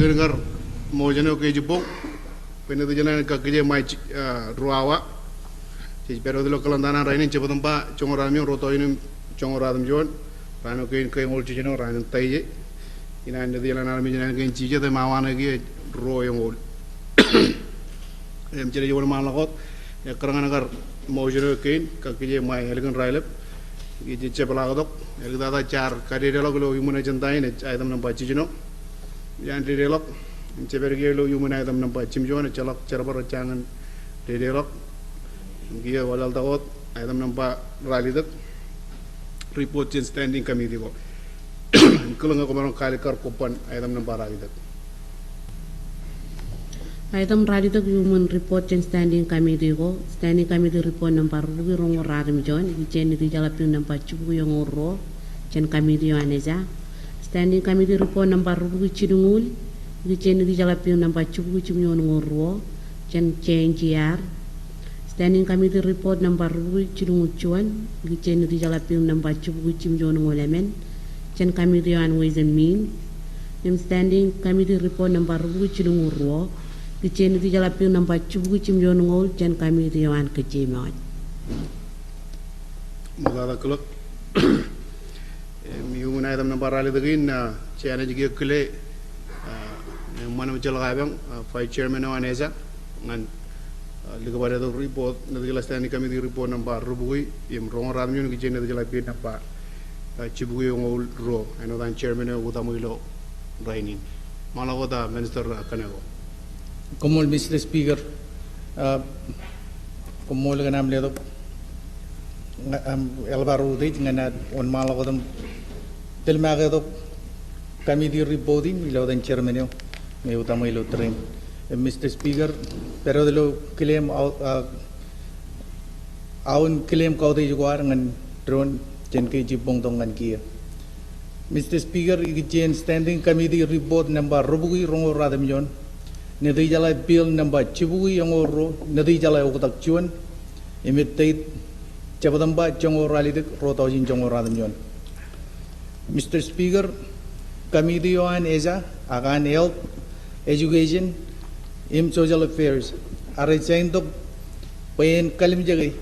Elgar Mojano Kejipok, when the Jalan Kakija might Ruawa, Pero the local Andana Rain, Chapatampa, Chongorami, Rotoinum, Chongoradam John, Rano Kain Kaimol Chino, Ran Taye, in under the Army against Chija, the Mawana Royal. I'm Jerry Malagot, a Karanagar Mojano Kain, Kakija, my elegant Rilep, Chapalago, Elgada Char, Cadillo, human agent, item number Chino, Yanti Relop, Chevergelo, human item number Chimjon, Chalak, Charabara Chan, Relop. Gia walal tawot item number ralidat report in standing committee ko kulunga ko marong kalikar kupan item number ralidat item ralidat human report in standing committee report number rugi rongo radim jon ichen di jalapin number chubu yung oro chen committee aneza standing committee report number rugi chidungul ichen di jalapin number chubu chimyon oro chen CNGR Standing Committee Report number Chirunguchuan, Gichen Rijalapil number Chubuchim John Wolemen, Chen Committee on Ways and Means, Standing Committee Report number Chirunguro, Gichen Rijalapil number Chubuchim John Wol, Chen Committee on Kachimot. Magala Club Human item number Ralidagin, Chanagi Kule, Manavichalabang, Vice Chairman Aneza, and Ligabada report, the Standing Committee report number Rubui, Im Ron Ramun, Gijan, the Jalapin number Chibui old row, and then Chairman of Utamuilo Rainin. Malawada, Minister Kanego. Como Mr. Speaker, como Ganam Ledo Elbaru dating and on Malawadam Telmagado Committee reporting, below than Chairman Meutamilo train. Mr. Speaker, pero de lo claim aun claim kau de jugar ngan drone chen ke jibong tong ngan kia. Mr. Speaker, igichen standing committee report number rubui rongo radam jon nedi jala bill number chibui yongoro nedi jala otak chuan imitate chabadamba chongo ralidik rotojin chongo radam jon. Mr. Speaker, committee on ESA agan health education social affairs are saying to pain kalim jagay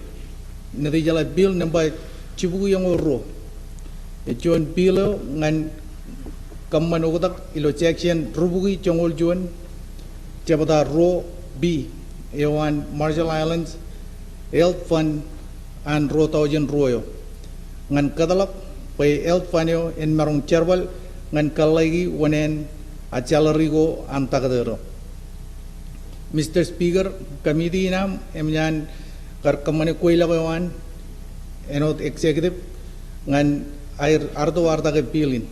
natijala bill number chibu yung oro echon bill ngan kamanotak ilo section rubugi chongol juan chabada ro b ewan Marshall Islands health fund and ro 1000 royo ngan kadalak pay health fund yo en marong cherbal ngan kalagi wanen achalari go antakadero. Mr. Speaker, committee nam emjan karkamane koila kawan enot executive ngan air ardo arda ke pilin.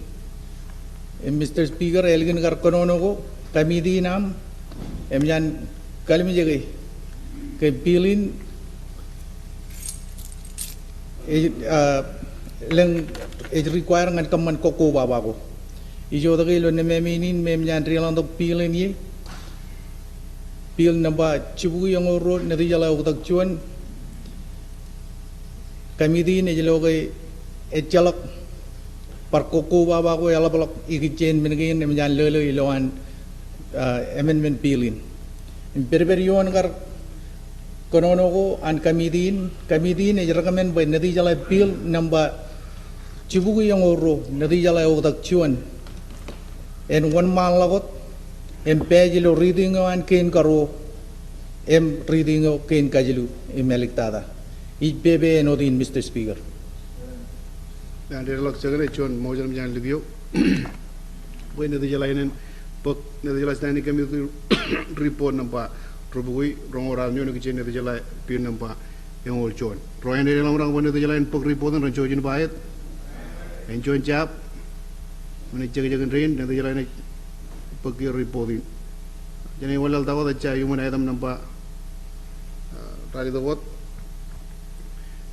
Mr. Speaker, elgin karkanono ko committee nam emjan kalmi jagay ke pilin leng require ngan kaman koko baba ko. Ijo dagay lo nememinin memjan rilang to pilin ye. Bill number Chibu Young Road, Nadijala Utak Chuan Committee Nijiloga Echalak Parkoko Babago Alabalak Ikichen Minigin and Jan Lulu Iloan Amendment Billin. In Perberion Gar Kononogo and Committee is recommended by Nadijala Bill number Chibu Young Road, Nadijala Utak Chuan and 1 mile lagot. Pagilo reading and Kain Karo, reading of Kain Kajilu, Meliktada. Each baby and in Mr. Speaker. And there are lots of Mojam Jan Livio. When the Jalayan book, the Standing Committee report number, Rubui, Rongora, Munich, the Jalai, pin number, young old John. Royan Elamra, one of the Jalayan book report and Join by it. And John Chap, when it check and rain, and the Jalayan. Reporting. Jenny will allow the human item number Rally the what?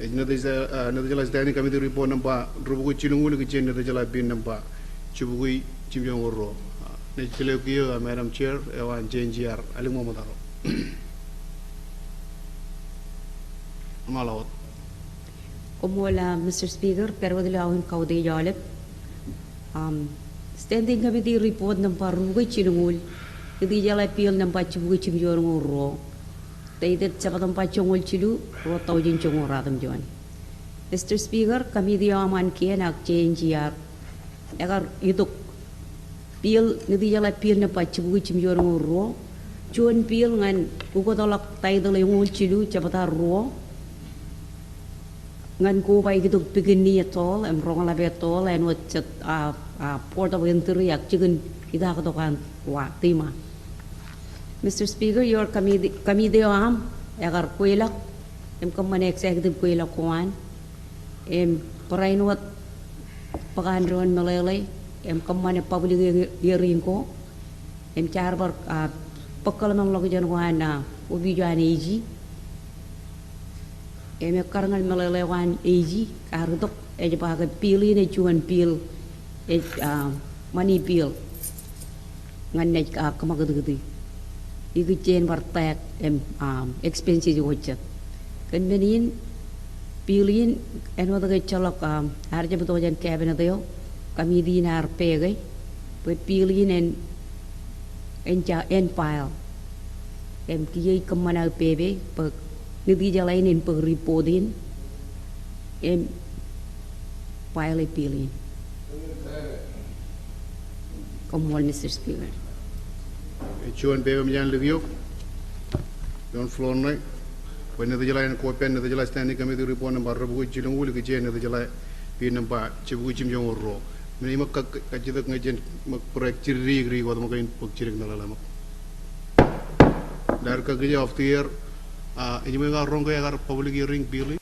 Another standing committee report number Rubu Chinul Kitchen, the Jala bin number Chibui Chimyon Oro. Natural Madam Chair, and Jane GR, Alimumadaro. Malot. Omola, Mr. Speaker, pero de la un kaude yolip. Standing Committee report number Ruga Chinungul, the Jala Peel number Chibuchi Ro, they did Sabatam Pachongul Chilu, Rotaujin Chongo Radam John. Mr. Speaker, Committee Aman Kianak change yar. Agar itu Peel, the Jala Peel number Chibuchi Ro, Chuan Peel and Ukotolak Tidal Chilu, Chabata Ro. Ngan ko ba gitu begini atol em rong la betol en wat port of entry yak chicken kita katokan wa tema. Mr. Speaker, your committee am agar kuilak em kamane executive kuilak kuan em parain wat pagandron malay em kamane public hearing ko em charbar pagkalamang logijan kuan na ubi jan eji eme karangal malalewan eji karudok eja paga pili ne chuan pil money pil ngan ne kamagudi igi chen bartak expenses wochat kan menin pilin eno daga chalok harja beto jan cabinet yo kami di nar pege pe pilin en file em kiye kamana pebe pe Nitija lain in reportin em file pilin. Come on, Mr. Speaker. Chuan Bebe Mian Livio, don't floor night. When the July Copen, the July Standing Committee report number Rabu Chilungul, the July P number Chibuchim Yong Ro. Minimaka Kajak agent correct Chiri or the Mokain Pukchirik Nalama. Darka of the year. Ini mereka orang kaya agar public hearing pilih.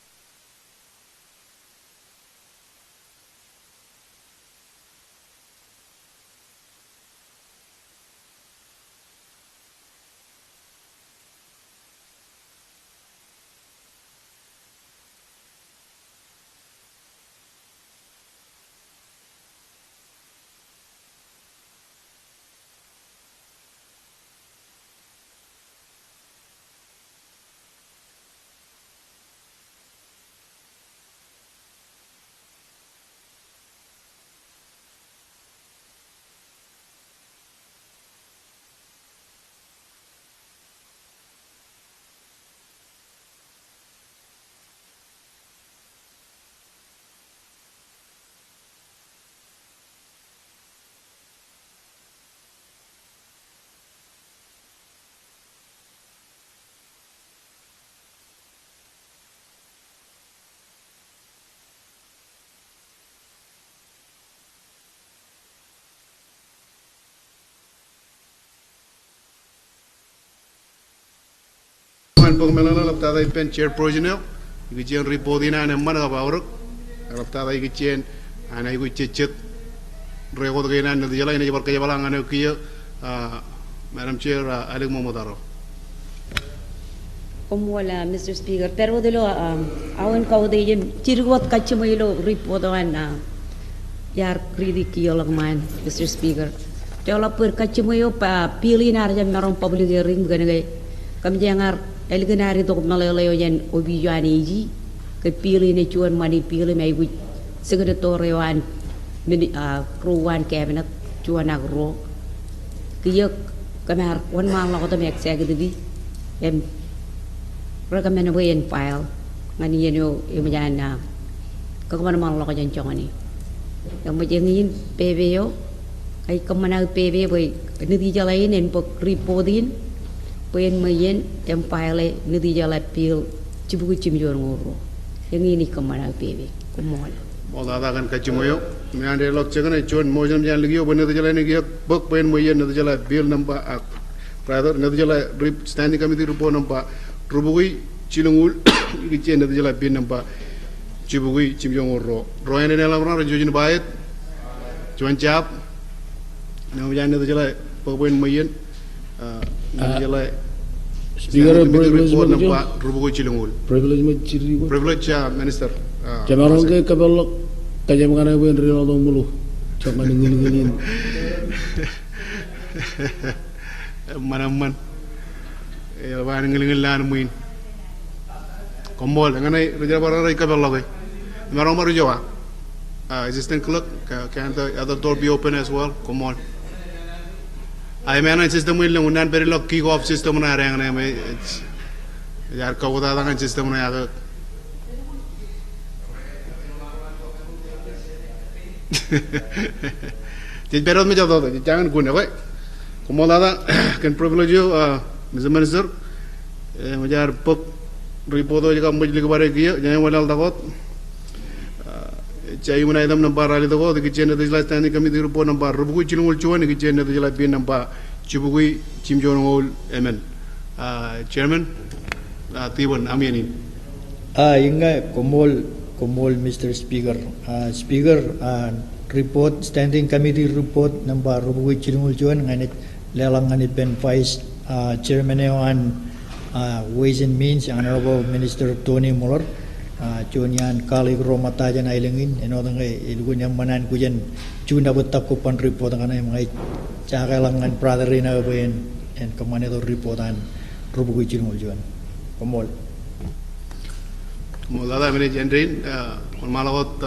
Pagmelana laptada ipen chair projenel ikichen reportina ne mana bauruk laptada ikichen ana ikichechet rego de na de jala ine barka jabala ngane kiyo Madam Chair Alik Momodaro. Wala, Mr. Speaker, pero dilo awan kau de jen cirgot kacamilo report na yar kritikio lagman, Mr. Speaker. Jala per kacamayo pa pilih narjam naron public hearing ganagay kami jangar elganari to malalayo yan obijuan eji ke pilih ne chuan mani pilih may wit sekretaryawan kruwan cabinet chuan agro kiyo kamar wan mang lako tam executive em recommend way in file ngani yeno imajan na kakamana mang lako jan chongani yang majengin PBO ay kamana PB boy natija lain en pok reportin pen mayen em file natija la pil cibuku cimjor ngoro yang ini kamana PB kumol Mola kan kacimoyo miande lok cengane chon mojam jan ligio bone natija lain giyak pok pen mayen natija la bill number rather natija la standing committee report number rubui cilungul ikichen natija la bill number cibuku cimjor ngoro roene ne la bra jojin bayet cuan cap nama jangan itu jelas pokoknya mayen jelas Speaker privilege report nampak rubuh cilungul privilege maciri privilege minister jamarong ke kabel kaya mengenai wen rino dong mulu cuma ngin mana ya bahan ngin lan muin kombol mengenai reja barang rai kabel lagi marong baru jawa Assistant Clerk, can the other door be open as well? Come on. I mean, system will not very low kick off system. It's yar kawada system. Jadi berat macam tu, jangan guna, right? Kamu ada kan privilege you, Mr. Minister, macam pok report tu juga mungkin lepas dia, jangan walal takut. Cai mana idam nampak rali takut, di kitchen itu jelas tadi kami di report nampak, rubukui cilungul cuan, di kitchen itu jelas pin nampak, cibukui cimjonongul, amen. Chairman, Tiwan, aminin. Ingat Komol Mr. Speaker. Speaker, report, standing committee report number Rubui Chilungul Juan, nganit lelang nganit Ben Vice Chairman on Ways and Means, Honorable Minister Tony Muller, Juan yan colleague Romatajan Ailingin, and other ilgun yang manan kujan June dapat takupan report ang kanay mga tsakalangan brother rin na and kamanito reportan Rubui Chilungul Juan. Komol. Mulada manage Andrin, malawat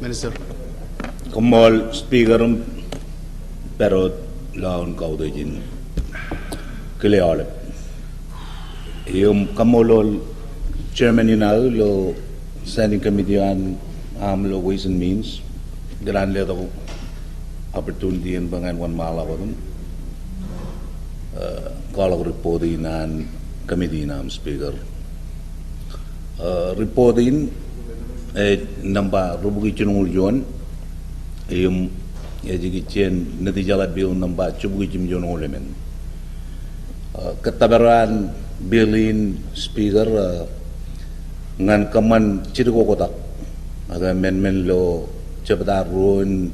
Minister. Kamal speaker pero laon kau tu jin keleole. Yung kamolol chairman yun lo standing committee on lo Ways and Means. Galan le to opportunity in bangan wan malaw dun. Kalau report inan committee nam speaker. Reportin namba rubuki chunungul juan yung jadi chen natijala bil namba chubuki chimjonungul lemen katabaran bilin speaker ngan kaman chiriko kotak aga men lo chapata ruin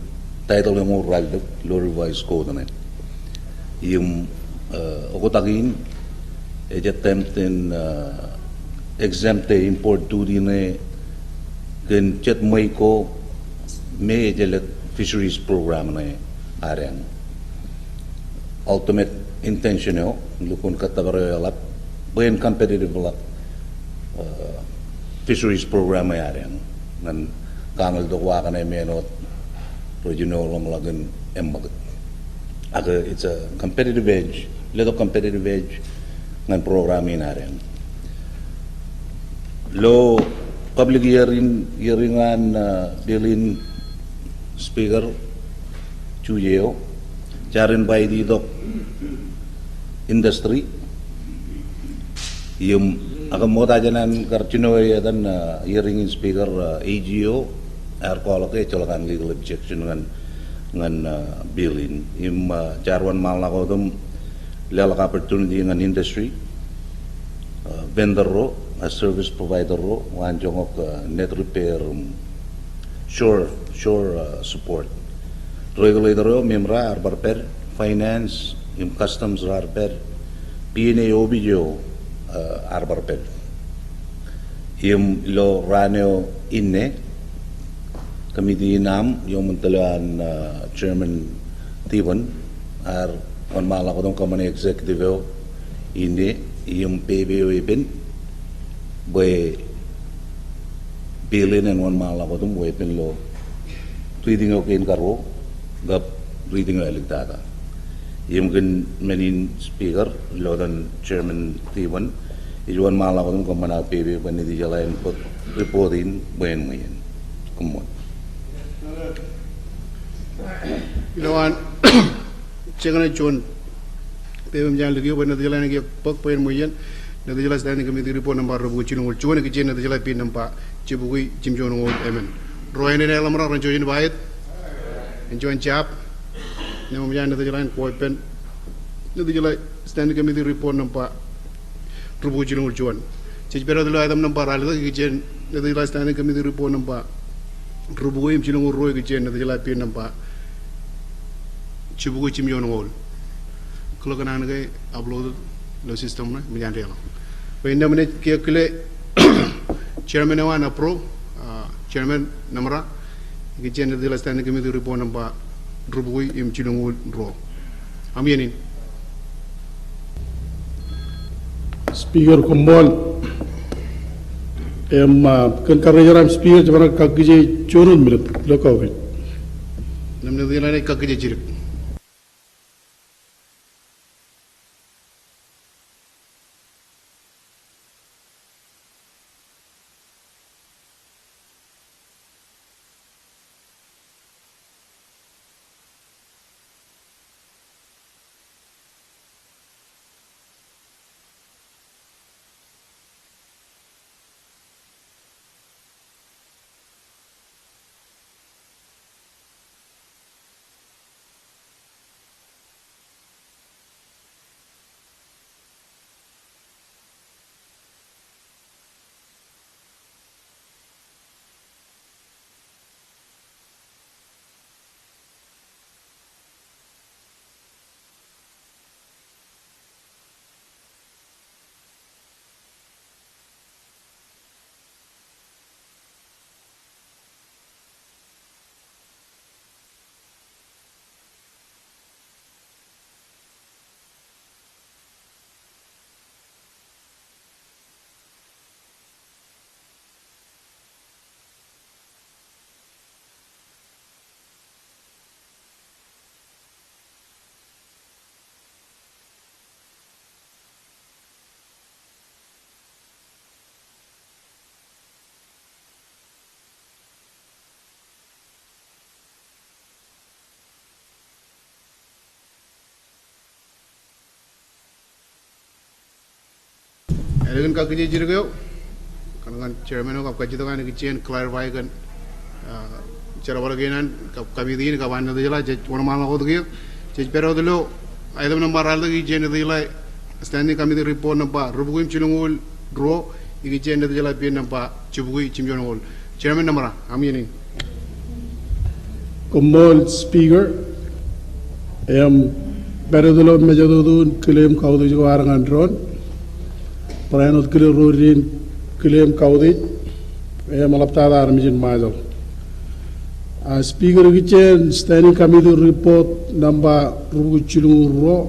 title ng oral lo revise ko na yung kotakin attempt exempt import duty ne ken chat mai ko me jelet fisheries program ne areng ultimate intention yo lukun katabare lap ben competitive lap fisheries program ne areng nan kangal do wa kana menot regional lagen embag aga it's a competitive edge little competitive edge ngan program in areng lo public hearingan bilin speaker chuyeo jarin by the dok industry yung akamota janan karchino ya dan hearing speaker AGO arkolok cholakan legal objection ngan bilin yung jarwan malako dum lalak opportunity ngan industry vendor ro a service provider ro wan jongok net repair shore support regulator ro memra arbarper finance im customs arbar PNA OBJO arbarper im lo raneo inne committee nam yung muntalan chairman Tiwan ar on malako dong kamane executive inne yung PBO ibin boy bilin and one mala ko tum boy pin lo reading okay in karo gap reading electada yung kan manin speaker lo dan chairman T1 ijuan mala ko tum kamana PB pan di jalain pot reportin boyen moyen kumon Ilawan cengana chon PB mjan lagi pan di jalain gi pok boyen moyen Nanti jelas dari kami di report nampak rubuh cinungul cuan kecil nanti jelas pin nampak cibukui cimjonungul emen. Roh ini dalam orang cuci baik, enjoy cap. Nama macam nanti jelas koi pen. Nanti jelas dari kami di report nampak rubuh cinungul cuan. Cici pera dulu ayam nampak rali tu kecil. Nanti jelas dari kami di report nampak rubuh cinungul roh kecil nanti jelas pin nampak cibukui cimjonungul. Kalau kena nanti upload lo sistem na macam dia lah. Pindah menit kia kile chairman awan approve chairman namra kecil nanti jelas dari kami di report nampak rubuh cimjonungul roh. Aminin. Speaker Kumbol, kan karyawan speaker cuma kagiji chonun milit lokawit. Nam ne dila ne kakje jirik. Elegan kakje jirik yo. Kan chairman of kakje to kan kichen clarify kan cara bagaimana kami ini kawan itu jelas orang malah kau tu jadi pero dulu item number alda kichen itu jelas standing committee report nampak rubukim cilungul draw kichen itu jelas pin nampak cubui cimjonol chairman number kami ini Kumol speaker pero dulu menjadi klaim kau tu juga orang andron Perainut kilo rurin klaim kau tu malaptada armijin majal Speaker kichen standing committee report number rubu chilunguro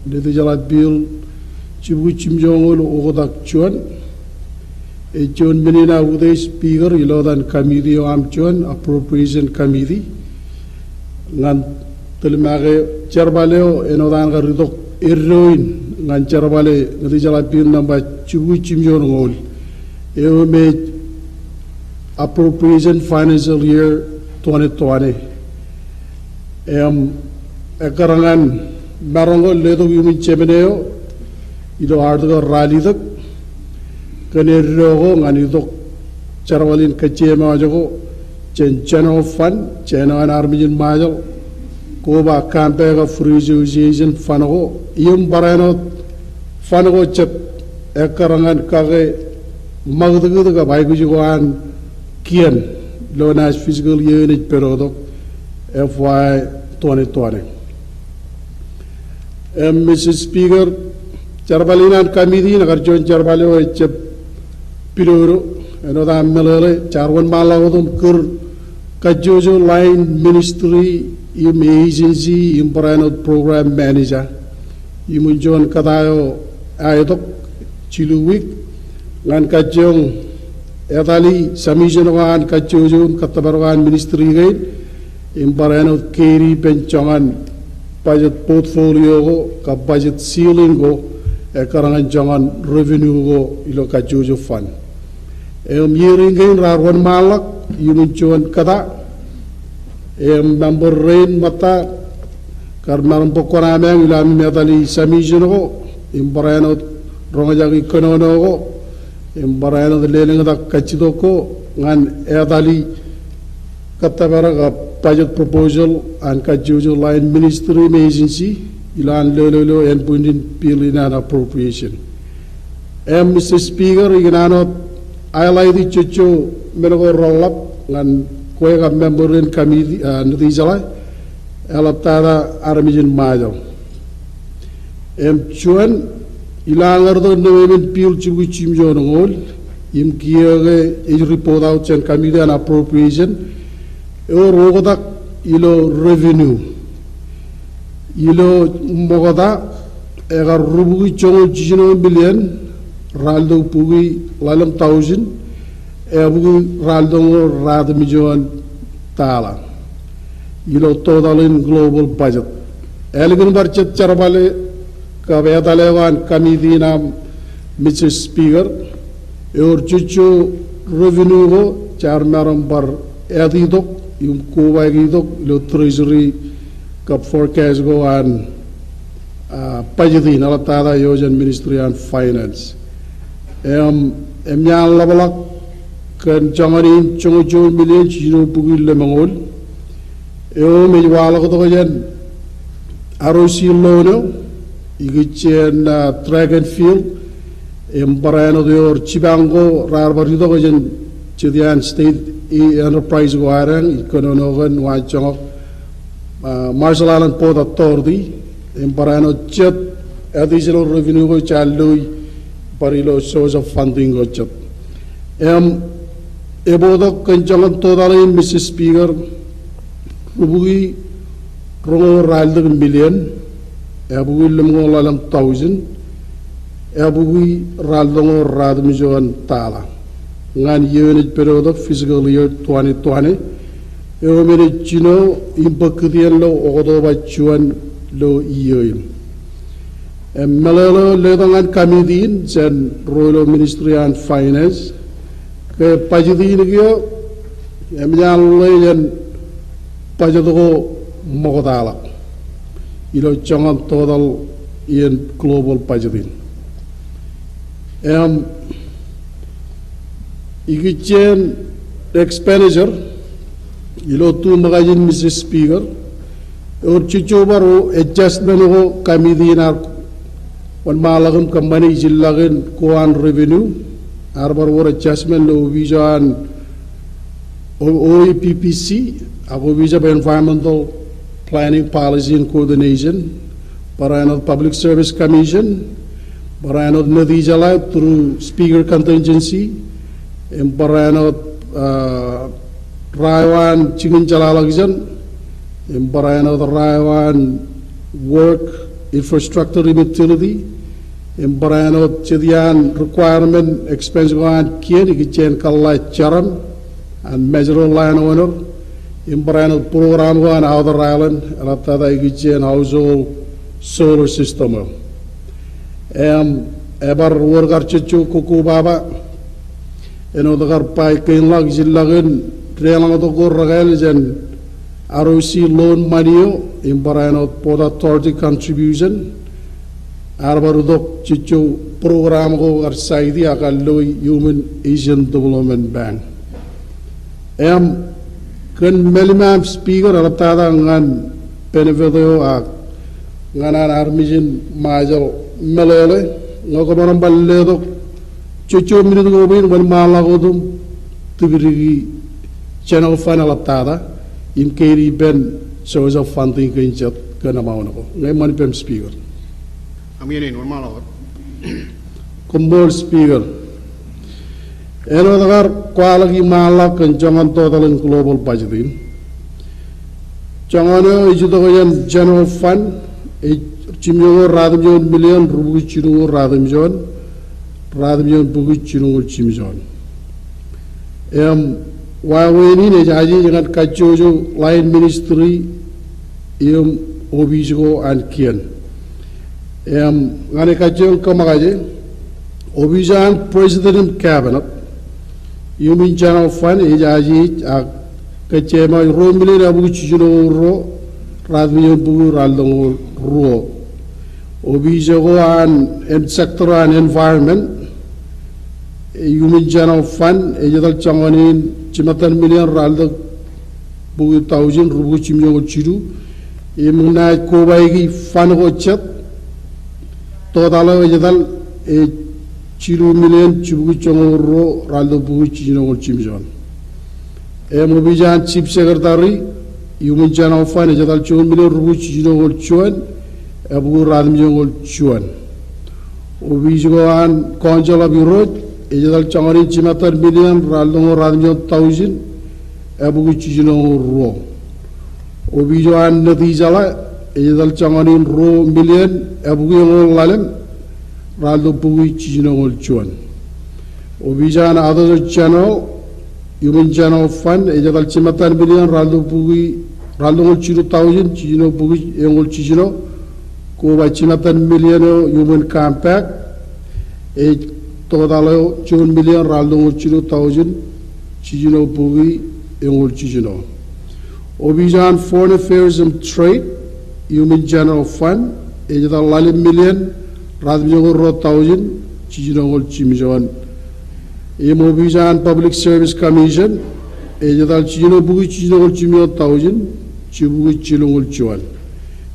dito jalat bill chibu chimjongol ogodak chuan chuan menina uday speaker ilodan committee am chuan appropriation committee ngan telimage charbaleo enodan ga ridok irroin ngan charbale dito jalat bill number chibu chimjongol me appropriation financial year 2020 ekarangan barongo ledo yumin chemeneo ilo ardo rally dak kanerro ngani dok charwalin kachema jago cheno fan cheno an armijin majal ko ba kampe ga free fanago yum barano fanago chat ekarangan kage magdugu ga baigu jiwan kian Lonas fiscal unit period FY 2020. Mrs. Speaker, Charbalinan committee, Nagarjon Charbalio, Chep Piloro, another Melele, Charwan Malawadum Kur, Kajojo Line Ministry, Agency, Imperano Program Manager, Imunjon Kadayo, Ayadok, Chiluwik, Lankajong, Etali Samijonogan Kachujon Katabaran Ministry Gate Imparano Keri Penchongan budget portfolio go budget ceiling go Ekarangan Jongan revenue go ilo Kachujo fund. Yearing gain Rawan Malak Yumunchuan Kada member rain mata Karmaran Pokoramang Ilam Metali Samijono Imparano Rongajagi Konono Imbarayana the learning of the Kachidoko and Edali Katabaraga budget proposal and Kajujo Line Ministry Agency, Ilan Lolo and Pundin Pilin appropriation. Mr. Speaker, Ignano, I like the Chucho Menago roll up and Quega member in committee and Rizala, Alaptada Armijin Majo. Chuan. Ilangar do nemen pil chibu chimjo ngol im kiege is report out and committee and appropriation or rogodak ilo revenue ilo mogoda egar rubu chongo jino billion raldo pugi lalam 1000 Ebu Raldongo Radmijon Tala. Total in global budget. Elegant budget Charabale Kavetalevan Kamidina Mrs. Speaker. Chuchu revenue Charmaram Bar Edidok, Kuwagidok, the Treasury Cup forecast go and Pajadi Nalatada Yojan Ministry and Finance. Emyan Labalak can Jamarin Chongo million Chino Pugil Lemangol. Mejwalakotoyan ROC Lono, Igichen track and field, Embarano de Chibango, Rarbaridogan, Chidian State Enterprise Guarang, Ikonogan, Wachong, Marshall Island Port Authority, Embarano Chet, additional revenue go Chalui, Parilo source of funding go Chet. Ebodo Kanjalan totally Mrs. Speaker. Rubugi rongo ralda million, abugi lemongo lalang 1,000, abugi raldongo radmijoan tala. Ngan unit period fiscal year 2020, eomene chino impakutian lo odo bachuan lo iyoin. Melelo ledangan kamidin sen Royal Ministry and Finance ke pajidin kyo emnyal leyan Pajado Mogodala. Changan total in global Pajadin. Igichen expenditure, tu magazine Mrs. Speaker, or Chichobaro adjustment of Kamidina, one Malagam Kamani Jillagan Koan revenue, Arbor adjustment of visa and OEPPC. Ako visa by Environmental Planning Policy and Coordination, Parano Public Service Commission, Parano Nadijala through Speaker Contingency, and Parano Raiwan Chingalalagjan, and Parano the Raiwan Work Infrastructure and Utility, and Parano Chidian Requirement Expense Guan Kien, Ikichen Kala Charam, and Measure Line Owner. Imparano program on Outer Island, Alatada Igichen household solar system. Ever worker Chichu Kuku Baba, and other Pai Kinlag Zillagan, Triangle Regals and ROC loan money, Imparano Port Authority contribution, Arbarudok Chichu program go Saidi Akaloi Human Asian Development Bank. Kan melimam speaker alatada ngan penevedo nganan armijin majal melole ngokomaram balledo chuchu minute go bin wan mala godum tibiri channel fan alatada im keri ben source of funding kinjat kana maunako ngai man pem speaker Amine normal kumbol speaker Eno quality malak and jangan total in global budgeting. Jangano is the general fund, a chimio radmion million rubuchino radmion buguchino chimjon. While we need a jaji and kachojo line ministry, obijo and kian. Ganekajon kamagaje, obijan president cabinet. Human General Fund is a Kachema Romilin Abuchino Ro, Radmion Bu Raldon Ro. Obijo and sector and environment. Human General Fund, a little Changanin, Chimatan million Raldo Bu 1,000 Rubuchimo Chidu, Imuna Kobaigi Fanochet, Total a Chilu million Chibuchongo Ro, Raldo Buchino Chimjon. Mobijan Chief Secretary, Human General Fund, a little 2 million Rubuchino Chuan, Abu Radmion Chuan. Obijoan Conjola Bureau, a little Changarin Chimatan million, Raldo Radmion 1,000, Abu Chino Ro. Obijoan Nadijala, a little Changarin Ro million, Abu Lalem. Raldo Pui Chino Chuan. Obijan other channel, Human General Fund, ejadal chimatan million, raldo ngol chiru thousand, chino bugi engol chino, ko ba chimatan million human compact, total 2 million, raldo ngol chiru thousand, chino bugi engol chino. Obijan Foreign Affairs and Trade, Human General Fund, ejadal 11 million, raldo ngol thousand, chino ngol chimjon. Obijan Public Service Commission, ejadal chino bugi chino ngol chimyo thousand, chibugi chino ngol chuan.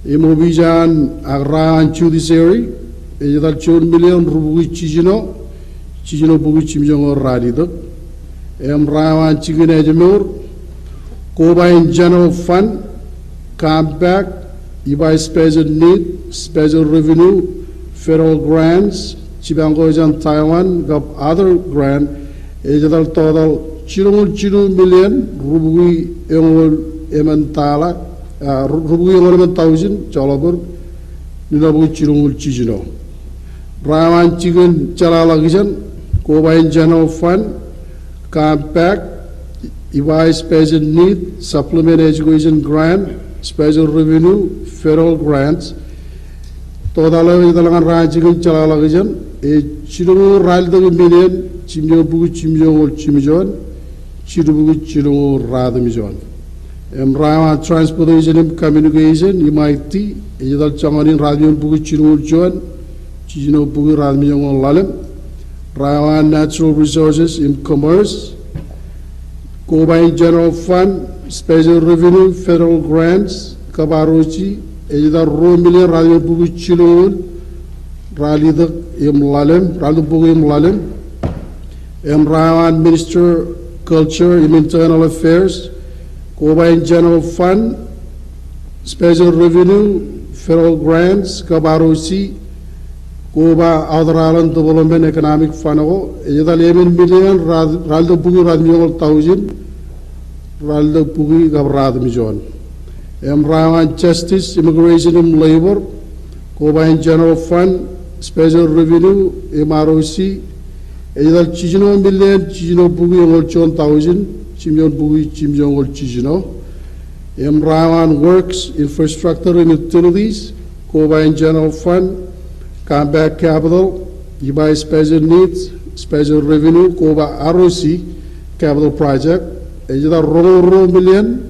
Obijan Agran Judiciary, ejadal 2 million, rubugi chino bugi chimjo ngol radidok. Rawan Chicken Ejamur, Combined General Fund, Compact, Ibai Special Need, Special Revenue, Federal Grants, Chibangojan Taiwan, got other grant, ejadal total chino million, rubui engol emantala, rubui engol thousand, chalabur, nilabu chino. Rawan Chicken Chalalagisan, Combined General Fund, Compact, Ibai Special Need, Supplement Education Grant, Special Revenue, Federal Grants, total italangan rajigan chalalagisan, chino raldo million, chimjo bugu chimjon, chirubugu chino radamijon. Rawan Transportation and Communication, MIT, ejadal changanin radio bugu chino bugu radamijon lalem. Rawan Natural Resources in Commerce, Combined General Fund, Special Revenue, Federal Grants, Kabarochi, ejadal million radio bugu chino ralidak lalem, raldo bugu lalem. Rawan Minister Culture and Internal Affairs, Combined General Fund, Special Revenue, Federal Grants, Kabarochi, Cuba Outer Island Development Economic Fund, ejadal 11 million, raldo bugi radmiyon thousand, raldo bugi gabradmijon. Rawan Justice, Immigration and Labor, Combined General Fund, Special Revenue, MROC, ejadal chino million, chino bugi engol thousand, chimyon bugi chimyon engol chino. Rawan Works, Infrastructure and Utilities, Combined General Fund, Compact Capital, Ibai Special Needs, Special Revenue, Koba ROC, Capital Project, ejada ro million,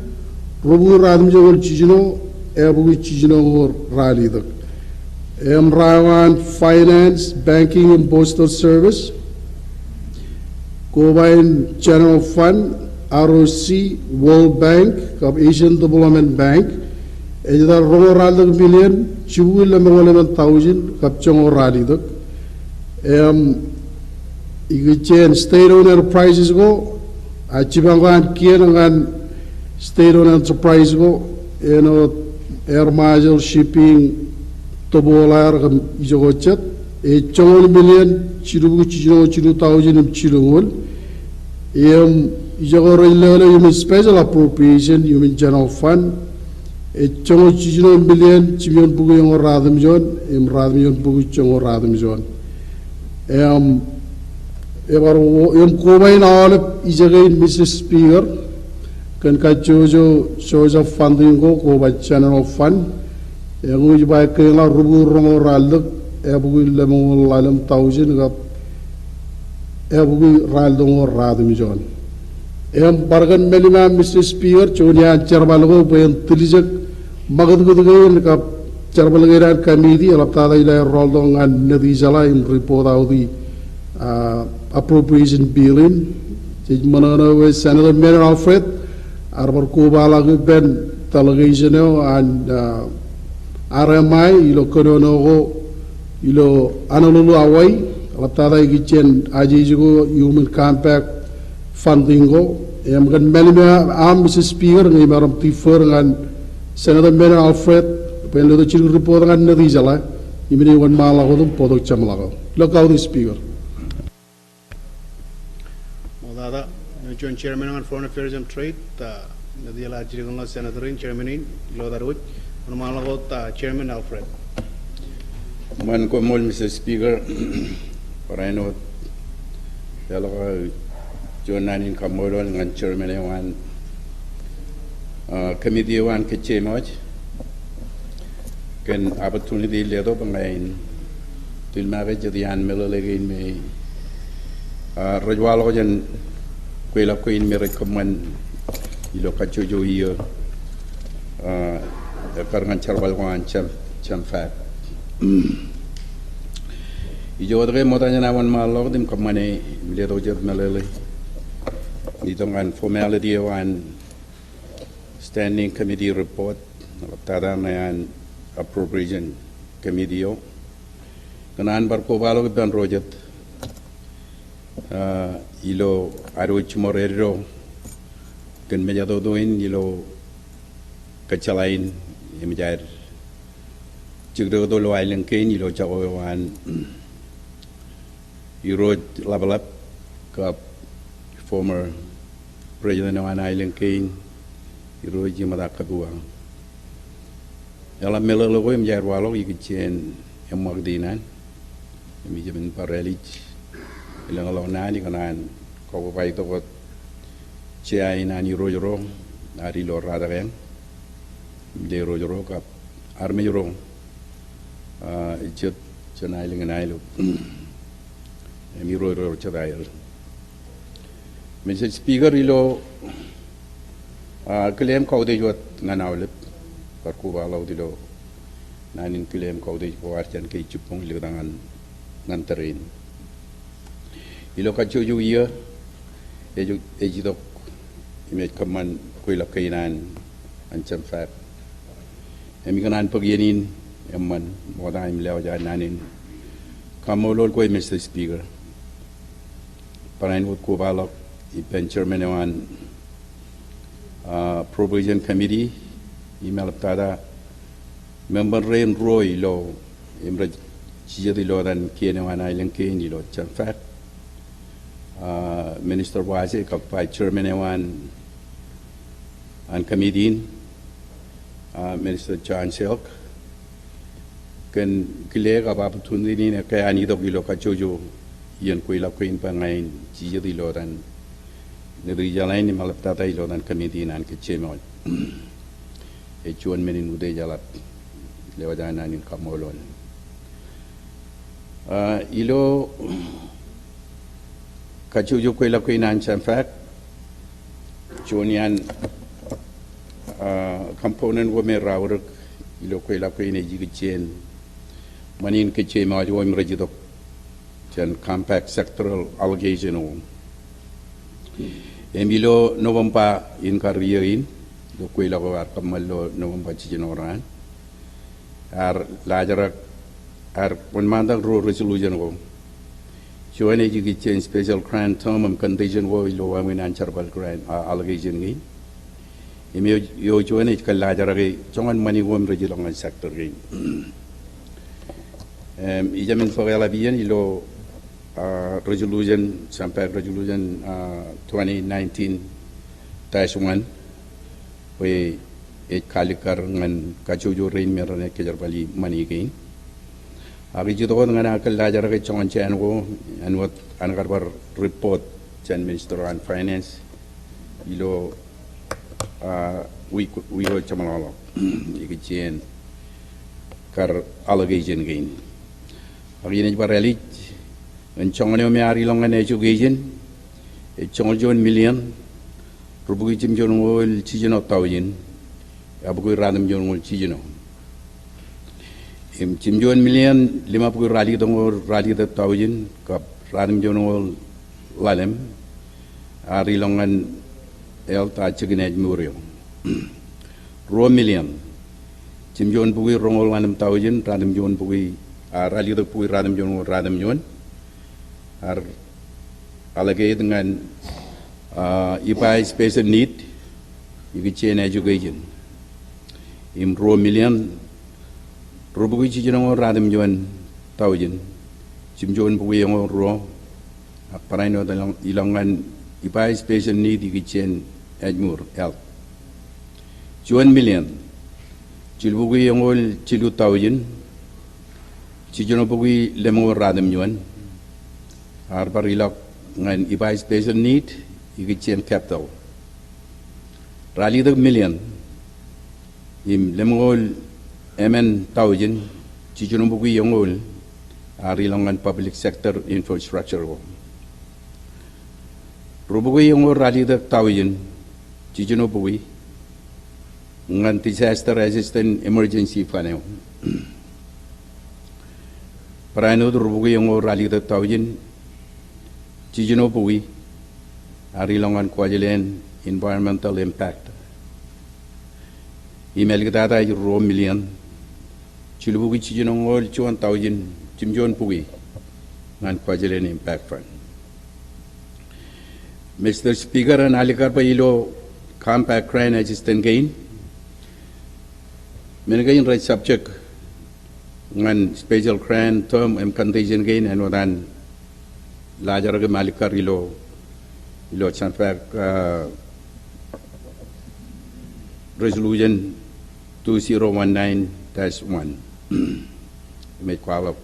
rubu radim jogol chijino, ebugi chijino ralidak. Rawan Finance, Banking and Postal Service, Combined General Fund, ROC, World Bank, Asian Development Bank, ejada ro ralidak million, Chibu lemang 11,000 kapchong ralidak. Igichen state-owned enterprises go, achibangan kienangan state-owned enterprise go, air marshal shipping tobolar ijogochet, chongol million chirubu chiru thousand chirungol, ijogoro ilele special appropriation human general fund. Chongo chino million chimion bugu yung radam jon, radam bugu chongo radam jon. Kumain all isagain Mrs. Speaker, kan ka chojo funding go kuba channel of fund, yung iba kaya rubu rongo raldo, bugu lemong lalam thousand gap, bugu raldo radam jon. Bargan melima Mrs. Speaker, chonya charbalago bayan tilijak. Magad-gad kap charbalagiran committee alaptada ila roldongan nadijala in report out the appropriation bill in manana we Senator Mayor Alfred arbar kuba lagu ben talagizeno and RMI ilo kono go ilo analulu awai alaptada igichen ajijugo human compact funding go gan melima am Mrs. Speaker ngi maram tifer ngan Senator Mayor Alfred, when the children report on the Rizala, you may one malago, Podo Chamalago. Look out the speaker. Modada, Joint Chairman on Foreign Affairs and Trade, the Algerian Senator in Germany, Lodarwood, and Malago, Chairman Alfred. Man Mr. Speaker, or I know Yellow Jonanin kamolol ngan chairman wan committee wan kechemoj ken opportunity ledo bangain tilmare jadian melalagin me rajwalo jan kuila kuin me recommend ilo kachojo iyo karangan charbal wan cham fat ijo adre modanya nawan malo dim kamane ledo jad melalay Itongan formality wan standing committee report tada nayan appropriation committee yo kanan bar ko balo ban rojet ilo aro chmorero ken meja do doin ilo kachalain emjar chigdo do lo ailen ken ilo chago wan iro labalap ka former President of Island King, Hiroji Madakabua. Yala Melalogo, Jarwalo, you could chain a Magdinan, a Mijamin Parelich, Ilangalona, you can cover by the what Chain and Rojoro, Arilo Radagan, De Rojoro, up Armero, Chan Island and Isle, and Miro Chadail. Mr. Speaker, ilo claim kaude jot nganawlet parku balaw dilo nanin claim kaude ko archan kay chupong lidangan ngantarin ilo kachuju iya ejidok imet kaman kuila kainan ancam fat emi kanan pagyanin emman modaim lew jan nanin kamolol ko Mr. Speaker parain ko balak Ipen chairman wan provision committee email tada member rain roy lo imra chijadi lo dan kiene wan island kiene lo chanfat minister wase kapai chairman wan an committee minister John Silk ken kilega bab tunini ne kaya ni do kilo kachojo yen kuila kuin pangain chijadi lo dan Negeri jalan ini malah tata ilo dan committee nan kecemol. Ecuan menin udah jalan lewat jalan ini kamolon. Ilo kacuju kuila kuinan samfak. Cuanian komponen wo merawur ilo kuila kuine jigicen. Manin kecemol wo merajidok. Jan compact sectoral allegation Emilo November in career do kuila ko ar kamalo November chinoran ar lajarak ar mandag ro resolution ko Joane ji change special grant term condition wo ilo wa min answerbal grant allegation ni emi yo Joane ka lajarak chongan mani wo mrejilong sector gi ijamin fogela bien ilo resolution sampai resolution 2019-1 we kalikar ngan kacuju rain merane kejar bali mani gain agi judo ngan akal lajar ke chongan chan go anwat angar bar report chan minister on finance ilo we ho chamalalo igi chen kar allegation gain agi ne bar relit Encong ni ari longan education, encong John million, rubuki Jim John will chijino tawin, abuku radam John will chijino. Jim John million, lima buku rally dong rally the tawin, kap radam John will lalem, ari longan el ta chiginej murio. Ro million, Jim John buku rongol wanam tawin, radam John buku rally the buku radam John. Ar alagay dengan ipai special need ikichen education imro million rubuki chijino radam juan tawjin chimjon buwi yang ro parai no dalang ilangan ipai special need ikichen edmur health juan million chilbuki yang chilu tawjin chijino buwi lemo radam juan Arbar ilok ngan ibai special need igichen capital rally the million im lemol emen thousand chichunum bugi yongol ari longan public sector infrastructure go rubugi yongol rally the thousand chichunum bugi ngan disaster resistant emergency fund Parano rubugi yongol rally the thousand chichunum bugi ari longan kwajilen environmental impact email kita raw million chilubugi chijonongol 1,000 chimjon pugi ngan kwajilen impact fund Mr. Speaker and alikar pa ilo compact crane assistant gain menagain right subject ngan special crane term and contagion gain and wadan lajar ke malikar ilo compact resolution 2019-1 may call up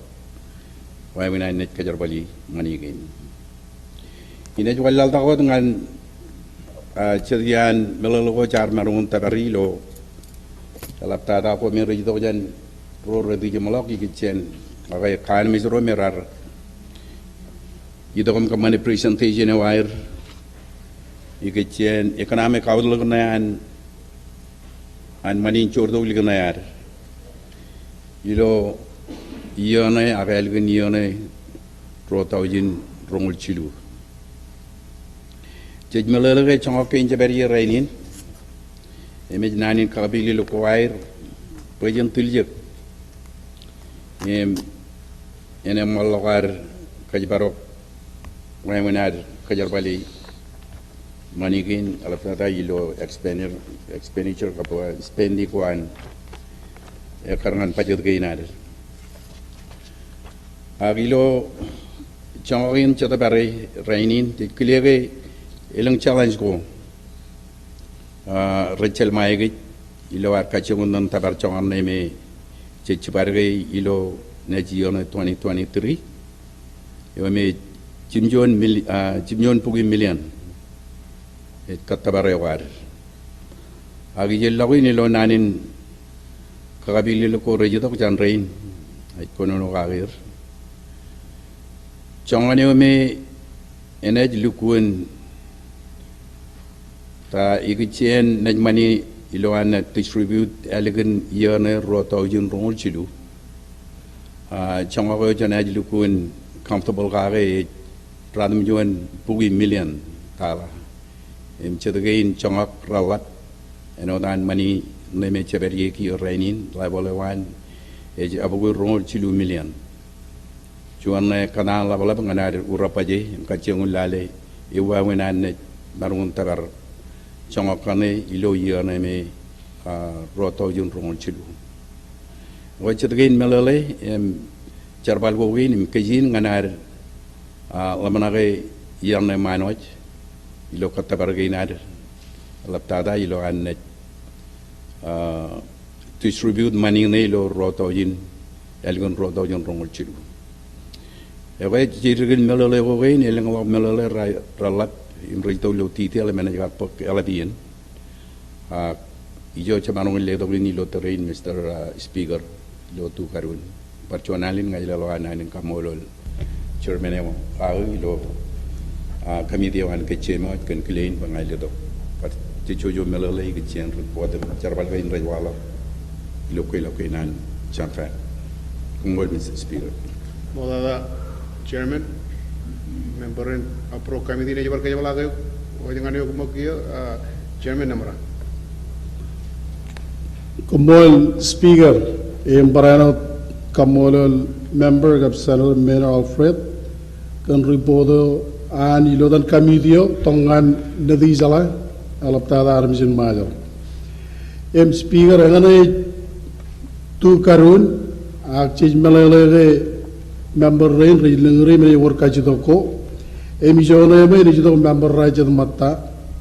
why when I net kajarbali money again inaj walal takot ngan chirian melologo char marun takarilo alap tada ko min rejito jan ro redi jamalok ikichen agay kan misro merar idogam kamane presentation e wire ikichen economic outlook na an manin chordo ligna yar ilo ione agal gen ione rotaujin rongul chilu jejmelele ge chongo ke injaberi rainin emej nanin kabili lo kwair pejen tiljek ene malogar kajbarok waymenar kajarbali manigin alapnata ilo expenditure kapwa spendi kuan karangan pajet gainar agilo changin chata bare rainin tiklege ilang challenge ko rachel maigi ilo ar kachungan tabar changan neme chechbarge ilo najiona 2023 yo me chimjon pugi million et katabare war agi jelago ni lo nanin kakabili lo ko rejito ko jan rain ay kono no gagir chongane me enej lukun ta igichen najmani ilo an distribute elegant yone rotaujin rongol chilu chongago janaj lukun comfortable gage radum juan pugi million tala em chedagain chongak rawat enodan mani neme cheberi ki rainin labolawan eji abugo rongol chilu million chuan kana labola ngana urapaje kachengul lale iwa wenan ne barun tagar chongak kane ilo yone me roto jun rongol chilu wa chedagain melale em charbal go win kejin ngana lamanage yarne manoj ilo katabarga inad laptada ilo an distribute money ne ilo rotojin elgon rotojin rongol chilu ewe jirgin melole go gain eleng melole ralat imrito lo titi ele manager pok elabien ijo chamanong le dogin ilo terrain Mr. Speaker lo tu karun parchonalin ngai lo anan kamolol chairman emo ilo committee wan ke chema kan clean bangai le do pat ti chojo melale ke chen report charbal gain rajwala lo ke nan chanfa ngol Mr. Speaker modada chairman member in pro committee ne jabar ke jabala gayo o jangan yo mo kiyo chairman namra Kumol Speaker Barano Kamol member of Senator Mayor Alfred kan ripodo an ilodan kamidio tongan nadizala alaptada armisin majo Speaker ngane tu karun ak chij malele member rain rilengri me work ajidoko emisone me rijdo member rajad matta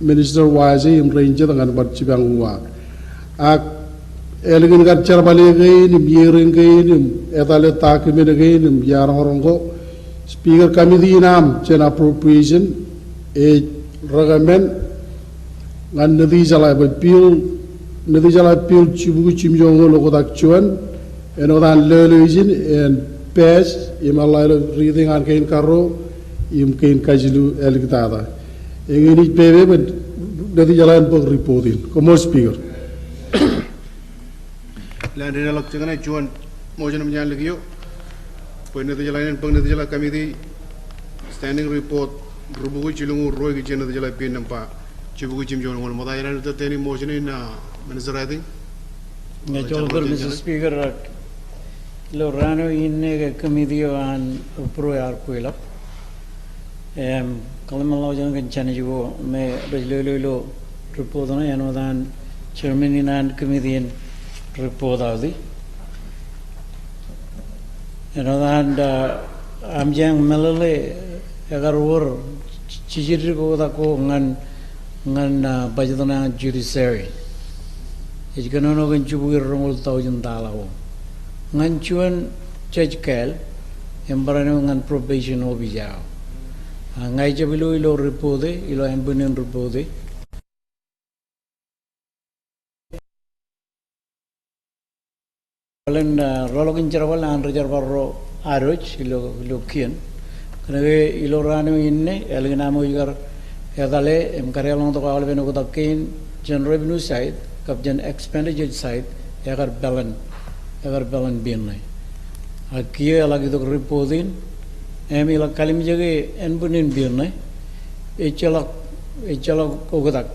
minister wazi im range dengan barcibang wa ak elegin gar charbale gain miering gain etale tak me gain yar horongo Speaker committee nam chen appropriation ragamen ngan nadi jalai pil chibugu chimjongo logodak chuan enodan leleizin en pes imalai reading an kain karo im kain kajilu eliktada engini pebe ben nadi jalai pok reportin como speaker lan rina lok chagana chuan motion mjan ligyo poi nadi jalai nen pang nadi jalai committee standing report rubugu chilungu roi gi chen nadi jalai pin nampa chibugu chimjongo ngol moda yana ta teni motion in minister I think Ngejolber Mr. Speaker, lo rano inne committee an upro yar kuila. Kalau malau jangan kencana juga me rejlo report na yang wadan chairman inan committee in report awdi. Yang wadan amjang melale agar war cicir ko tako ngan budget na judiciary. Jika nono kan cuba rongol tahu tahu, ngan cuan judge kel, yang berani ngan probation obijau, ngai cabilu ilo report ilo embunin report Kalen rologin cerawal an reservoir ro aroj ilo kian, kerana ilo ranu inne elgina mo juga edale emkarya long to kawal beno kotakin general revenue side. Kapjan expenditure side agar balance bin nai. Akia lagi tu reportin, ila kalim jage enbunin bin nai. Echalak ogadak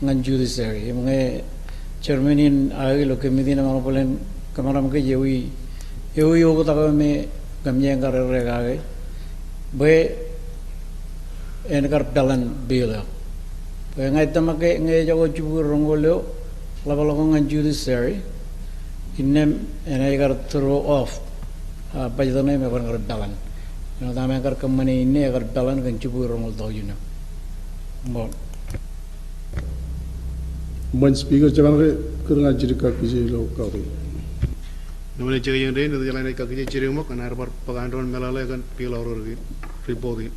ngan judiciary. Mengai chairman in agi lo committee nama polen kamaram ke yewi ogadak me kamjeng karere be engar balance bila. Ngai tamake ngai jago cubu rongolio. Labalongan judiciary, innem and I got throw off by the name of a balance. You know, the American company never balance and Chubu Romo, you know. More. One speaker, General Kurangajika Kizilo Kari. Namanya cakap yang lain, nadi jalai kaki ciri mok, kan harap pagandron melalui kan pil orang reportin.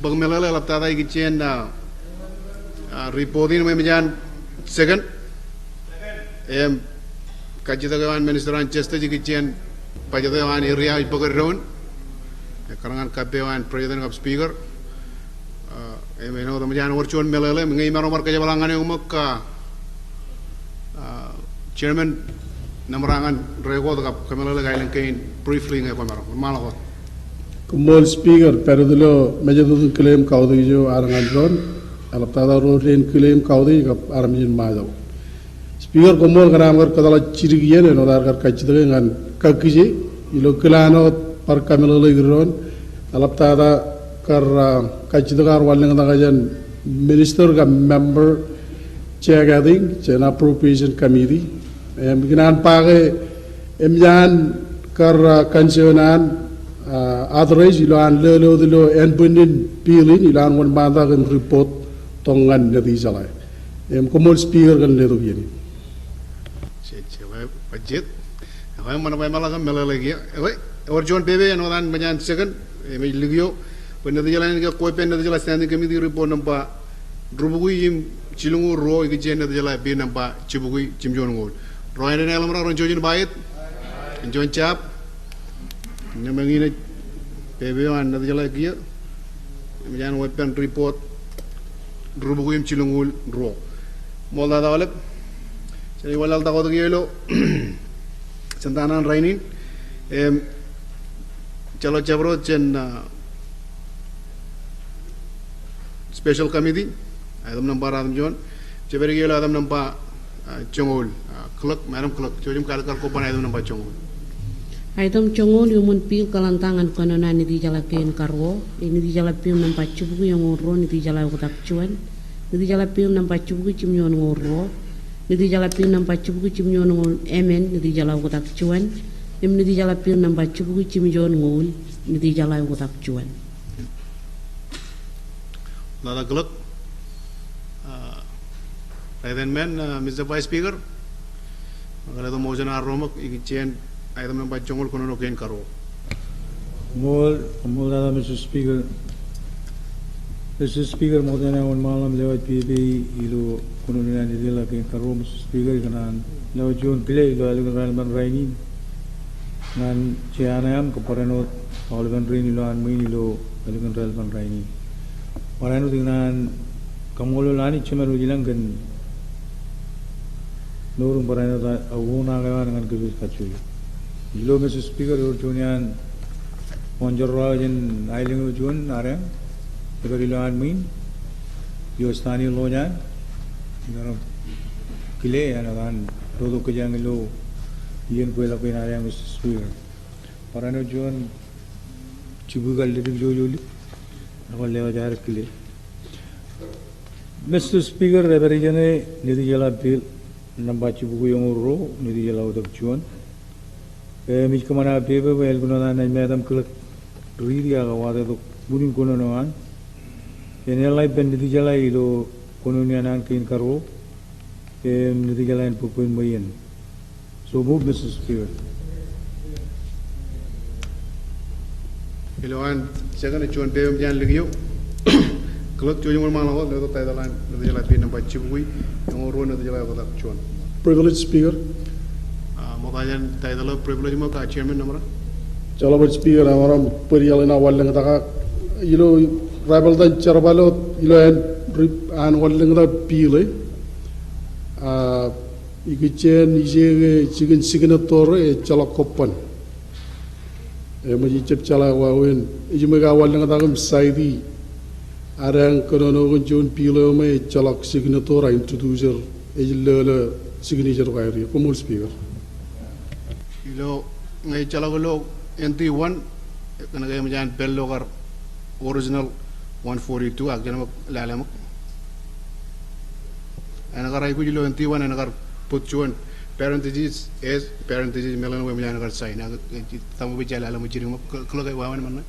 Bagmelala laptada ikichen reporting me mejan second. Kajitagawan Minister Chester ikichen pajadawan area ipogaron. Karangan kapewan President of Speaker. Emeno mejan orchon melale mengai maromar kajabalangan yang umak Chairman namarangan rego kap kamelale gailan kain briefly ngai pamaro malakot. Kumol speaker perdulo majadun claim kaudi jo arangan ron alaptada rolen claim kaudi kap aramjin majaw. Speaker kumol karamgar kadala chirigiyen no dar kar kachidre ngan kakiji ilo kelano par kamelale ron alaptada kar kachidgar waleng dagajan minister ka member chair gathering chair appropriation committee ginan page emjan kar kansionan authorized ilan lelo dilo enbunin pilin ilan wan banda kan report tongan nadi jalai komol speaker kan ledo gini Budget awai mana bai malaga melalagi awai orjon bebe anodan banyan second emi ligyo penadi jalan ga koi penadi jalan standing committee report nampa rubugui yim chilungu ro igi jenda jalan be nampa chibugui chimjon ngol ro ene alamra ron jojin bait jon chap namangina bebe an nadi jalan gia jan weapon report rubugui yim chilungu ro molda dawalep jadi walal takot gelo sentanan rainin chalo chabro chen special committee adam nambar adam jon chaberi gelo adam nampa chongol clerk madam clerk chojum kal ko pan adam nampa chongol Aitom chongol yumun pil kalantangan kanona ni di jala ken karwo ini di jala pil nampa chubu yang ngoro ni di jala utak cuan ni di jala pil nampa chubu chimnyon ngoro ni di jala pil nampa chubu chimnyon ngol emen ni di jala utak cuan ni di jala pil nampa chubu chimnyon ngol ni di jala utak cuan Lada clerk then men Mr. Vice Speaker magala to motion arromak ikichen item nampa chongol kono no ken karo Mol dada Mr. Speaker modena on malam lewat PB ilu kununan dila ke karo Mr. Speaker kanan lewat June pile ilu alu kan raini nan cianam keparano alban raini ilu an main ilu alu kan raini parano dengan kamolo lani cemaru jilangan Nurung parano da awuna gawan dengan kebis kacu ilu Mr. Speaker urjunian Monjorra jen ailing ujun area agar ilan main yo stani loja ilan kile anagan rodo kejang ilo yen kuela pin area Mr. Speaker parano jon cibugal lidik jojoli awal lewa jar kile Mr. Speaker reverijane nidi jala bill namba cibugu yung uro nidi jala udak jon mich kamana bebe wel gunodan na madam klek riri aga wade do bunin kono noan enelai ben nidi jala ilo kono ni anan kin karo nidi jala en pupuin moyen so move Mr. Speaker iloan second chon bebe jan ligyo clerk chojum malago ledo taidalan nidi jala pin nampa chibui ngoro nidi jala ko tak chon privilege speaker mokajan taidalo privilege mo ka chairman namra Chalabat speaker amara perialina waleng taka ilo rival dan charabalo ilo an waleng da pile ikichen ije chicken signator e chalakopan maji chep chala wawen ijumega waleng da gam saidi arang kono gunjun pile me chalak signator introducer ejlele signature gairi komul speaker ilo ngai chalagolo NT1 kana gaya majan bello gar original 142 ak jana lalamak ana gar ay kujilo NT1 ana gar putchuan parentheses as parentheses melan we majan gar sign ak tamu bi jala alamu jirim klo gay wawan man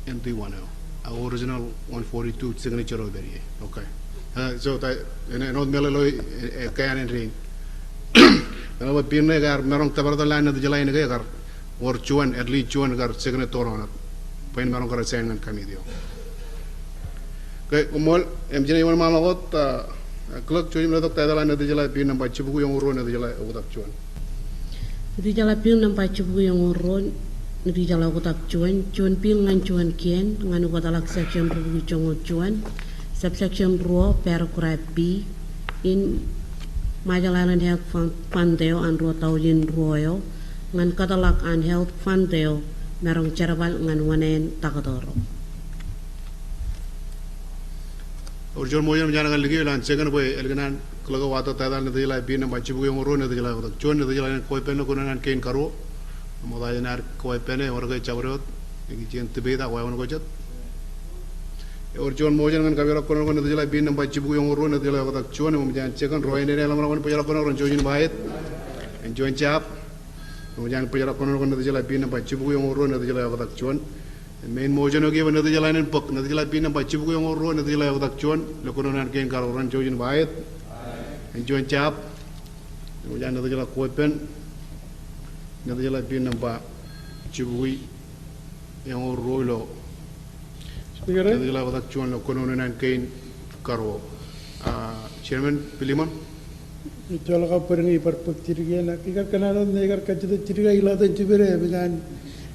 NT1 original 142 signature over here okay so that not melalo kayan ring Kalau pinne gar merong tabarta lain na dijalain ke gar or cuan at least cuan gar segene toronat. Pain merong gar sayangan kami dia. Kay kumol MJ iwan malagot kluk cuy meledak tada lain na dijalai pin nampak cibuku yang urun na dijalai utak cuan. Dijala pil nampak cibuku yang urun dijala utak cuan pil ngan cuan kien ngan utak section rubu congo cuan subsection ro paragraph B in Majalanan Health Fund deo an ro taujin royo ngan katalak an Health Fund deo merong cerabal ngan wanen takadoro. Urjol mojan menjana lagi lan second boy elganan kalau wata tada na dijala pin nampak cibuku yang urun na dijala utak cuan na dijala koi pen ko nan kain karo. Modal jenar koi pen orang ke cabrot ini cian tebeda koi orang kocet. Urjol mojan kan kabira kono kono dijala pin nampak cibuku yang urun na dijala utak cuan menjana second roy ini alam orang pujara kono orang jojin bahit enjoy cap menjana pujara kono kono dijala pin nampak cibuku yang urun na dijala utak cuan main mojan oke na dijala nen pok na dijala pin nampak cibuku yang urun na dijala utak cuan lokono nan kain karo orang jojin bahit enjoy cap menjana dijala koi pen na dijala pin nampak cibuku yang urun lo Speaker, na dijala utak cuan lokono nan kain karo chairman Piliman Itulah kau pergi perpektirkan. Kita kenal negar kacau cerita hilatan cibere,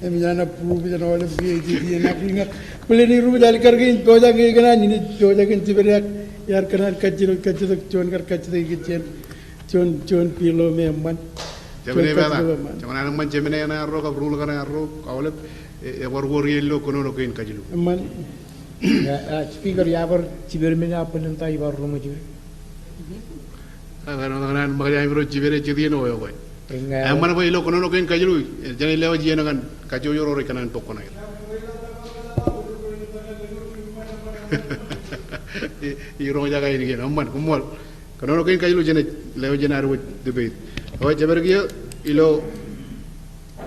Emijana puluh bijana oleh dia nak ingat. Pelini rumah jali kerjain, joja kerjain ini joja kerjain cibere. Yar kenal kacau cuan kacau cuan pilo memang. Cemene bela, cuman anak man cemene na arro ka rule kana arro kawlet war yello kono no kain kajilu. Man, Speaker yabar cibir mina apa nanti ibar rumah cibir. Kan makanya bro cibere cidi no yo koy. Amman boy lo kono no kain kajilu, jani lewa jena kan kajo yoro re kanan pokona. Iro jaga ini kan amman kumol. Kono no kain kajilu jena lewa jena arwo debate. Awak jabar kia ilo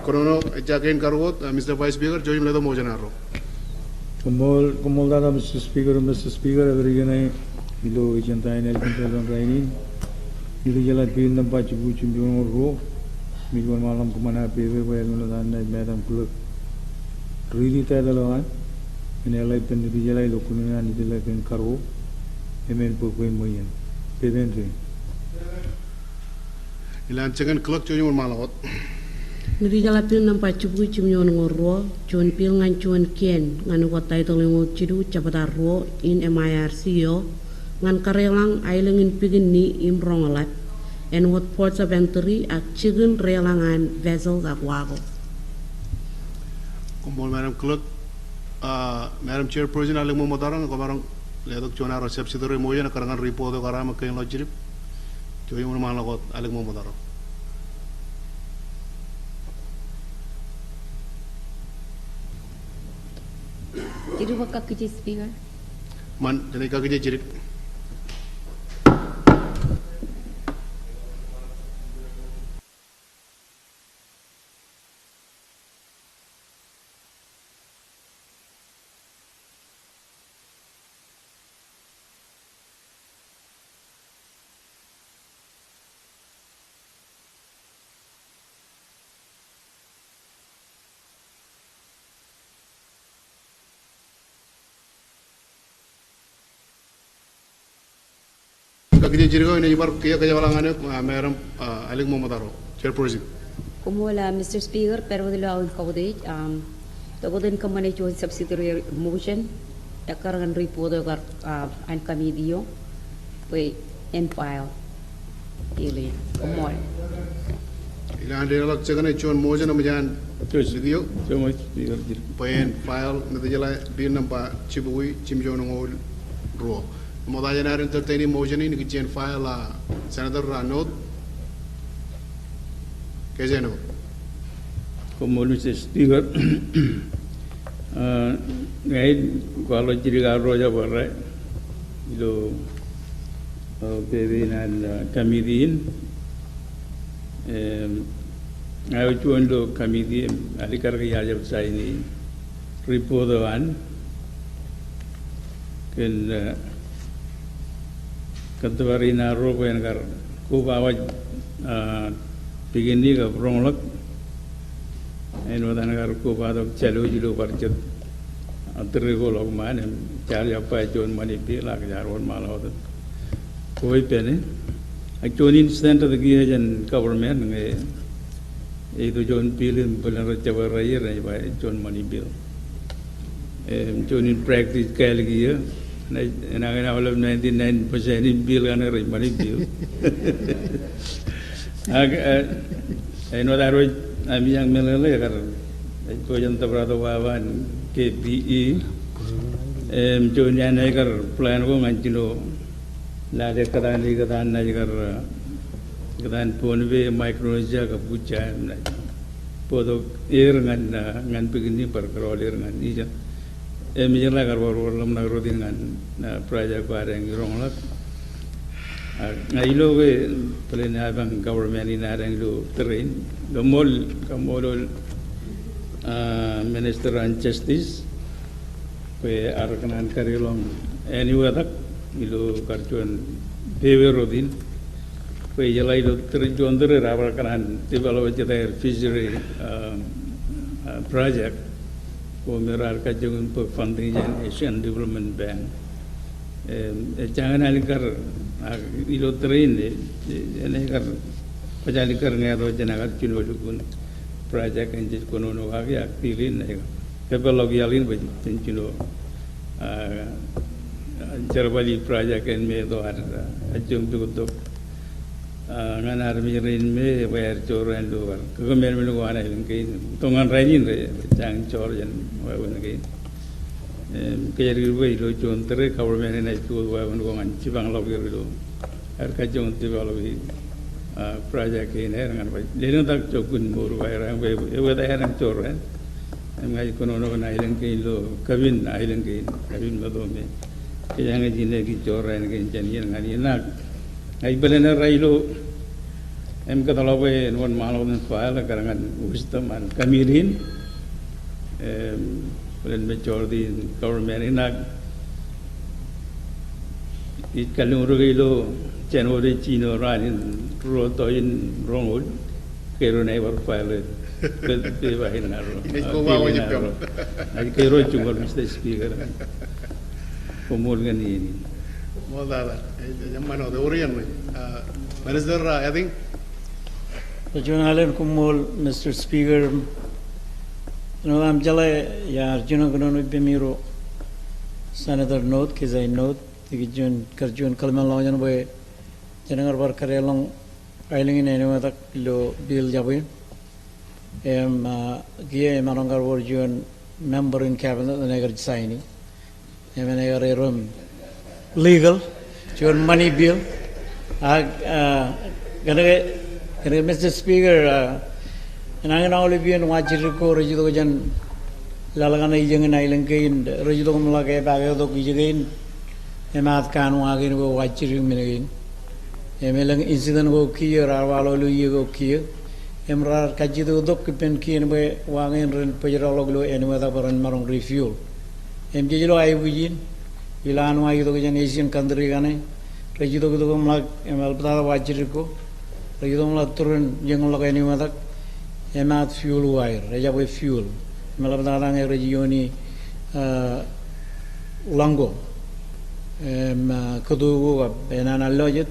kono jagain kargot Mr. Vice Speaker join meledo mojan arro. Kumol dada Mr. Speaker every ilo ijantain el pintalan rainin ilo jalan pin nampak cibu cimbung ro minggu malam kemana PW bayar nuladan naik madam klub riri tada lawan ini alai pen di jalan ilo kuningan di jalan pen karo emen pokoi moyen PW rin Ilan cekan klub cuy malagot. Dijala pil nampak cibuku cimnyon ngoro cuan pil ngan cuan kien ngan ukat title ngo cidu capatar ro in MIRC yo ngan karelang ailengin pigin ni imrong alat and what ports of entry ak chicken relangan vessels ak wago. Kumpul Madam Clerk, Madam Chairperson aling mo motarang kamarang ledok cuan aro subsidiary mo yan karangan report karama kain lojirip. Cuy mo malagot aling mo motarang. Jadi wakak kerja speaker. Man, jadi kaki je jirit. Kaki je jirit ko ini ibar kia kerja walangannya Madam aling mo motaro Chairperson. Como la Mr. Speaker, pero de la kaude, togoden kamane joint subsidiary motion, yakarangan report agar an kami dio, we en file, ili, como. Ilan dia lak cekan cuan mojan nama jangan video. cuma Speaker jir Pain file nanti jalan bin nampak cibui cimjong ngol ro. Modal jenar entertaining motion ini kijen file la Senator Ranot. Kaje no. Kumol Mr. Speaker ngaid kalau cerita roja berre ilo PW nan kamidiin ngaid cuan lo kamidiin alikar kaya jab saya ini report wan ken kantawari na ro ko yan kar ko bawa begini ka ronglak eno danagar ko badok chalo jilu parchet atri ko log man char ya pa jon mani bi lag jarwon malo to koi pene a jon instant the given government nge itu jon pilin bulan rajawa raya rai ba jon mani bill jon in practice kaya lagi ya na oleh 99% in bill kan rai mani bill eno daroi ami yang melele kar ko janta brado wawan KBE jon yan kar plan ko ngantino la de kadan na kar kadan ponwe micronesia ka pucha na podo ngan begini perkerolir ngan ija jela kar lam na rodin ngan na praja bareng ronglak ngailo we plan abang government in arang lo terrain kamol minister on justice we arkanan karilong anyway tak ilo karjuan dewe rodin we jela ilo terjuan dere arkanan develop jeta fishery project ko merar kajung funding Asian Development Bank jangan alikar ilo train ini kar pajalikar ngado janagar chino dukun project yang jis kono no agi aktifin develop yalin ba chino jarbali project en me do ar ajung duk ngan RMI rin me wer choran do war ko men men ko ana ke tongan rainin re jang chor jan wa wen ke kaya ribu itu contohnya government ini itu wawan wangan cibang lagi itu, harga contoh kalau project ini dengan baik, jadi tak cukun buru bayar, itu dah yang corang, mengaji kono kono ailen kain lo, kabin ailen kain, kabin badome, kaya yang jenis corang kain jenian ngani nak, ai benar rai lo, kata lawe nuan malu dan file karangan wisdom an kamirin, dan majority government inak ikalung rugilo January Chino ranin rotoin rongul kero nai war file pe bahin naro ai kero chungol Mr. Speaker komol ngani ini moda yang mana de orian Minister I think Rajunalan kumol Mr. Speaker no am jala ya arjuna gono bemiro Senator note kizai note digijun karjun kalman lawan boy jenengar bar karelong ailing in ene tak lo bill jabin gie manongar borjun member in cabinet negar signing negar room legal jon money bill gonna Mr. Speaker Nangan awal biar wajib ko rejido jan lalangan ijangan ailen kain rejido melakai bagai tu ijangan emat kan wagin ko wajib minagin emelang insiden ko kier awal lu ye ko kier emrar kaji tu dok kipen kian be wagin ren pejerolog lu enwada baran marong refuel jelo ayu bijin ilan wagi tu jan Asian country kane rejido ko melak emal betala wajib ko rejido melak turun jangan lakai enwada emat fuel wire, raja boy fuel. Malam datang regioni Lango, keduga benana lojet,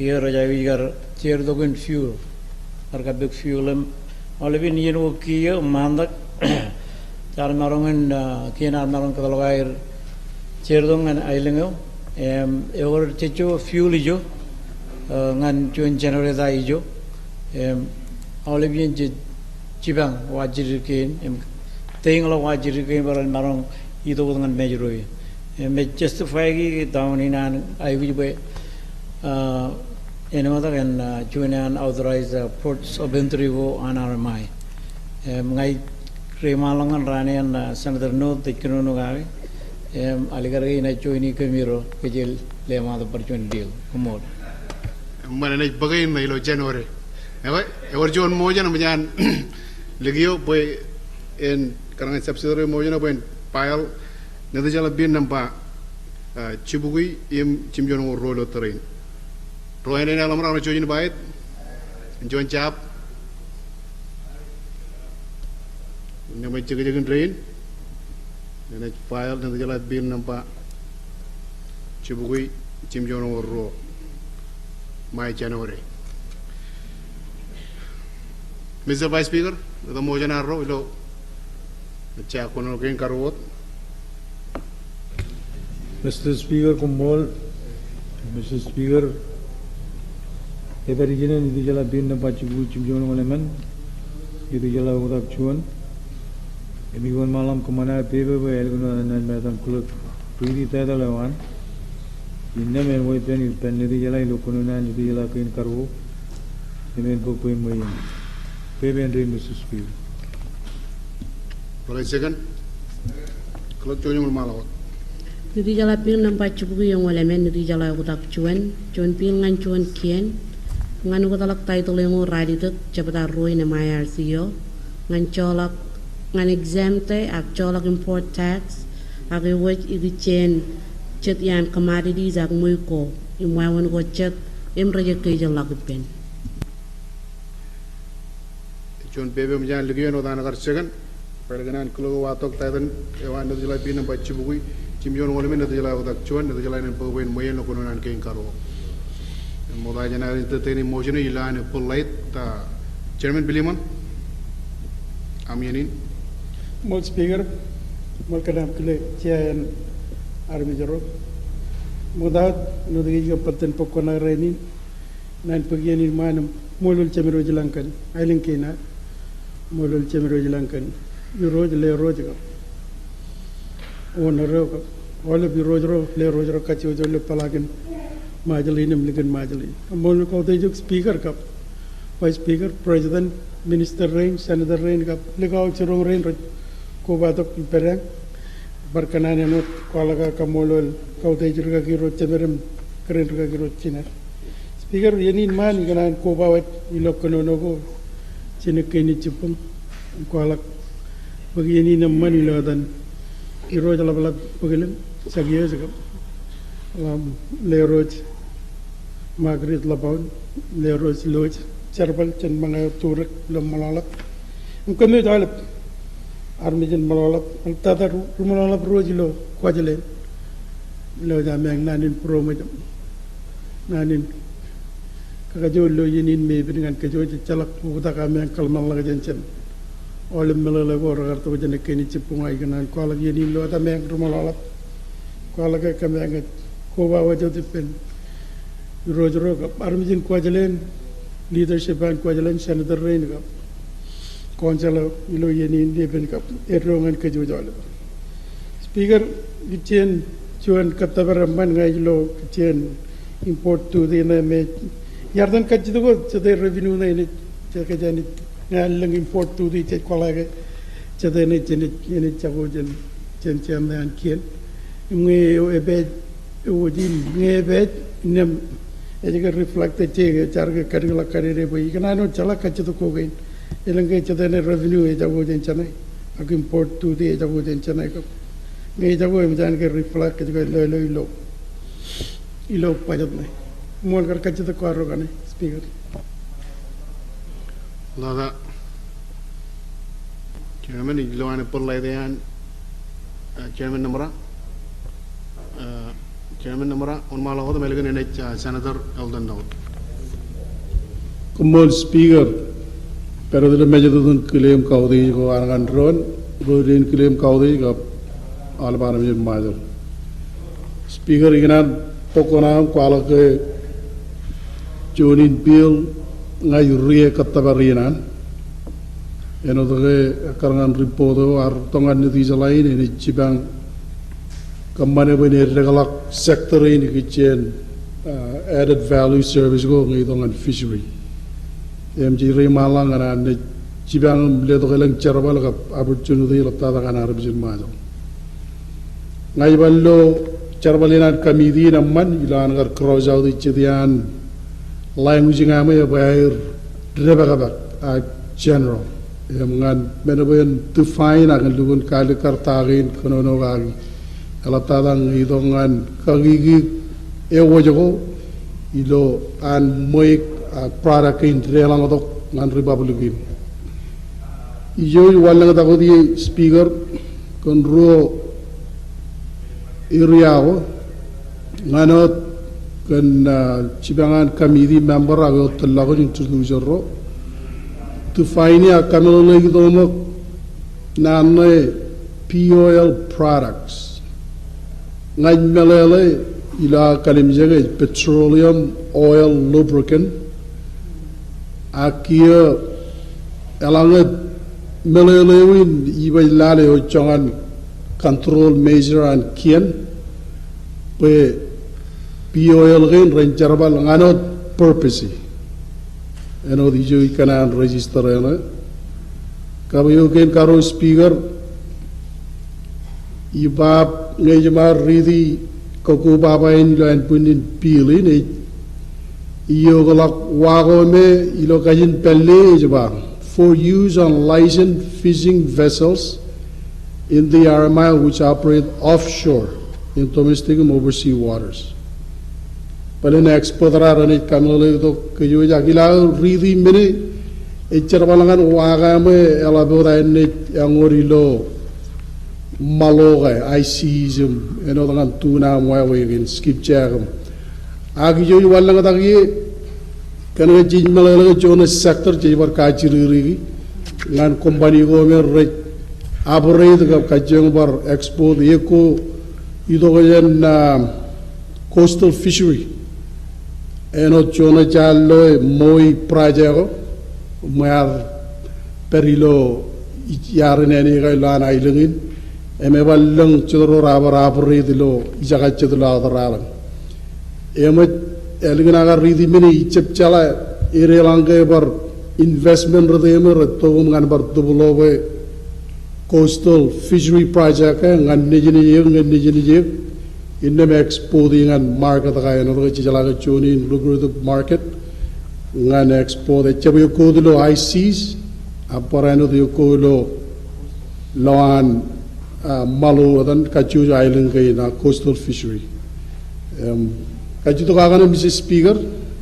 ia raja wigar cer dogen fuel, harga big fuel oleh ni jenu kia mandak, cara marongan kianar marong kalau air cer dongan ailengo, evor cecu fuel ijo, ngan cuan generator ijo, oleh bian cibang wajib kian, tengok wajib kian baran marong itu dengan majoroi, justify ki tahun ini ayu juga, ini mata kan cuman authorized ports of entry go on RMI, mengai kremalangan ranian Senator note tikrono nugai, alikar ini cuman kemiro kecil lema tu percuan deal, kumor. Mana ni bagai ni lo Januari. Ewer John Mojan menjan legio boy en karangan subsidiary Mojan boy pile nanti jalan bin nampak cibugui im cimjon rolo terrain. Rohan ini alam orang John baik, John cap Namai cek drain. Nanti file nanti jalan bill nampak cibukui cimjono ro Mai January. Mr. Vice Speaker, the motion arrow ilo cek kono kain karuot. Mr. Speaker, Kumol, Mr. Speaker, eda region ini jala bin nampak cibu cimjono olemen, itu jala utak cuan. Mingguan malam kemana paper elguna dan madam kuluk pridi tada lawan. Inna men woi pen itu jala ilukunan itu jala kain karu. Ini book pun main. Paper and Mr. Speaker. Boleh second. Kalau cuci malam. Niti jala pil nampak cibu yang olemen niti jala utak cuan pil ngan cuan kian. Ngan utak title yang orang itu cepat arroi nama IRCO. Ngan colak ngan exempte ak colak import tax ak iwaj igichen chet yan commodities ak muy ko imwawan ko chet im reject kay jala pen. Cuan bebe menjan lagi yang orang agar second. Pergangan kalau watok taydan ewan nanti jalan bin nampak cibukui cimjono olemen nanti jalan utak cuan nanti jalan yang pemain main lo kono nan kain karu. Modal jana itu teni motion ilan polite ta Chairman Biliman. Aminin. Mol Speaker, Mol Kadam Kile, Chair RMI Jaro. Modal nudigi juga paten pokona reni, nan pergian ini mana molul cemero jelankan, ailing kena, molul cemero jelankan. Roj le roj ka on ro ka ole bi roj ro le roj ro ka chu jo le palagen majali nem ligen majali amol ko te juk speaker ka vice speaker president minister rain senator rain ka le ka chro rain ro ko ba to perang barkanane no ko laga ka molol ko te juk ka ki ro chemerem kren ka ki ro chiner speaker yeni man ganan ko ba wat ilokono no ko chinekeni chupum ko lag bagi ini nama ni lah dan iro jalan balap bagilim segiya juga leroj Margaret Labaun leroj loj cerbal cen mangai turek lom malalap mungkin itu jalan army jen malalap tata malalap roj lo kuajalen lo jameng nanin pro macam nanin kakajo lo yenin me dengan kajo calak utak kami yang kalmal lagi jencen oleh melala orang tu jenis kini cipungai kenan kalau lagi ni lo ada mek rumah lalap kalau lagi kami angat kau bawa jauh tipen roj armijin kuajalan leadership an kuajalan senator rain kap konsel lo ini dia pen kap erongan kejujual speaker kecien cuan kata beramban ngai lo kecien import tu di na me yardan kaji tu ko cete revenue na ini cete jani ngang import tu di cek kolage cete ini cago jen dan kian nge ebe ujin nge ebe nem ejek reflect cek cara kerja karire boy kena no cala kaji tu ko gain elenge cete ne revenue cago jen chane aku import tu di cago jen chane ko nge cago emjan ke reflect ke lo ilo pajat ne mol kar kaji tu ko aro kane speaker Lada Chairman Igloan Purlaidan Chairman Namra on Malaho the Meligan and Senator Eldon Note. Kumol speaker pero the major dun claim kaudi ko arangan ron rodin claim kaudi ka alban min major speaker ignan pokona kwala ke jonin bill ngai rie katabarinan eno de karangan ripodo ar tongan ni lain ini cibang kemana bene regalak sektor ini kitchen added value service go ngai tongan fishery MG rimalang ana cibang le to gelang cerbal ka opportunity lapta da kana arbijin majo ngai ballo cerbalinan kamidi namman ilan gar crozau di cidian language ngame bayar rebagabak a general ngan menaben define akan lugun kali kartagin kono gagi ala tadang idongan kagigi ewojogo ilo an moik product in relang odok ngan republic Ijo walang tako di speaker kon ro iriao nganot kan cibangan committee member ago talago introduce ro to find ya kamelo lagi domo nanne POL products ngañ melele ila kalim jage petroleum oil lubricant akia elanget melelewin iba lale o chongan control measure and kien pe POL gen rencharbal nganot purpose eno di jo ikanan register ena kabayo gen karo speaker ibab ngejamar ridi koko baba en lo en punin pilin e iyo galak wago me ilo kajin pelle jaba for use on licensed fishing vessels in the RMI which operate offshore in domestic and overseas waters. Pala next podra ranit kamole to kayo jagila ridi mene echarbalangan waga me elabora net yang orilo maloga ICism eno dengan tuna muawin skip jagam agi jo walang tagi kan jin malala jona sector jibar kachiri ngan company go me re operate ga kajeng bar export eko ido ga coastal fishery eno jona jallo moi prajago mar perilo yarene ga lana ilengin eme ballang chudro rabar ridilo jaga chudla daralang eme elgina ga ridi mini chep chala irelange bar investment redeme retogum ngan bar dubulowe coastal fishery project ngan nijini inne exporting and market ga eno ga chala ga chuni lucrative market ngan export chebe ko dilo ICs aparano dio ko lo lawan malu dan kacu island kay na coastal fishery kacu to kagana Mrs. Speaker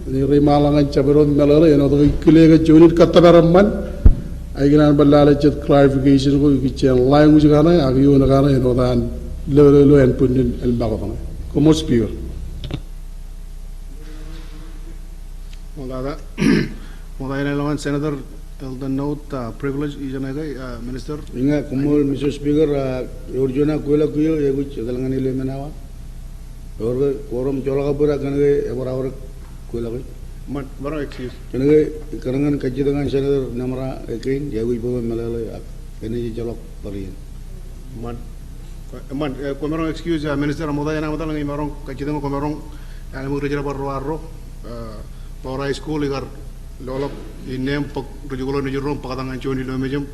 ni rimalangan chaberon melala eno to kilega junit katabaramman ay ginan balala chat clarification ko kichen language kana agyo na kana eno dan lo en punin el bagong como speaker Mulada mulada lawan senator the note privilege ijanaga minister inga kumul Mr. Speaker urjuna kuila kuyo yegu chadalangan ile menawa orga korum cholaga pura kanage ebarawar kuila kuy man baro excuse kanage karangan kajidangan senator namara ekin yegu ipo melala kene jalok parian man komero excuse minister mulada yana matalang imarong kajidango komero yana mu rejara barro Lora school igar lolok inem pak rujulo ni jurum pakatangan joni lo mejem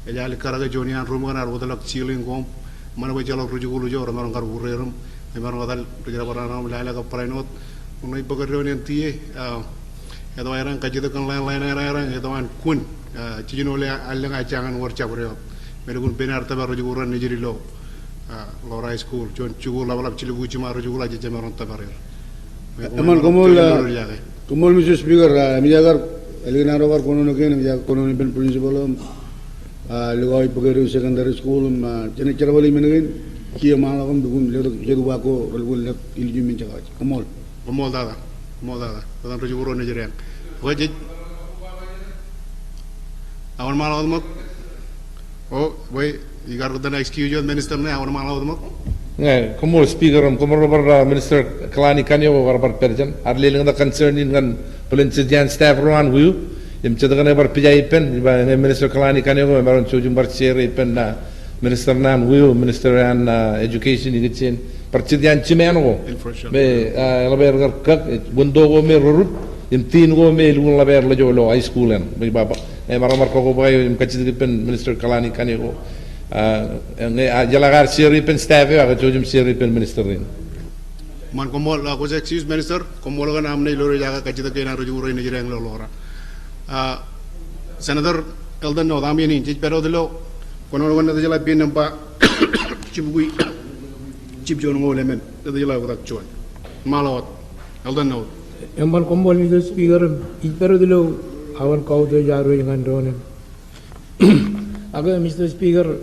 ejali karaga joni an rum kan arbo dalak ceiling gom mana ba jalok rujulo jo ramar kar burerum emar ngadal rujara barana lala ka prainot unai bagar joni antie edo ayran kajida kan lain ayran edo an kun cijino le alanga jangan war chabre merugun benar tabar rujulo ni jiri lo Lora school jon chugo labalap cilugu cima rujulo aja jamaron tabarir aman kumul Mr. Speaker mijagar elgina rogar kono noken mijagar kono ben principal lugoi pagero secondary school jene charwali mengen kia malakam dugun ledo jedu bako relgun le ilju min jaga kumul dada dan rujuk uro nejerian wajib awan malakam mak oh boy igar dan excuse you minister ne awan malakam mak ngai kumul speaker kumul bar minister Kalani Kanyo bar perjan arliling da concern in gan pelinsidian staff ruan wu im cedagan bar pijai pen ba minister Kalani Kanyo baron chujum bar share pen na minister nan wu minister an education igitchen percidian cimeno be laber gar kak bundo go me rurut im tin go me lu laber la jolo high school en be baba mar ko bayo im kacid pen minister Kalani Kanyo jalagar siri pen staff ya chujum siri pen minister rin man komol la ko excuse minister komol ga namne loro jaga kacida ke na ruju ro ni jireng lo lora senator elden no dami ni jij pero dilo kono wonna de jala bin nampa cibugui cib jon ngole men de jala ko tak chon malawat elden no emban komol Mr. Speaker ijpero dilo awan kau de jaro dengan drone Aga Mr. Speaker,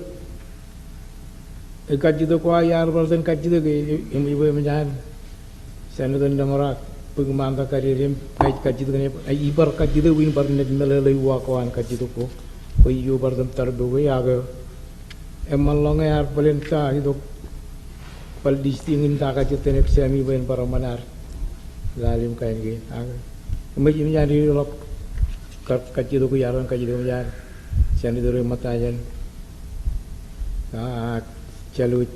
kajido ko ayar person kajido ke ibu menjan Senator Damarak pagmanta karirim kajido ne ibar kajido win bar net melele wa kawan kajido ko yu bar dam tardo we aga emmal longa yar palen ta hido pal distingin ta kajido ne sami ben para manar zalim kain ge aga meji menjan di lok kajido ko yaran kajido menjan Senator matajan Chalut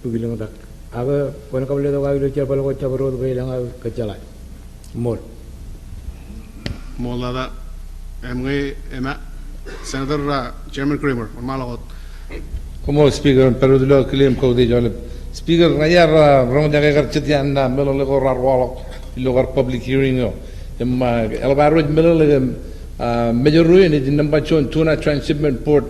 Pugilang dak. Aga pon kabel tu kau lucu kalau kau cabarut bilang kau jalan. Mol. Mol ada emma Senator Chairman Kramer malakot. Como speaker pero dulu claim kau di jalan. Speaker raya orang jaga kerja anda melo lego rawalok logar public hearing yo. Emma elbaru melo lego major ruin di nampak tuna transshipment port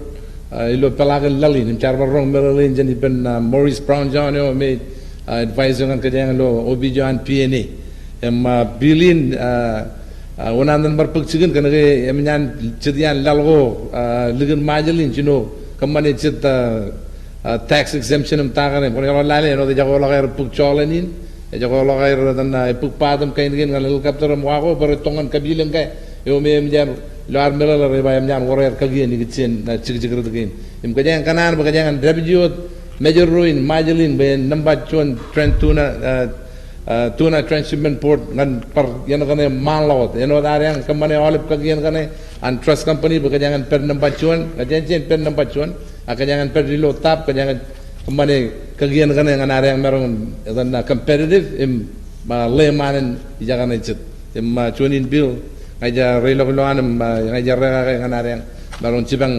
ilo pelagan lali nim charba rong melalin jani ben Maurice Brown John yo me advisor kan kajang lo Obi John PNA bilin wanan dan berpekcikan kan ke emnyan cedian lalgo ligan majalin cino kemana ced tax exemption takan pun kalau lali no de jago lagar pukcolanin jago lagar dan pukpadam kain kan helikopter muago beretongan kabilang kai yo me emjan luar melala reba emjan warrior kagian ni kitchen na cik regin im kajang kanan kajang rebiot major ruin majalin ben nambat chon trend tuna transshipment port ngan par yan kane malot eno darang kamane olip kagian kane an trust company kajang per nambat chon kajang per nambat chon kajang per dilo tap kajang kamane kagian kane ngan arang merong dan competitive im lemanen jagane chet im chonin bill aja relo keluaran aja rega kanarian baron cibang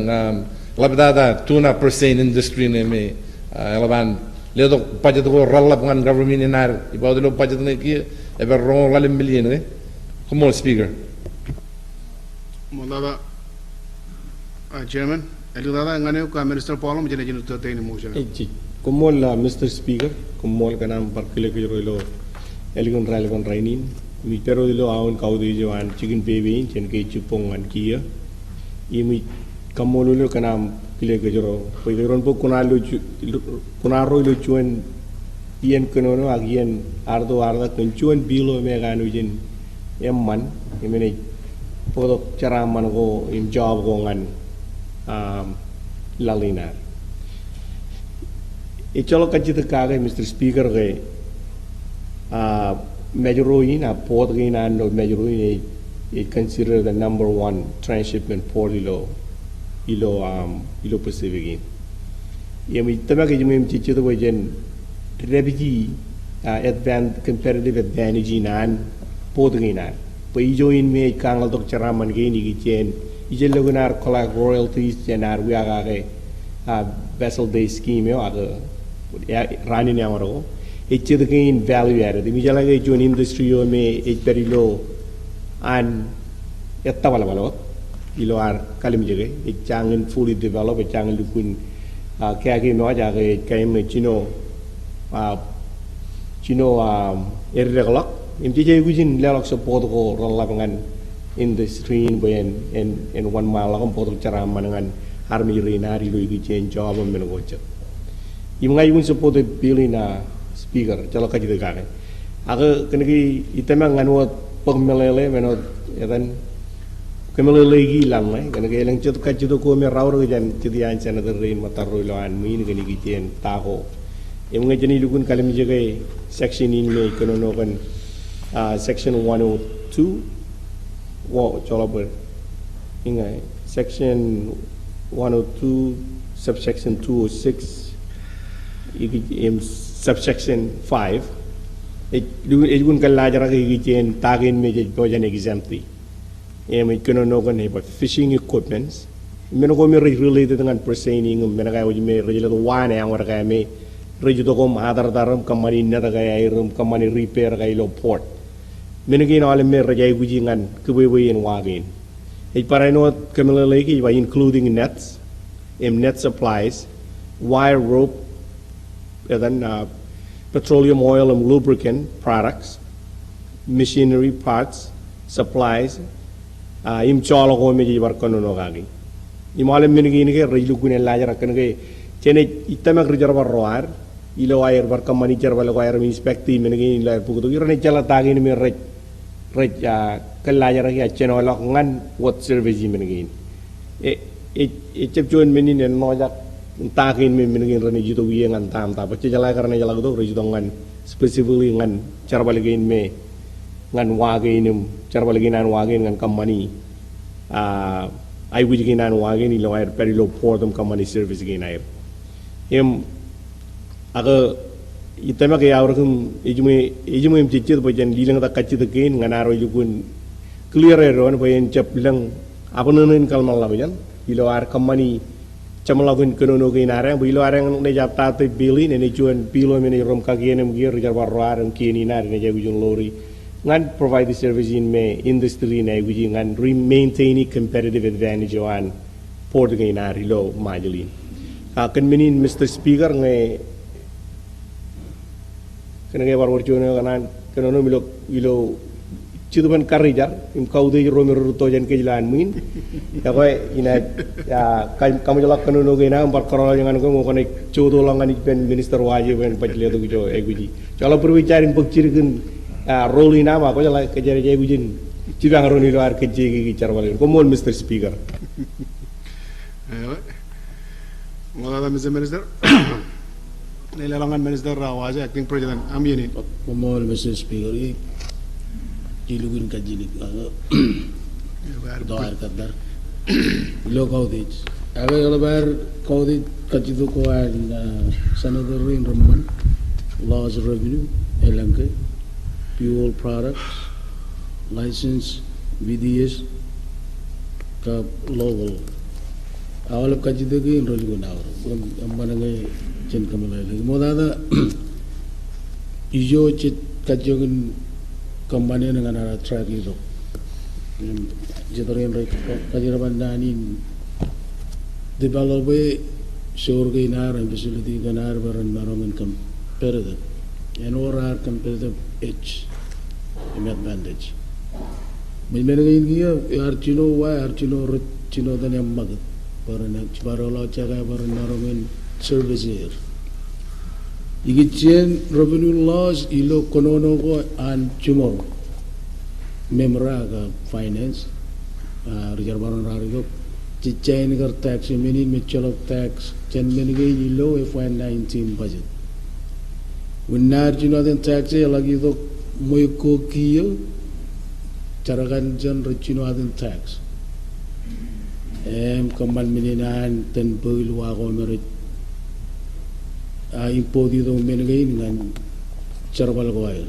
labdada tuna percent industry ne me elaban ledo pajat ko ralla pengan government inar ibadu lo pajat ne ki eber ron lalim million ne como speaker Molada Chairman eludada ngane ko Minister Paul jene jene to teni motion como Mr. Speaker como kanam parkile ko relo eligon ralgon rainin mi pero dilo aun kau di jawan chicken baby chen ke chupong an kia imi kamolulo kanam kile ke joro poi ron po kunalo kunaro lo chuen ien konono agien ardo arda kunchuan bilo me ganu jin emman imene podo cara man go im job go ngan lalina e cholo kajit kage Mr. Speaker ge major ruin a port gain and major ruin is considered the number one transshipment port ilo Pacific in. Yemi tamake jumim chichu the wajen rebiji competitive advantage in an port gain an. But ijo in me kangal tok charaman gain igichen ije logunar collect royalties jenar wiagage vessel day scheme yo aga running yamaro. It's again value added. The Mijalaga Joan industry may it very low and Yatavalalo, Ilo are Kalimjage, a channel fully developed, a channel to Queen Kagi Noja came a Chino irregular. In TJ within Lelok support or Lavangan industry in 1 mile on Port of Charaman Army Renari Luigi change job and Menagocha. You might even support the bill in Speaker, calo kaji tu kare. Aku kena ki itemang anu pengmelele, menot, ya kan, kemelele gilang, kena ki elang cut kaji tu kau merau jan jadi an Senator Rain mataru loan min kena ki jen tahu. Yang mengaji ni lukun kalim jaga section ini me kena nokan section 102, wow, calo ber, ingai section 102 subsection 206. Subsection 5, it wouldn't get larger again, tagging major bojan exempty. And we cannot know about fishing equipments. Menagomi related and pertaining, Menaga, which may regulate 1 hour, I may Regidogom, other darum, company, nether room, company repair, Gailo port. Menagin all may rejay witching and Kubi and Wagin. A parano Camilla Lake by including nets, net supplies, wire rope. Then petroleum oil and lubricant products, machinery parts, supplies, im cholo ko medji war kono no gagi. imalam menegi ni ke rejlu kunen lajar akan ke cene itamak reservoir roar ilo air bar kamani cerba lo air inspekti menegi ilo air pukutu irane chala tagi ni me rej kan lajar ke cene olak ngan what service menegi cep cuan menin en nojak takin menegi rani juto wiye ngan tam ta baca jala karena jala tu rejuto ngan specifically ngan cerba lagi me ngan wagin cerba lagi nan wagin ngan kamani ai wuji ginan wagin ilo air peri lo portum kamani service gin air aga itama ke awrakum ijume cicit bajan lilang ta kacit kin nganaro jukun clear ron bayan cap lang apununin kalmal la bajan ilo ar kamani chamalagun kono ke narang bilo arang ne japta te bili ne juan pilo meni rom kagienem gier jarbar roarang kini nar ne jagujun lori ngan provide the service in me industry ne wuji ngan maintain competitive advantage on port ke nar ilo majali kan menin Mr. Speaker nge kena ke warwar jono kanan kena no milo ciduban karijar im kaude romer ruto jan ke jalan min ya ko ina ya kamu jalak kena no ke na bar korol jangan ko mo konek codo langan ben minister wajib ben pajle to jo eguji calo berbicara pekcirkeun role ina ma ko jala ke jare egujin cidang roni lo ar ke jegi charwalen ko mon Mr. Speaker Wala Mr. Minister. Nilalangan Minister Rawaja, Acting President. Aminin. Pemol Mr. Speaker, jilugin kajilik. Doar kadar. Lo kaudit. Aga yola bar kaudit kajidu ko an Senator Rin Roman, laws of revenue, elanke, fuel products, license, VDS, ka level. Awal kaji degi enrol guna awal, amman ngai jen kamalai lagi. Modal ijo cit kaji guna kembali dengan arah track itu. Jatuh enrol kaji rapan dani develop surga inar facility ganar baran barangan competitive, and or competitive edge, advantage. Mengenai ini archino why archino rechino dan yang magat. Barola caga baranarongin service here. Igitchen revenue laws ilo konono ko an chumor memraga finance rejar baron rarigo chichain gar tax menin mutual tax chen menige ilo FY19 budget. Winar jino den tax lagi to moy ko kiyo caragan jan rechino aden tax. Kamal mininan ten pagil wako merit impodi do menegay ngan charbal ko ay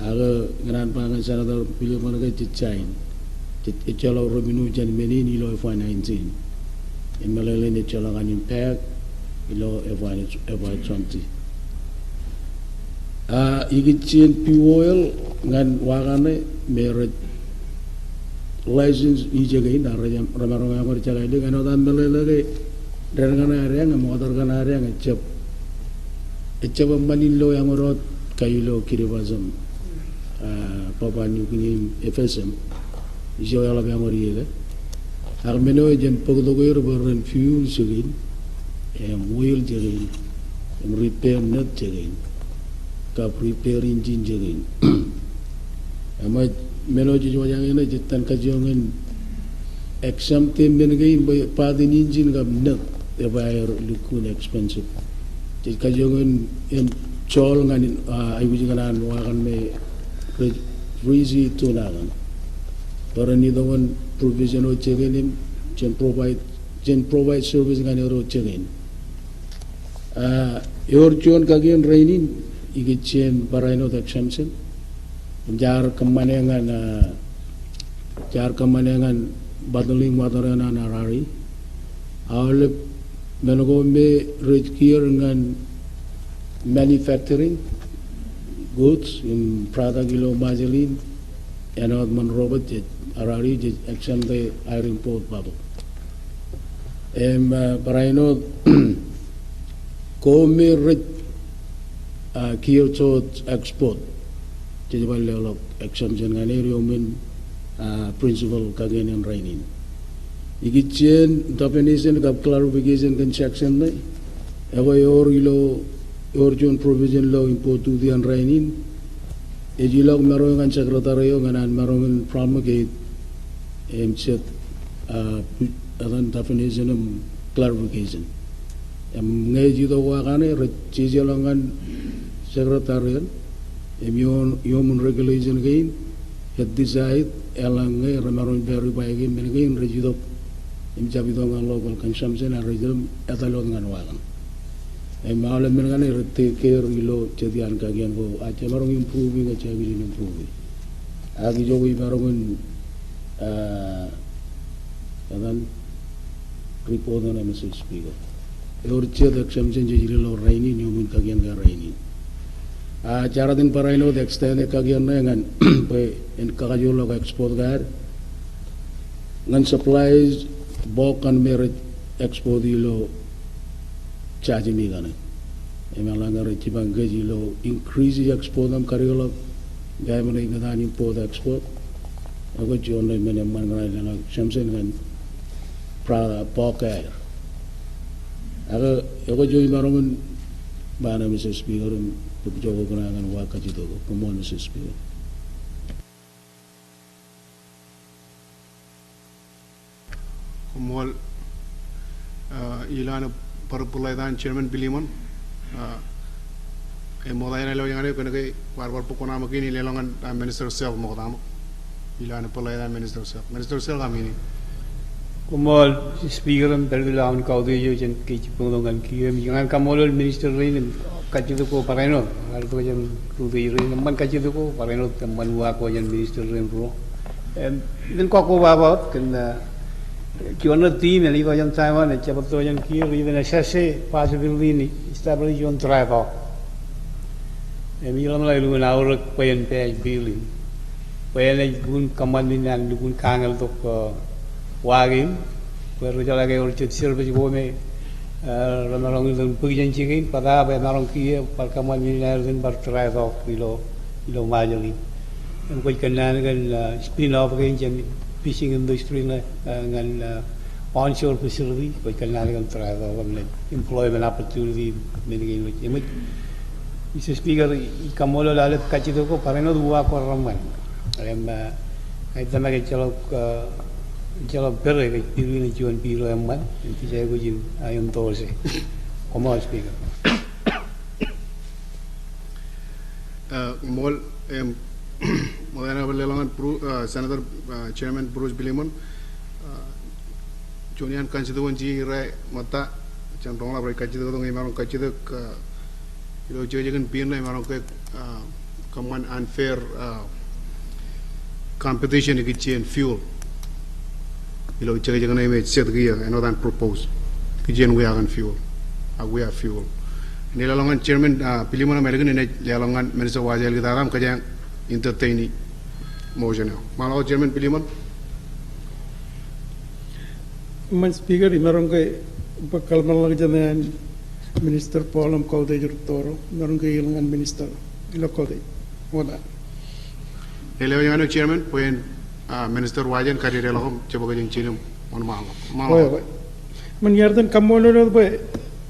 aga ngaran pangan Senator pilih mana kay chichain chalo revenue jan menin ilo FY19 imalele ne chalo kan impact ilo FY20 igitchen fuel ngan wakane merit license ijagain ramai-ramai amar jagai de kan odan belelage dengan area yang motor kan area yang ecap manilo yang orot kailo kiribazam papa nyukini FSM ijo yang lebih amar ye armeno jen pogdogoir baran fuel jagain oil jagain repair net jagain ka repair engine jagain amat meloji yang ini jitan kajian exam tim bengai padin engine gam net bayar lukun expensive jadi kajian yang col ngani ayu jangan wakan me freezy tu nagan barani dengan provision o cegenim jen provide service ngani ro cegen yor cuan kagian rainin igitchen baraino exemption jar kemanengan badaling motoran narari awal menago me redkier dengan manufacturing goods in product ilo majalin enod man robot arari action the iron port babo baraino ko me red kier to export jadi balai exemption ngani riomin principal kagen yang rainin Ikichen definition of clarification construction na ewa your John provision law import to the unrainin ejilog marong ang sekretaryo nganan marong promulgate set adan definition of clarification ngaji do wakane rechijalangan sekretaryo yon regulation gain at decide elangai marong verify again mengain rejidok imjabidong ang local consumption and rejidom etalon ngan wakan malam mengenai take care ilo cedian kagian ko aja marong improving aja bilin improving agi jogi marong kanan report na message speaker or ced exemption jadi lo raini nyumun kagian ga raini cara din para ino de extend kagian na ngan pe en kagajo lo export gar ngan supplies bulk and merit export ilo charge me gane emalanga rechibang gaji lo increase export am kariola gay mana ingadan import export ago jon le mene man ngai la shamsen gan pra poker ago joy marongun bana Mrs. Speaker jogo ganangan wa kajido ko Mrs. Speaker kumol ilana parpulaidan chairman Bilimon modayana lo yang ada kena ke war pukona makini lelongan minister self mokdam ilana pulaidan minister self kami ini kumol speaker am berlawan kau tu je jen kecipung kiam jangan kamolol minister lain kajitu ko pareno arto jen tu rin man kajitu ko pareno teman wa ko jen minister lain ro dan ko babat kena Kiona team and leave on Taiwan and Chapatorian Kiel, even a sachet possibility in establish on travel. And we don't like an hour pay and pay billing. When a good commanding and good kangal to wagging, where we like a orchard service go me run along with pigeon chicken, Padab and Aronki, Parkaman and Bartravel below Majoli. And we can spin off again. Fishing industry and onshore facility, we can try employment opportunity many Mr. Speaker, Kamolo Lalet Kachitoko, Parano Dua Koraman. I don't like a jello berry, between you and Pilo and one, and Tijay, I am Torse. Come on, Speaker. Mol Modena Lelangan Senator Chairman Bruce Bilimon Junian constituency Rai Mata Chantonga Rai Kachido Imaron Kachido Ilo Jojan Pin Imaron command unfair competition in fuel Ilo Jojan image set gear and other propose Kijan we are on fuel we are fuel Nilalongan Chairman Bilimon American in Lalongan Minister Wajal Gitaram Kajang entertaining motion now. Malo Chairman Bilimon. Man Speaker, imarong kay pagkalman lang dyan Minister Paul Kaude Toro, imarong kay ilangan Minister ilo Kaude. Wala. Hello, yung Chairman, puyen Minister Wajan karire lahom coba kajeng Chinum on malo. Malo. Man yardan kamolo lo ba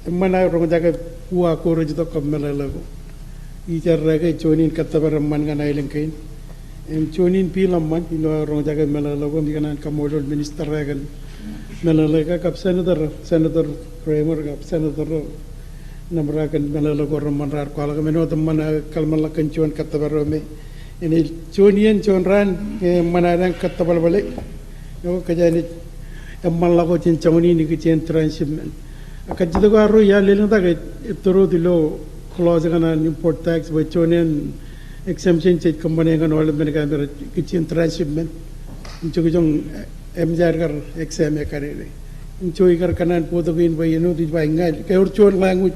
manay rong jaga uwa ko rejito kamela lago. Ijar raga chonin katabar man ganay lang kain. Chonin pilam man ilo rong jaga mela lago di kanan kamolo Minister ragan. Melalaka kap Senator Kramer kap Senator namrakan melalago ramanrar kuala kameno teman kalmalakan cuan kata barome ini cunian cuanran manarang kata balbalik yo kajani malago cinconi ni kecen transshipment akan jito ko aru ya lelang tak turu dilo clause kana import tax by cunian exemption check company kan wala mereka kecen transshipment itu jong MJR kar exam karere enjoy kar kanan podogin by di by ngai kay urchon language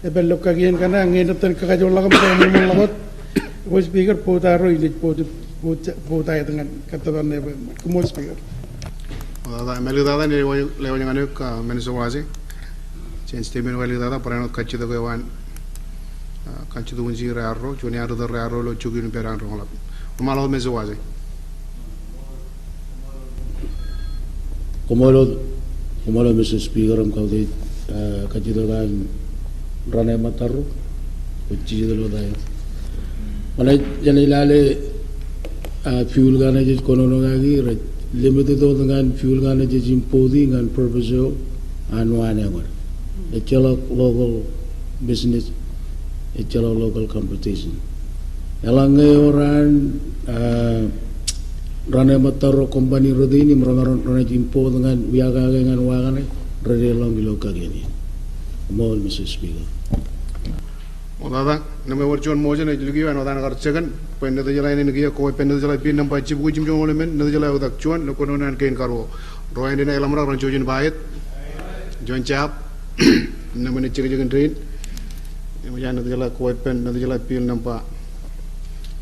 ebelok kagian kana ngenatan kakajol lakam pemulung lakot was speaker potaro ilit potay dengan kataban ne kumol speaker ada meludada ni leo yang anu ka mensuwasi change statement meludada parano kachito ko wan kachito unji raro joni aro da raro lo chugin peran rolap malo mensuwasi Komolo Mr. Speaker kau di kajian Rane Mataru uji dulu dah. Mana jadi lale fuel kan aja kono lagi limited tu dengan fuel kan aja jimpodi dengan purpose anuannya kan. It's a local business, it's a local competition. Elangai orang Rane Mataru company rodi ni merana jimpo dengan biaga dengan wagan rodi lang biloka gini. More Mr. Speaker. Oda nama warjuan moja na julugi wan oda nagar cegan pen nada jalai ni ngia koi pen nada jalai pin nampai cipu jim jong olemen nada jalai oda cuan lo kono nan kain karo royan dina elam rak ranjojin bayet join cap nama ni cegi jegan train nama jan nada jalai koi pen nada jalai pin nampa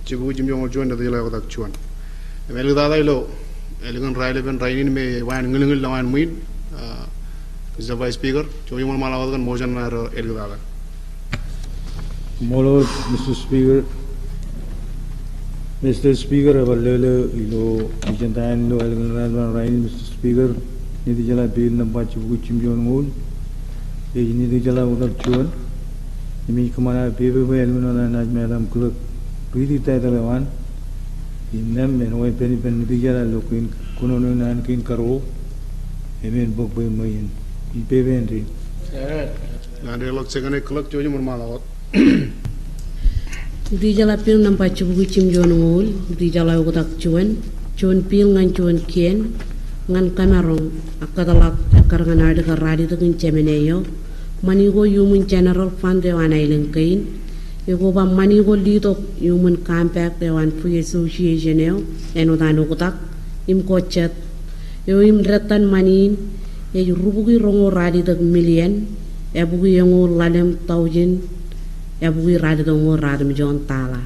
cipu jim jong olemen nada jalai oda cuan melu dada ilo elugan raile pen rainin me wan ngilingil lawan muin Mr. Vice Speaker coba yang malah kan moja na elu dada Molo, Mr. Speaker, abalele ilo ijantan lo elgan rain Mr. Speaker, ni di jala bil nampak cukup cimjon ngul, ni di jala udah cuan, ini kemana bebe elgan na naj madam klub, ridi tay talawan,inem menoi pen di jala lo kuin kuno nan kin karo, emen bok boy main, bebe entry. Nanti lo cekane klub coba yang malah Di jala pil nampak cubu cim jon ngul, di jala utak cuan pil ngan cuan kien, ngan kamerong akatalak akar ngan ada karadi tu kan cemeneyo, manigo human general fund dewan ailen kain, ego ba manigo lido human compact dewan free association yo, enotan utak im kocet, yo im retan manin, yo rubugi rongo radi tu million, bugi yongo lalem thousand. Bui rada dong rada mijon tala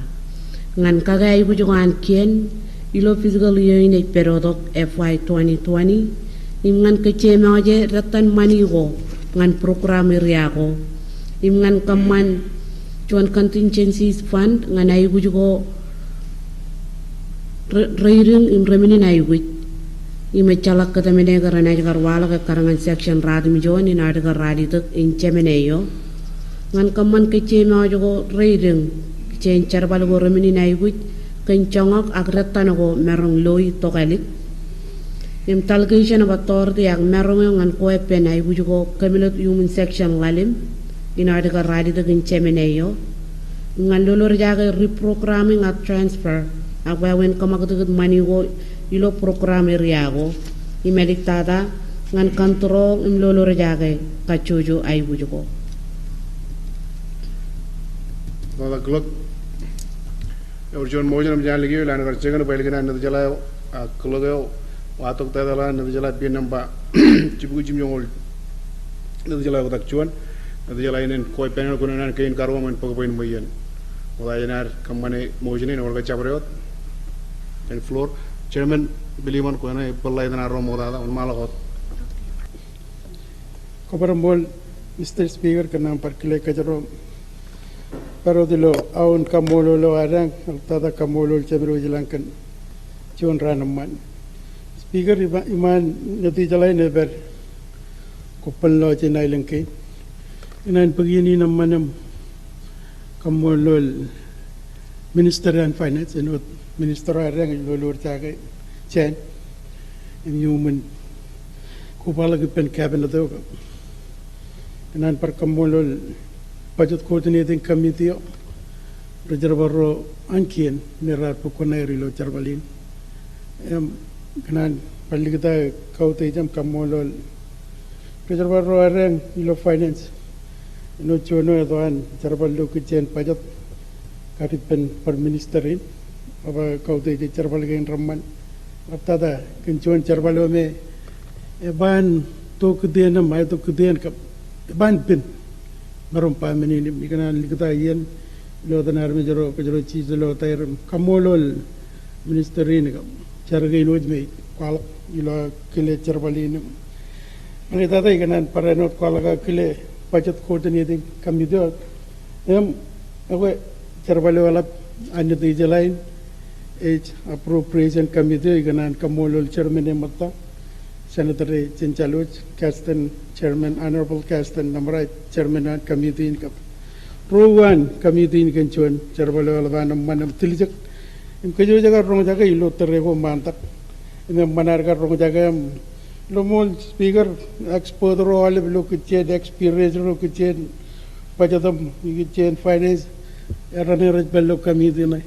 ngan kagay bu jogan kien ilo physical year in periodok FY 2020 im ngan keceme aja ratan manigo ngan program riago im ngan kaman cuan contingencies fund ngan ay bu jogo reiring im remini na yugut im calak kata mene karana jagar wala ka karangan section rada mijon in ada radi tuk in cemeneyo ngan kaman kece ma jogo reading kece charbal go remini naigut kan chongok agratan go merong loy tokalik im talgation ba tor de ak merong ngan ko e pen ay bujo kamilat human section lalim ina de ka radi de kan chemeneyo ngan lolor jaga reprogramming at transfer ak wa wen kama ko mani go ilo program area go imedik tada ngan control im lolor jaga ka chojo ay bujo ko Nada klub, urjuan moja nam jalan lagi, lain kerja kan balik kan nada jalan klub yo, watuk tadi lah nada jalan pin nampak cipu cim jongol, nada jalan otak cuan, nada jalan ini koi panel kunan kain karuang main pakai bayan, mulai jenar kemana moja ni orang kacau berot, and floor, chairman biliman kuana pelai dan aroma moda, on malah hot. Kabar mol Mr. Speaker kena perkele kajarom. Pero dilo aun kamolo lo arang tada kamolo cebro jalankan cuan ranaman speaker iman nati jalai neber kopal lo jenai lengke inan begini namanam kamolo minister and finance and minister arang lo cagai chen in human kopala pen cabinet do inan par kamolo budget coordinating committee reservoir angkian nerar pukona rilo charbalin kanan pali kita kau tejam kamolol reservoir areng ilo finance no chono doan charballo kitchen budget katipen per ministerin apa kau tejam charbal gain ramman aptada kinchuan charballo me ban to kudena mai to kuden kap ban pin Marumpa menini ikana likita yen lo tanar me jaro cheese lo tair kamolol ministerin ka chargai noj me kwal ilo kile charbalin ani tata ikana paranot kwal ka kile budget coordinating committee awe charbale wala anya de jalain appropriation committee ikana kamolol chairman matta Senator Chinchaluch, Caston, Chairman, Honorable Caston, Namrai, Chairman and Committee in Cup. Rowan Committee in Kenchuan, Cherbalo Lavanam Manam Tilijak, in Kajujaga Ronjaga, Ilotarego Mantak, in the Manarga Ronjagam, Lomol Speaker, Export Roll, look at Ched, experience, look at Ched, Pajadam, you get finance, Erana Bello Committee.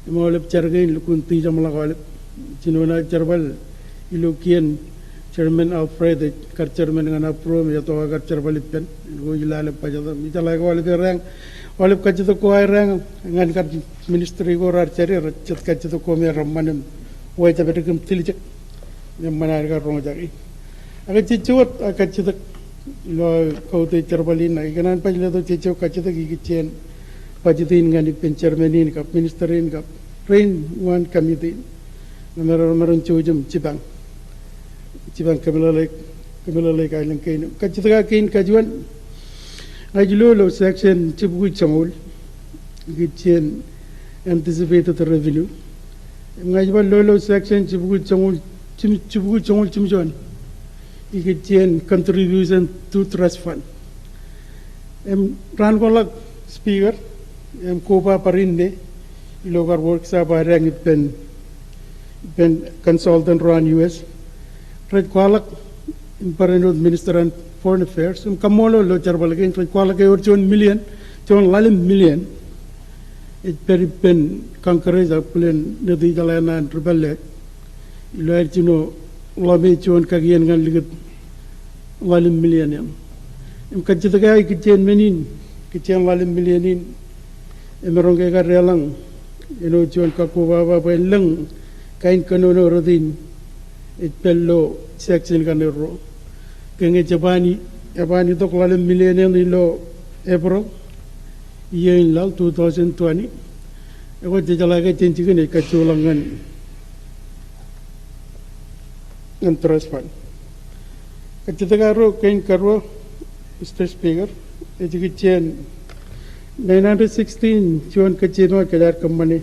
Molep Chargain, Lukunti Jamalawalip, Chinona Charbal, Ilukian, Chairman Alfred, Chairman and Apro, Yatoga Charbalipen, Gujala Pajam, Italaga rang, Olip Kachako rang, and got Ministry or Archery, Chat Kachako Ramanum, White American Tilijak, the Manarga Rojari. I got Chichuat, I catch the Kote Charbalin, I can unpajla the Chicho Kachaki Chen. Pajitin ngani pencermenin kap ministerin kap train one committee namaron chujum cibang Kamila Lake Island kain kachitaga kain kajuan ngajulu section cibugu chamul gitchen anticipated revenue ngajba lolo section cibugu chamul chimjon igitchen contribution to trust fund rankolak speaker Kuba Parinde, Logar works up by Rang consultant run US, Red Qualak, Parano Minister and Foreign Affairs, Kamolo Locharbal again, Red Qualak or John million, it very pen conquerors of Plan Nadijalana and Rebelle, Ilarchino, Lami John Kagian and Ligat $1 million. Kachitaga kitchen menin, kitchen $1 Emerongga relang, John Kakuba by Lung, Kain Kanono Rodin, it pello section Ganero, King Japani, Abani $1 million in law, April, year in law 2020. I want to like a changing a Kachulangan and trust fund. Kachitagaro, Kain Karwa, Mr. Speaker, education. 916 John Kachino Kadar Company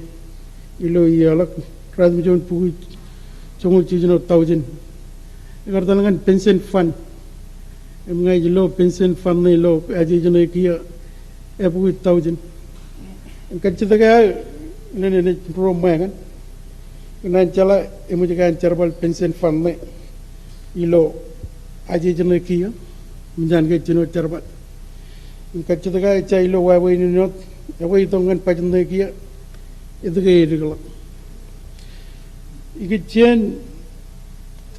Ilo Yalak Radmijon Pugu Chongul Chijino 1000 Gardalangan pension fund Emngay low pension fund low Ajijano Kia Ebu 1000 Kachitaga Nene Romagan Nanchala Emujagan Cherbal pension fund Ilo Ajijano Kia Mijan Gachino Cherbal Kachitaga Chilo Waway not away Tongan Pajandakia is the gay. You get chain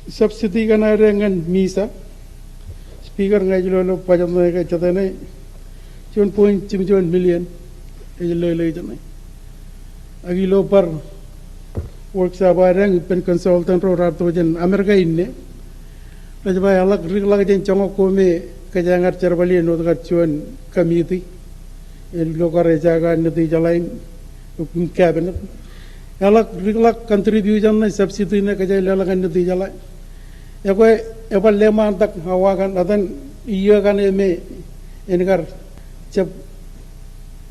subsidy Ganarang and Misa, Speaker Najolo Pajamaka Chatane, 2.7 million is a low legend. Agilo Par works up by rank pen consultant or Artojan America in Ne, Rajba Alak Riglajan Chongokome. Kajangar Cherbali and Nogachuan committee in Lokarejaga and the Jalain cabinet. Alak Rigla contribution subsidy in a Kajalak and the Jalai. Ever Leman Tak Hawagan, Nathan Yagan Eme,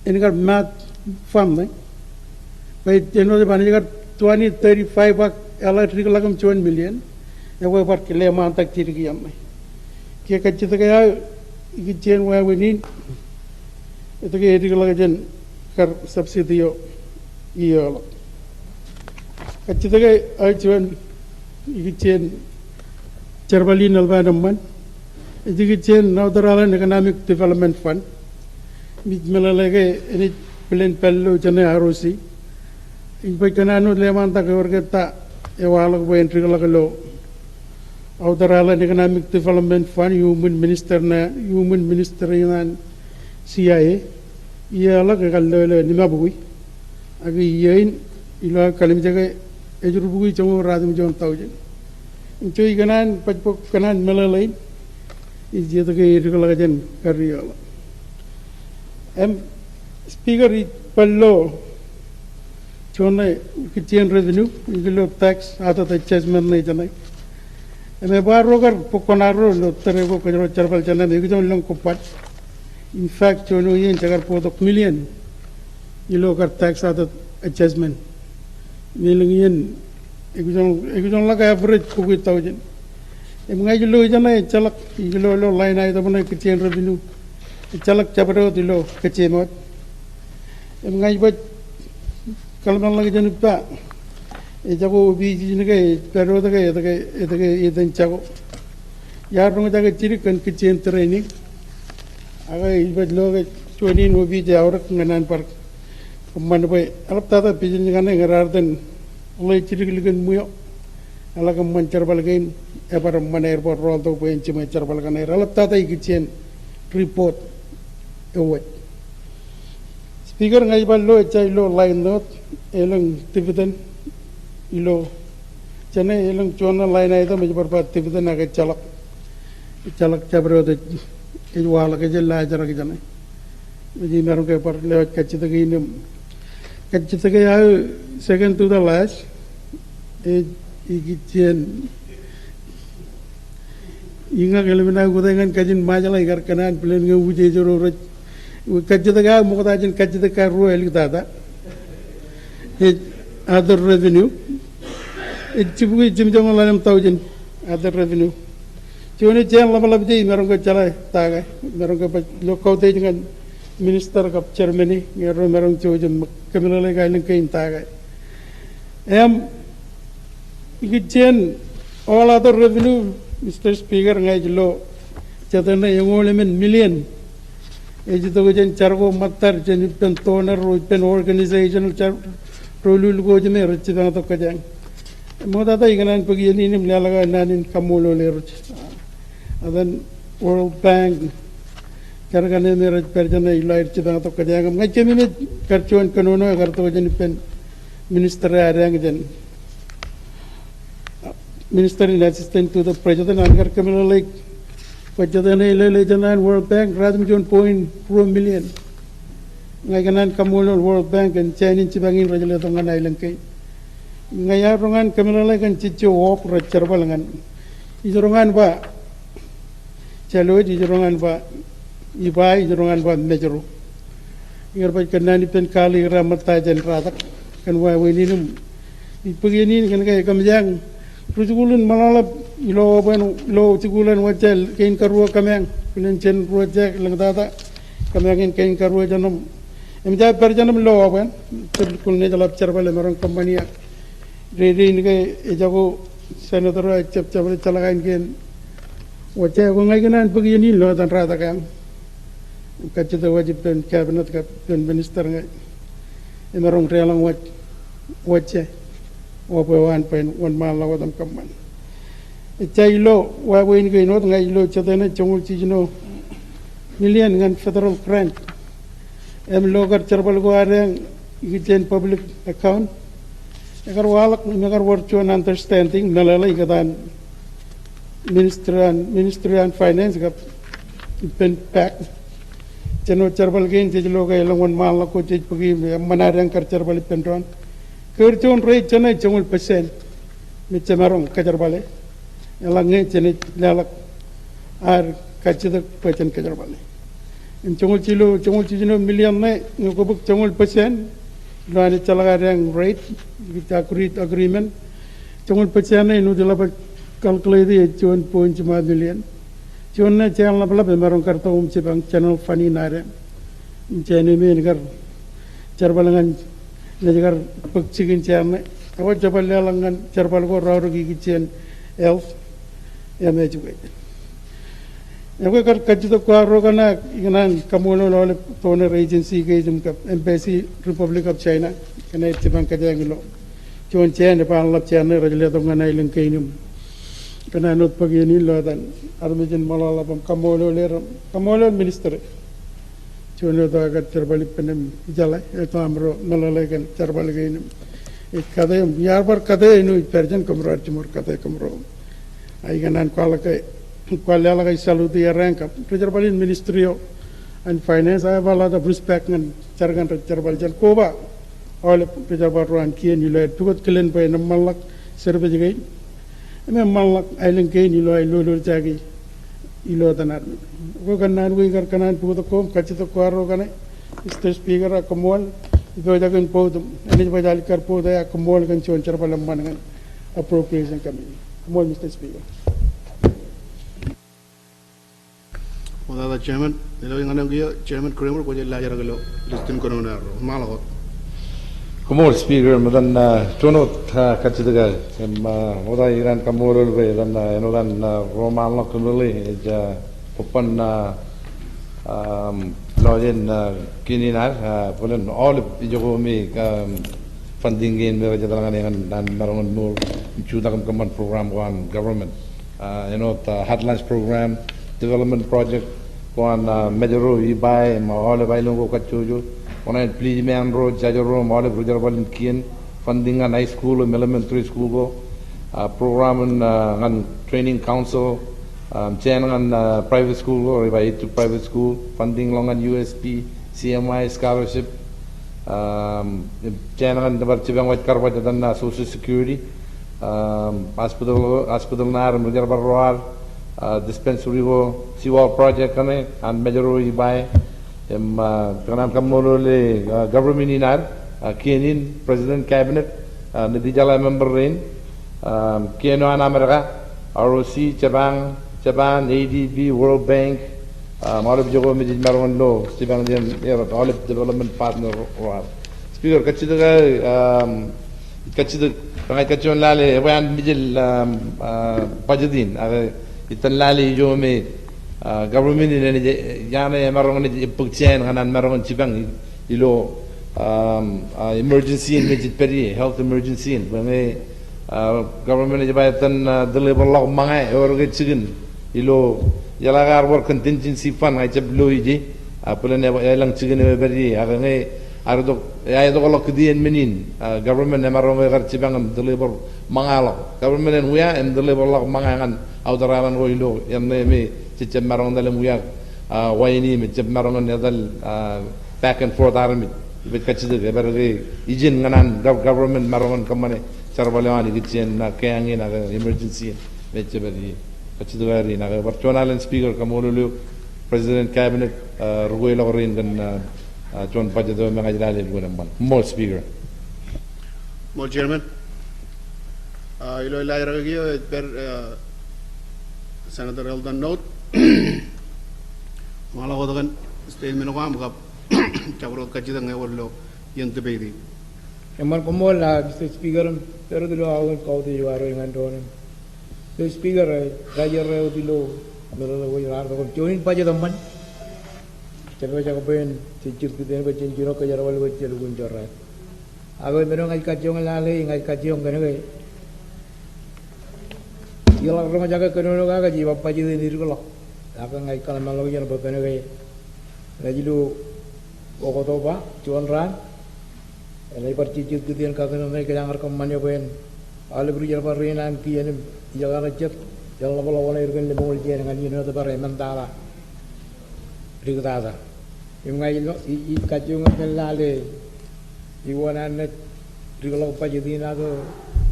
Engar math family. But you know the manager 20, 35 electric lagam 2 million. Ever Leman Tak Tirigiam. Kachitaka, you can where we need the Gadigan subsidy. Kachitaka, I join you can Cherbalin Alvanaman, you can now the Island Economic Development Fund, with Melalege, any Pelen Pello, Jana Rosi, in Pacanano Lemanta Gorgeta, Ewala, and Trigalago. Outer Island Economic Development Fund, Human Minister and CIA, Yala Nimabui, Agi Yain, Ila Kalimjaga, Ejrubui, Radim John Thousand. In Chuiganan, Pachpok Kanan Melalane is the Gay Carriola. Speaker Pallo, Chona Kitchen Revenue, Iglo tax out of the Chessman Najanai. And a bar roger Poconaro, Terego Charbal Chana, the long copat. In fact, Chono Yen Chagarpo of million, you look at tax out of adjustment. Million, you don't like average 2,000. Mga julo jana calak julo lo lain ay tamana kecil revenue. Calak caparo dilo kecil mot. Mga ibat kalau lagi jangan lupa. Jago biji ni kaya pero tu kaya itu jago. Yar orang jaga ciri kan kecil training. Agai ibat lo kaya cuani nu biji awak nganan par. Mana boleh alap tata biji ni kan ngerar dan oleh ciri kelikan muyo. Alah keman cerbalakin, apa mana airport roll tu pun cuma cerbalakan air. Alap tata ikut report awet. Speaker ngai balo cai lo line note, elang dividend, ilo, cina elang cuana line itu macam berapa dividend agak calak cabro tu, kejual kerja lajar kerja ni. Jadi mereka per lewat kacit lagi second to the last. Ikian ingat kalau mana aku dengan kajian majalah ikan kanan pelan dengan wujud jorok kajian tegak muka tajen kajian tegak royal kita ada other revenue cipu jam jangan lain tahu jen other revenue cuma ni jangan lama jadi mereka jalan tagai mereka lokau tu dengan minister kap chairman ni mereka cuma jen kemana lagi kailan kain tagai Ikian all other revenue, Mr. Speaker, ngai jelo, jatana yang olemen million. Ejito kejen cargo matar jen pen toner, pen organizational char, rolul go jeme reci bang to kejang. Moda ta ikanan pagi ini melaga nanin kamulo lerch. Adan World Bank, kargane mere perjana ilai reci bang to kejang. Ngai cemi kercuan kanono agar to jen pen minister arang jen. Minister in assistant to the President Ankar Kamala Lake, President Lejanan World Bank, Radam 4 million. Ngayanan Kamulo World Bank and Chinese Chibangin Rajalatongan Island Kay. Ngayarongan Kamala Lake and Chicho Walk Rachabalangan. Isorongan ba Chaloid, Isorongan ba Ibai, Isorongan ba Major. Yerba Kanani Penkali Ramataj and Radak, and why we need him. Ipugini can get Kamjang. Rujukulan malalap ilo lo cikulan wajal kain karua kameng kulen chen wajak lang tata kamengin kain karua janam emja per janam lo aban kulne jalap cerbal merong kompania ready ni ke jago senator cep chalakain ken wajak ko ngai kenan begini lo tan rata kan kacita wajib pen cabinet ka pen minister ngai merong relang wajak Opo 1.1 malawa tam kaman. Ilo wawin ko inot nga ilo chatena chongul chijno million ngan federal grant. Logar charbal go areng ikichen public account. Agar walak nagar virtual understanding nalala ikatan ministry and finance kap pen pack. Chano charbal gain chijlo ga ilang wan malak ko chij pagi manarang kar charbal penron. Kerjaan rate cina cungul persen, macam orang kajar balik, elangnya cina lalak, ar kajar persen kajar balik. Cungul cilo million ne, ngukubuk cungul persen, lalu cakap yang rate, kita agreement, cungul persen ne, nu jala kalkulasi cuan 0.5 million, cuan ne jangan lapar orang kartu cipang channel funny nare, channel ini negar carbalangan Najar pagsigin cerne, awak jabal langan jarbal ko raur gigi cien elf, ya juga. Aku kan kajian kuaro kana ingin kamulo oleh toner agency ke jumpa embassy Republic of China, kena itu bang kajian gilo. Cuman cien depan lap cerne rajale tu ngana ilang kainum. Kena not pagi ini lo dan armijen malala pam kamulo minister. Cuman itu agak terbalik penem jalan, itu amro nalalakan terbalik ini. Kata biar kata ini perjan kamera cumur kata kamera. Aikanan kuala lagi saluti rank up. Terbalik Ministry and Finance saya bala ada respect dengan cargan terbalik jalan koba. Oleh terbalik ruan kian nilai tukut kalian pay malak serba juga. Ini malak island kian nilai lulu jagi. Ilo tanar. Ko kanan ko ingar kanan puto ko kacito kuaro kane. Mr. Speaker akamol ito jagan puto. Ani pa jali kar puto akamol kan chon charpalam manangan appropriation committee. Akamol Mr. Speaker. Oda chairman, nilo ingana giyo chairman Kramer ko jela jara gelo listin kono na ro malagot. Kamol speaker madan tonot kachidaga moda iran kamol be dan enodan roman la kunuli ja open lojen kininar polen all jogo mi funding in me jalan dengan dan marangon mur chudakam kaman program one government headlines program development project one majoro ibai ma all bai longo kachuju one please man road jajoro all roger balin kien funding an high school elementary school go program and training council chen an private school or by to private school funding long an USP CMI scholarship chen an dabar chibang wat karwa dan social security hospital nar roger barwar dispensary go siwa project kane and majoro ibai kanam kamolole government inar kienin president cabinet nidijala member rain kieno an america ROC Japan ADB World Bank Olive Jogo Mijid Maron Law Stephen Olive Development Partner Speaker kachida pangai kachon lale wan mijil pajadin itan lale jo me government ni yana marong ni pukchen kanan marong cibang ilo emergency in mijid peri health emergency in bangai government ni bayatan deliver log mangai or ke chigen ilo yalagar work contingency fund ai chablo iji apulane yalang chigen beri agangai ardo ya do lok dien menin government marong gar cibang deliver mangalo government en uya en deliver log mangangan audararan go ilo yan me cicem marong dalam uya waini me cicem marong dal back and forth army bit kachide berge ijin nganan government marong kamane sarbalewani gitchen na kayangin na emergency meche beri kachide beri na virtual speaker kamolulu president cabinet rugoy lorin gan John Budget do mga jalali buwan more speaker More chairman. Ilo ilay ragyo per Senator Eldon note. Mala ko dagan statement ko am kap chabro kachida ngai worlo yente beidi. Eman komol Mr. Speaker pero dilo awon kaudi waro ngan don. The speaker rajer reo dilo mero wo yar ko join paje damman. Chalo jago ben cicit kiden ko cincino ko jarawal ko celu gunjora. Ago mero ngai kachong lale ngai kachong kene ke. Yala ronga jaga kono ga jiwa paje de nirgolo. Aka ngai kala malo jan ba kene ke. Rajilu ko to ba chuan ran. Elai par cicit kiden ka kono ngai jangar ko manyo ben. Ale bru jar par renan ki ene jaga racet. Jalla bala wala irgen le bol jere ngai no to bare mentala. Rigada. Yung ngayon i kachung lale iwanan net rigolo paje dina ko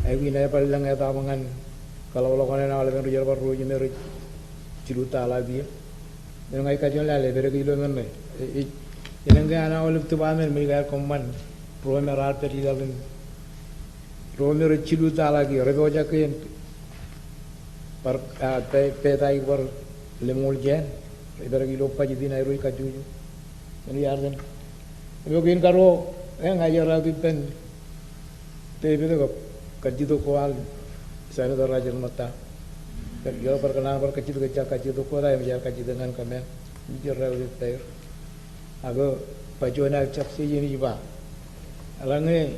ay winay palang eta mangan kalau lo kana na ale ben rujar baru je mer ciruta la dia yung ngay kachung lale bere kilo men me yenang ga ana olip tu ba men mi ga komman pro mer art per ilaben pro mer ciruta la gi rebo ja ken par pe dai war le moljen bere kilo paje dina roi kachung ini arden mungkin karo ngajar rapi pen tapi itu kaji tu kual sana tu raja mata kalau perkenalan perkaji tu kaji tu kual ayam jar kaji dengan kami jar rapi pen aku pajuan acap sih ini juga alangnya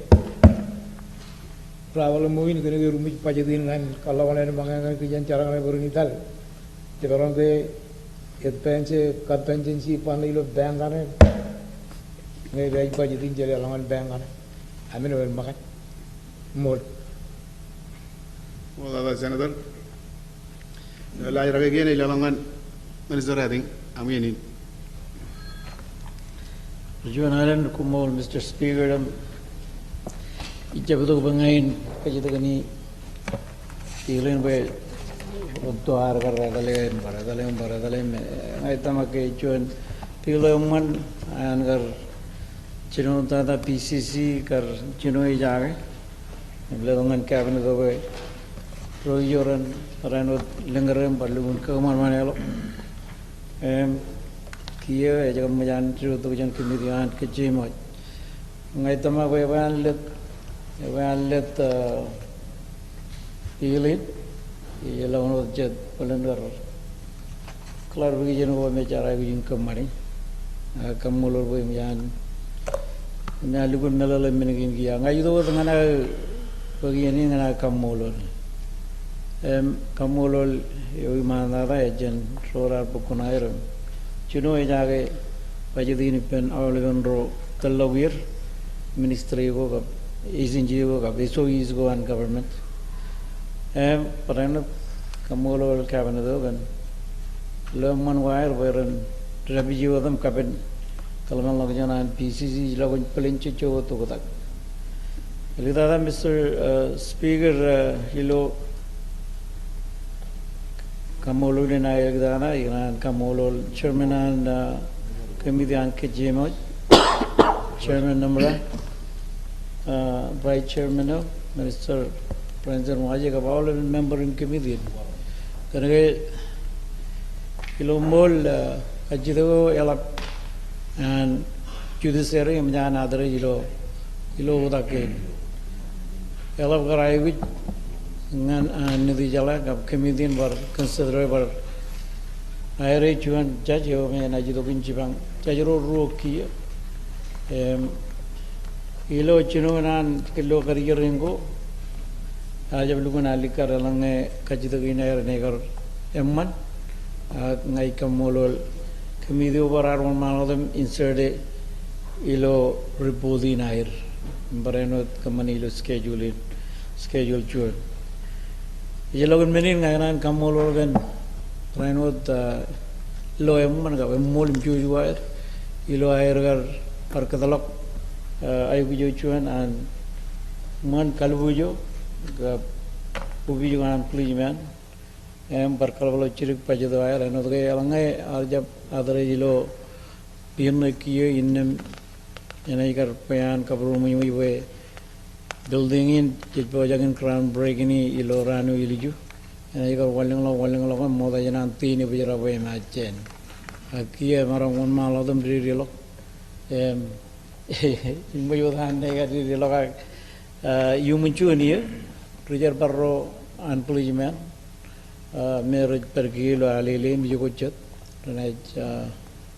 travel mungkin kena rumit paji dengan kalau orang yang menganggap kerjaan cara kami berunital tapi orang tu advance contingency panel bank ane ngai bai budget din jere langan bank ane amin wen makan mol Wala senator. Ilay ragyo ni langan minister heading aminin. John Allen kumol Mr. Speaker ijab to bangain kajita kani tiglen be untuk harga baradalen ngai tamake John tigleman angar chino tada PCC kar chino ijage lerongan cabinet dobe royoran ranot lengaram balun kaman manelo kia jaga majan tru tu jan kemidian kecimot ngai tama wan let ilit ialah ono jet pelendar kelar bagi jan wa mecara bagi kemari kamulur bagi majan melalui melala meningin kia ngai itu dengan bagi ini dengan kamulur kamulur yo mana ada jan sorar bukunair Chuno ejage pajudini pen awlegon ro talawir ministry go agency go so is go and government parana kamolo cabinet do gan lemon wire weren rabiji wadam kaben kalman lagjana PCC lagun pelinche cho to gotak lidada Mr. Speaker hilo Kamolo ni na yagdana, iran Kamolo chairman and committee an kejimo, chairman number, vice chairman, Minister President Wajik of all member in committee. Karena ilo mol kajido elap and judiciary menjana adere ilo udakin elap karai which ngan nidi jala gab kemidin bar consider bar aire chuan judge yo me na jido bin jibang judge ro ki ilo chino nan kilo kariringo ajab luguna likar lange kajido gina ne gar emman ngai kamolol kemidio bar arwan manodam insert ilo repodi nair bareno kamani ilo schedule chuan Jelagun menin ngayon kamol organ, Rainwood loem man ka mol imju juair, ilo air gar parkatalok ayujo chuan and man kalbujo, ka ubijo an policeman, parkalolo chirik pajado air, and other alangai arjab other ilo pirnakiyo in enaikar payan kabrumi we. Building in Jitbojagan crown break any Ilorano Iliju, and I got walling along more than Antini Vijara my chain. A Kia Maran 1 mile of them really look. In Boyan, they got really look human junior, Richard Barrow and policeman, marriage per kilo, Ali Lane, Yukuchet, and I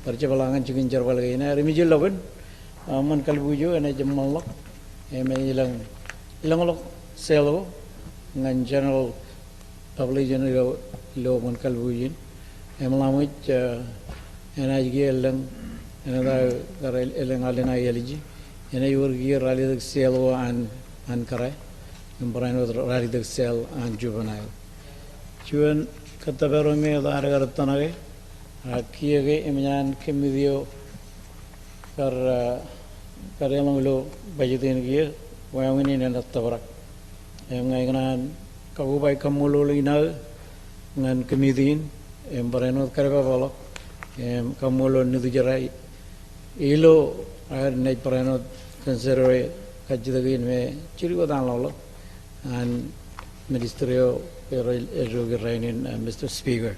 Parchabalang and Chicken Jarvalina, Remigil Logan, Mankalbujo, and I Jamal Ilang selo ngan general publication lo mon kalbuin emlamit energy elang enada elang alena eliji ena yorgi rally selo an kare embrano rally sel an juvenile chuan katabero me dar tanage akiege emyan kemidio karelo lo bajitin gi Wayangin and Tabarak. Ngayon kabubai kamulolina ngan comedian bareno karabalo kamulo nidujarai ilo air net bareno consider kajidagin me chirigodan lolo and ministerio erogirainin Mr. Speaker.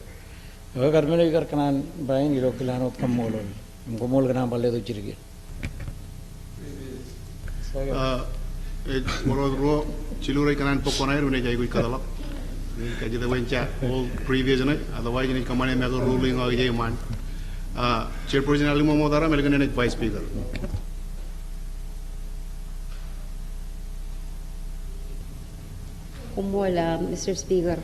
Agar mereka kanan bayin ilo kilanot kamulo kanan baledo chirigi. Moro Chilurai kanan pokonair une jai gui kadalak kaji the wencha all previous ne otherwise ni kamane me ruling or jai man chairperson ali momodara American and vice speaker Kumola Mr. Speaker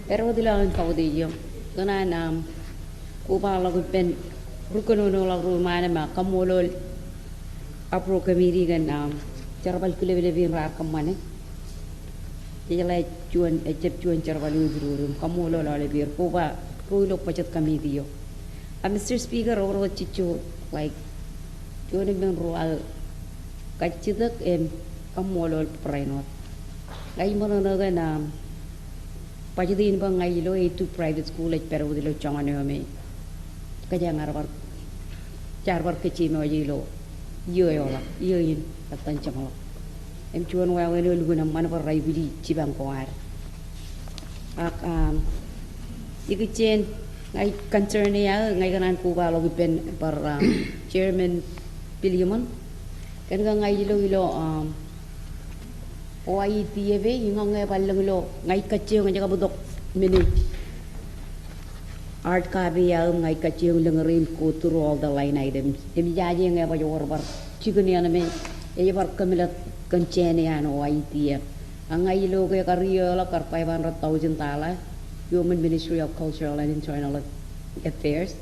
pero dilang kau dia kanan kuba lagu pen rukunono lagu mana ma kamolol apro kamiri kan Charbal kulevin rar kamane jela cuan ejep cuan charbal udurum kamulo la lebir kuba kuilo pachat kami dio Mr. Speaker oro chichu like cuan ben rual kachidak kamulo prainot gai mono na pachadin bang ngai lo to private school at pero dilo changane me kajangar war charbar kechimo yilo yola yoyinatan chamalo chuan wa weno luguna man par rai bidi chibang ko ar ak ikichen ngay concern niya ngay kanan ko ba lo gipen par chairman Piliman kan nga ngay ilo OITV yung ngay balang lo ngay kachiyo nga budok mini art kabi ya ngay kachiyo lengerin ko through all the line items emi jaji ngay ba jor bar chigun ya na me e bar kamilat kancene ya no OITF ang ngay ilo kay kariyo la kar 500,000 tala Human Ministry of Cultural and Internal Affairs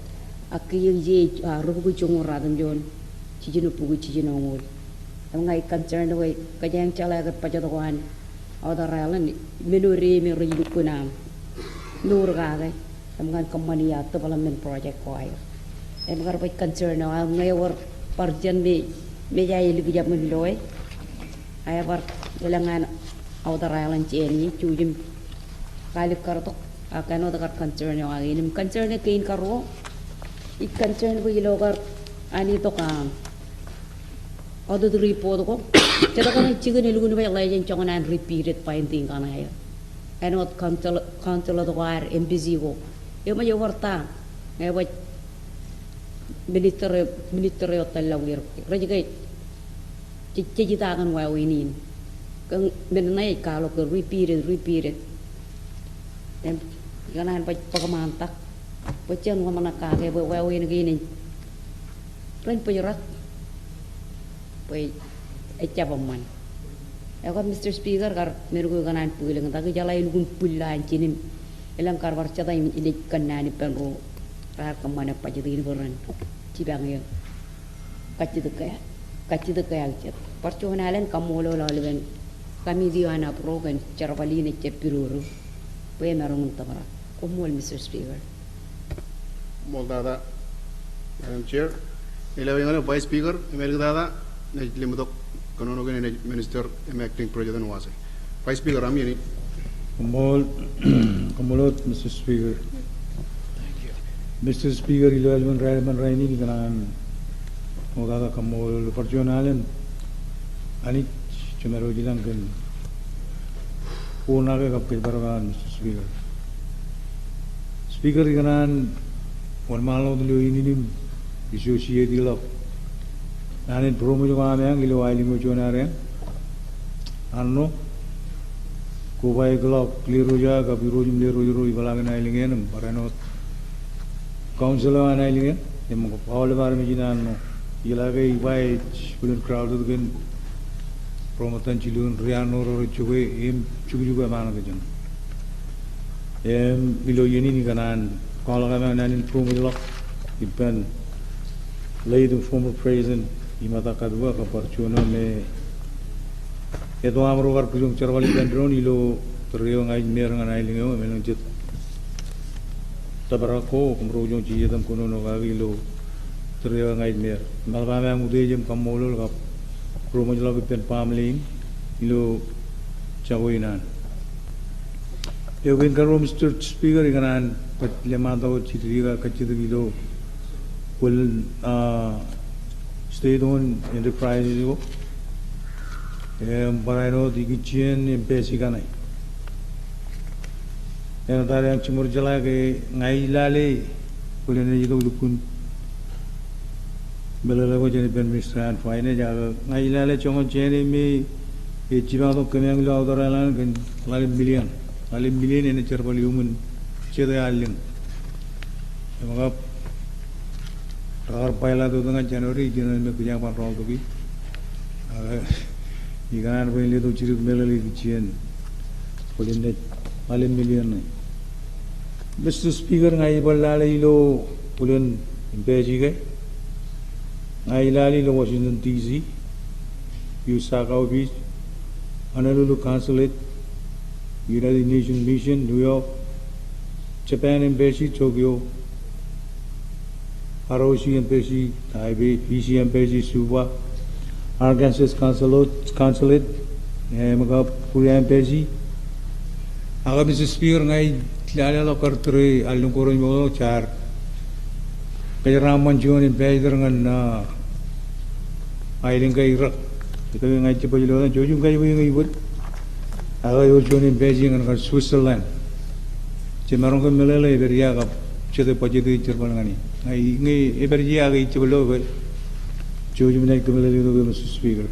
akiyang je rubu chung radam jon chijinu pugu chijinu ngol am ngai concern way kajang chala gat pajadwan awdaralan menuri mi ridu kunam nur gade am ngan company ya development project ko ay em gar bay concern am ngai war parjan me jay li bijam mi loy ay war ilangan awdaralan cheni chujim kali kartok akan ada concern yang lagi ini concern yang kain karo ik concern bu ilogar ani to kam ada tu report ko jadi kan cikin ilugun banyak lagi yang jangan repeated painting kan ya and what control the wire MPC ko yo ma yo warta ngai ba militer hotel lawir rajai cita kan wa winin kan menai kalau ke repeated dan kanan pagamantak pecen wa manaka ke wewe gini ren pejerat pe ecapaman ya kan Mr. Speaker kar meru kanan pulang tak jalai lugun pulan cinim elang kar warcata ini kanani penro rar kemana pajeri beran cibang ya kacit kaya cet percunalan kamu lo lalu kami diana program cara paling cepiruru pe merong tamara kumul Mr. Speaker Moldada Madam Chair ilawing Vice Speaker emergdada limudok konono gene Minister acting project wase Vice Speaker am yani kumulot Mr. Speaker Mr. Speaker ilawan raini ni kanan Moldada kumul perjuangan ani cumero jilang kan puna ke kapil barangan Mr. Speaker Speaker kanan wan malo dulu ini ni isu dilap nanin promo juga yang ilo aili mo jonare anno ko bai glok liru ja ka biru jum liru ibalang na ilingen parano council ana ilingen em ko paul bar me jinanno ilaga ibai bulun crowd gen promo tan chilun riano ro chuwe em chugu mana ke jan em ilo yini ni kanan kalau kami nanin promo dilap iban laid former president imata kadua ka parchuna me eto amro war pujung charwali bandron ilo trio ngai mer ngai lingo melong jet tabarako kumro jong ji jedam kono no ga ilo trio ngai mer malba me mude jem kamolo ka promo jalo pen pamling ilo chawinan Evin karo Mr. Speaker ikanan pat lemata o chitiriga kachid ilo will state owned enterprises ko parano digichen empesi kanai yang tadi yang cimur jala ke ngai lale kulene jido lukun belala ko jeni ben minister and finance jaga ngai lale chongon jeni me e jiba to kemang lo awdaralan kan lale million ene cherbali human cheda alim maka Ragar paila tu dengan Januari jenis me kerja patrol tu bi, ikan apa ini tu ciri melali kecian, boleh net malam million ni. Mr. Speaker ngai balala ilo boleh impeji ke, ngai lali lo Washington DC, Osaka office, Honolulu consulate, United Nations mission New York, Japan embassy Tokyo. ROC Embassy, Taipei, BC Embassy, Suva, Arkansas Consulate, Puri Embassy. Aga Mr. Speaker ngai lala lo kartre alung koron mo char. Kaya raman juan Embassy dengan ailing kai rak. Ito ngai cepat jualan jujung kai ngai buat. Aga yo juan Embassy dengan Switzerland. Cemarong ke melele beria kap chede pajede cherbal ngani ngai eberji agi cheblo be joju menai kemele do Mr. Speaker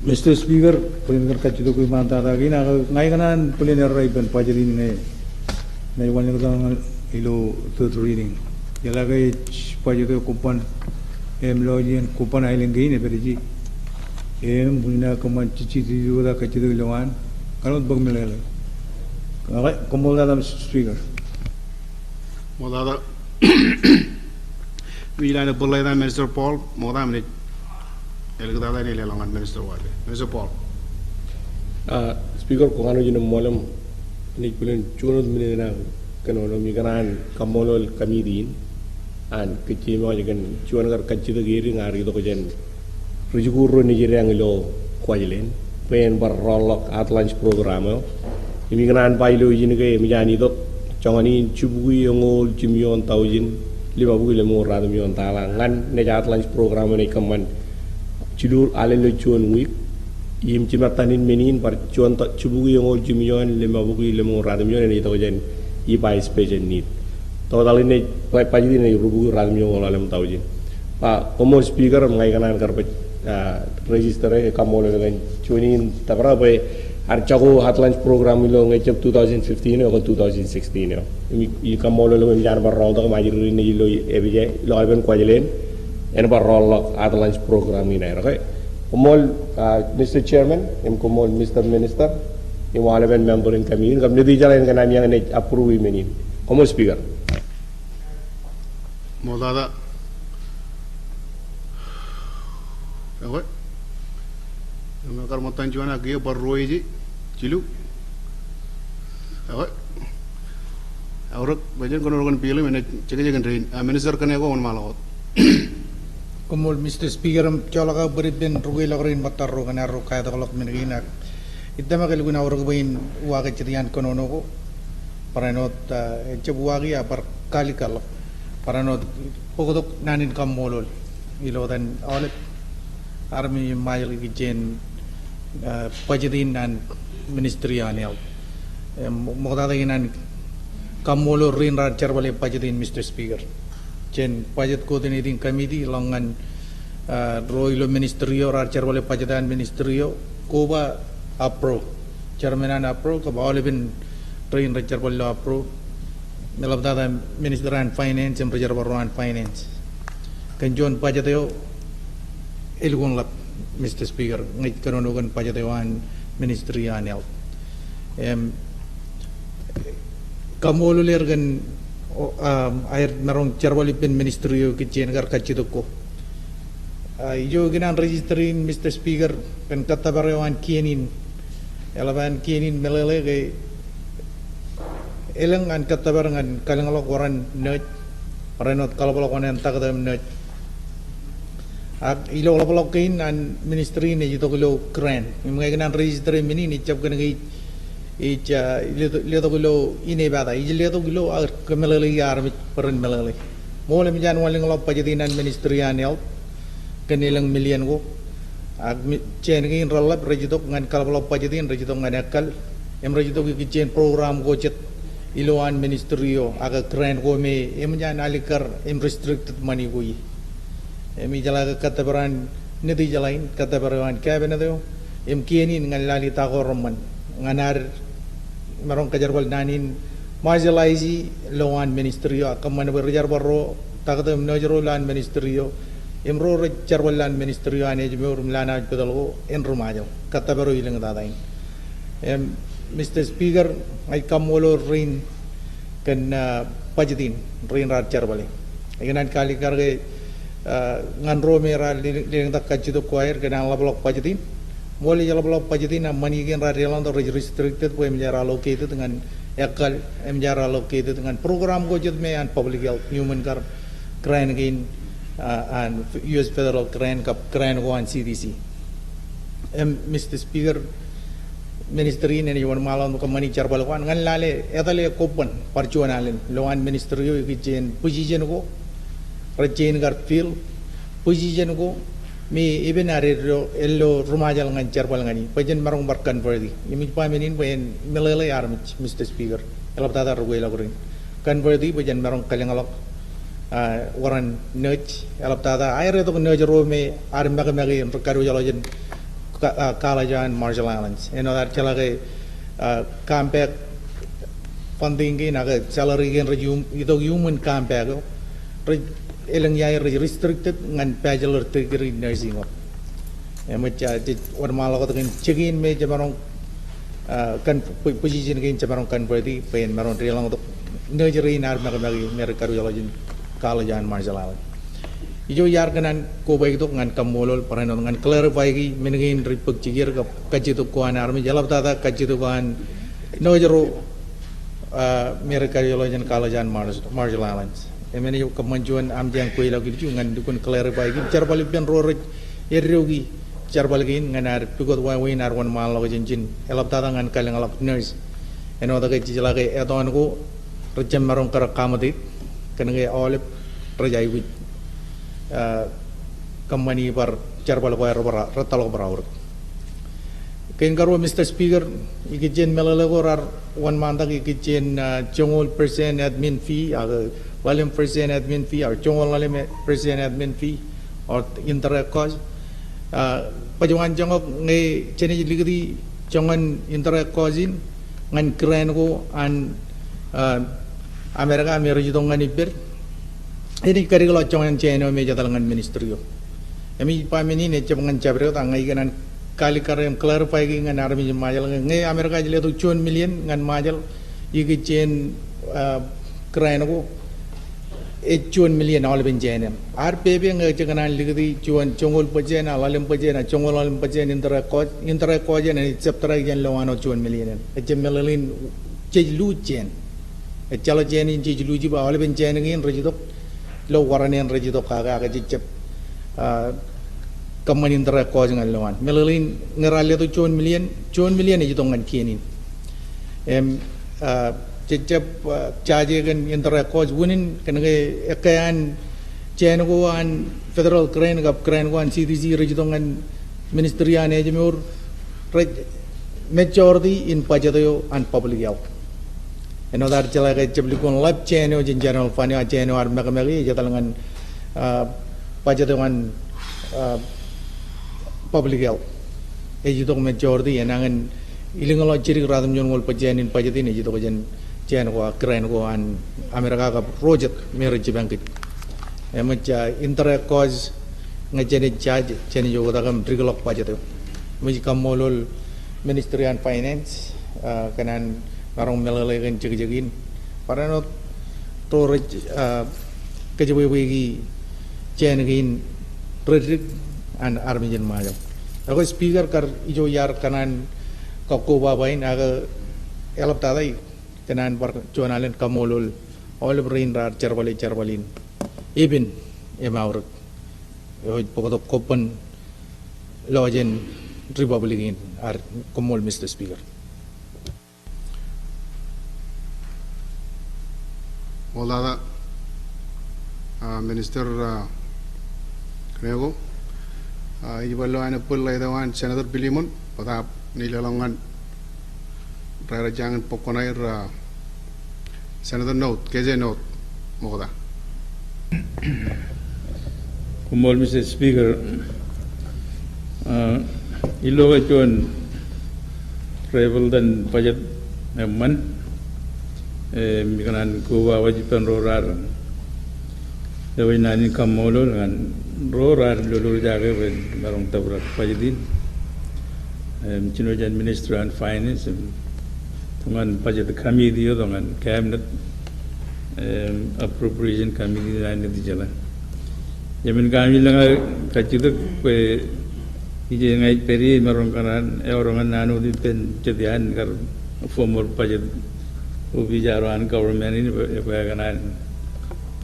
Mr. Speaker pulinar kachido ko manta dagi na ngai kanan pulinar raiban pajede ngai wan ngal ilo third reading yala gai pajede kumpan login kumpan ailengi ne berji bulina kaman cici di da kachido ilawan kalau bag melele okay komolada Mr. Speaker modada wilana bulada Minister Paul modam ne elgada ni lelangan Minister wale Minister Paul Speaker ko ano yun molam ni pulen chunod minena kanono mi kanan kamolol kamidin an kichimo jagan chuan gar kachido giri ngari do ko jen Rujuguro Nigeria ngilo kwajilen pen barrolok at lunch program imi kanan pailo yin ke mijani dot chongani chubui ngol jimyon taujin lima bugui le mo rad miyon tala ngan ne at lunch program ne kaman chilur ale le chuan week yim chimatanin menin par chuan ta chubui ngol jimyon lima bugui le mo rad miyon ne taujen i by special need total ne pajidi ne rubu rad miyon alam taujin pa komo speaker ngai kanan karpet register kamol dengan chunin tabra be archago hat lunch program lo ngechap 2015 atau 2016 i kamol lo menjan barrol to majiri ni lo ebije lo ben kwajelen en barrol hat lunch program ini okay komol Mr. Chairman komol Mr. Minister wala ben member in kami kam nidi jalan kanan yang ne approve menin komol speaker modada Awak, kalau makan cuan lagi berroi je, cilu. Awak, awak bagian orang pilih mana ceknya rain. Minister kena aku malah. Komol Mr. Speaker, cakap beriben rugi lagarin matar rogan arro kaya tak lak menegina. Itu mah kalau guna orang bayin wagai cerian konono ko, paranot cebu wagi apa kali kalak, paranot pokok nanin kamolol, ilo dan awal RMI majlis kijen pajadin dan ministry anel. Muktada inan kamolo rin rajar balik pajadin Mr. Speaker. Jen pajat coordinating committee langan roilo ministerio rajar balik pajadan ministerio koba approve. Chairmanan approve kabawal bin rin rajar balik approve. Melabdada Minister and Finance and rajar baruan Finance. Kanjon pajateo ilgon lap Mr. Speaker ngit karonogan pajatewan ministry anel kamolo lergan air narong charwalipin ministerio kitchen gar kachidoko yo ginan registering Mr. Speaker kan katabarewan kienin elaban kienin melele ke elang an katabarangan kalangalok waran net parenot kalabalakonan takadam net ilo lapalok kain an ministry ni jito kilo kran mga kanan register mini ni chap kan ngai ilo kilo ine bada ilo kilo kemelali yar peran melali mole mijan waling lop pajadinan ministry anel kanilang million ko chen kain ralap regitok ngan kalapalok pajadin regitok ngan akal regitok ki chen program ko chet iloan ministerio aga kran ko me mijan alikar restricted money ko yi emi jala kata beran nedi jalain kata beran cabinet yo kieni ngan lali tagorman nganar marong kajarwal nanin marginalize lawan ministerio akaman berjar barro takdem nojro lan ministerio ro jarwal lan ministerio ane jemur lana pedalgo en rumajo kata bero ilang dadain Mr. Speaker ay kamolo rin kan pajitin rin rajar balik iganan kali karge ngan romera ling tak kajido kuair kena lablok pajitin boleh jalan lablok pajitin mani gen radialan atau restricted boleh menjara allocated dengan akal menjara allocated dengan program gojut me and public health human care crane again and US federal crane kap crane go and CDC Mr. Speaker ministry ini yang malam kemani carbalawan ngan lale etale kopan parcuan alen lawan ministry yo ikijen position ko Rajain gar feel position ko mi even arero ello rumajal ngan charbal ngani pajen marong barkan verdi imi paminin pen melele armich Mr. Speaker elap tada rugwe lagurin kan verdi pajen marong kalengalok waran nech elap tada aire to nech ro me arm baga magi karu jalojen kalajan marshall islands that chalage campact funding gi naga salary gen resume itu human campact elang yai restricted ngan bachelor degree nursing op emacha war malo ko kan chegin me jamarong kan position gen jamarong kan berarti pen maron rilang untuk nursery nar magagi mer karu jalojen kalajan marshall island ijo yar kanan ko baik tu ngan kamolol paranon ngan clarify gi menengin ripuk cigir ka kajitu kuan army jalap tata kajitu kuan nojero mer karu jalojen kalajan marshall islands emene yo kemajuan am jang koi lagi ju ngan dukun clarify gi car balik ben roroj eriogi car balik ngan ar pigot wa win ar wan mal lo jinjin elap tata ngan kaleng alap nurse eno da ke jilage eton ko rejam marong kar kamati kenenge olep rajai wi company par car balik wa robara ratalo barawur ken karo Mr. Speaker ikijen melalago rar wan manda ikijen jongol percent admin fee walim percent admin fee or jongol walim percent admin fee or internet cost pajuan jongok nge chene ligri jongan internet cosin ngan kren ko an Amerika jidong ngan iber ini kari kalau jongan chene me jadal ngan ministerio emi pamini ne jongan jabre ta ngai kanan kali karem clarify gi ngan army majal nge Amerika jile tu 1 million ngan majal igi chen kren ko 1 million all ben jene ar pebe nge jaganan ligdi chuan chongol pajena lalim pajena chongol lalim pajena intra ko jene chaptra gen lawano 1 million ejemelin chejlu chen chalo jene chejlu ji ba all ben jene ngin rejidok lo waranen rejidok kaga ga jep kaman intra ko ngal lawan melin ngerale to 1 million e jidong ngan kienin cecep caje kan intera kos wunin kenege ekayan chen ko an federal crane gap crane ko an CDC rejidongan ministerian e jemur majority in pajato and public health eno dar chala ke jeblikon lab chen o general fani a chen o ar magamagi jatalangan pajato an public health e jidong majority enangan ilingalo ciri radam jongol pajanin pajatin e jidong jen chen ko kren ko an Amerika ka project marriage bankit emacha inter cause ngajene charge chen yo da kam triglok pajato mi kamolol ministry and finance kanan marong melale kan jegin parano to kejewe gi chen gin project and army jen majo ako speaker kar ijo yar kanan ko babain aga elap tadai kanan par cuanalen kamolol all brain rar charbalin even emaur hoj pokoto kopen lojen republican ar komol Mr. Speaker Wala Minister Krego iballo ana pullai dawan Senator Bilimon pada nilalangan Rara jangan pokonair Senator Note, KJ Note, moga. Kumol Mr. Speaker, ilo kacuan travel dan pajak man, mikanan kuwa wajiban rorar, dawai nani kamolo dengan rorar lulur jaga barang tabrak pajadin, cinojan Minister and Finance. Dengan budget committee dengan cabinet appropriation committee lain di jalan. Jamin kami lang kacitu kue ije ngai peri marong kanan orang nanu di pen jadian kar former budget ubi jaruan government ini kue kanan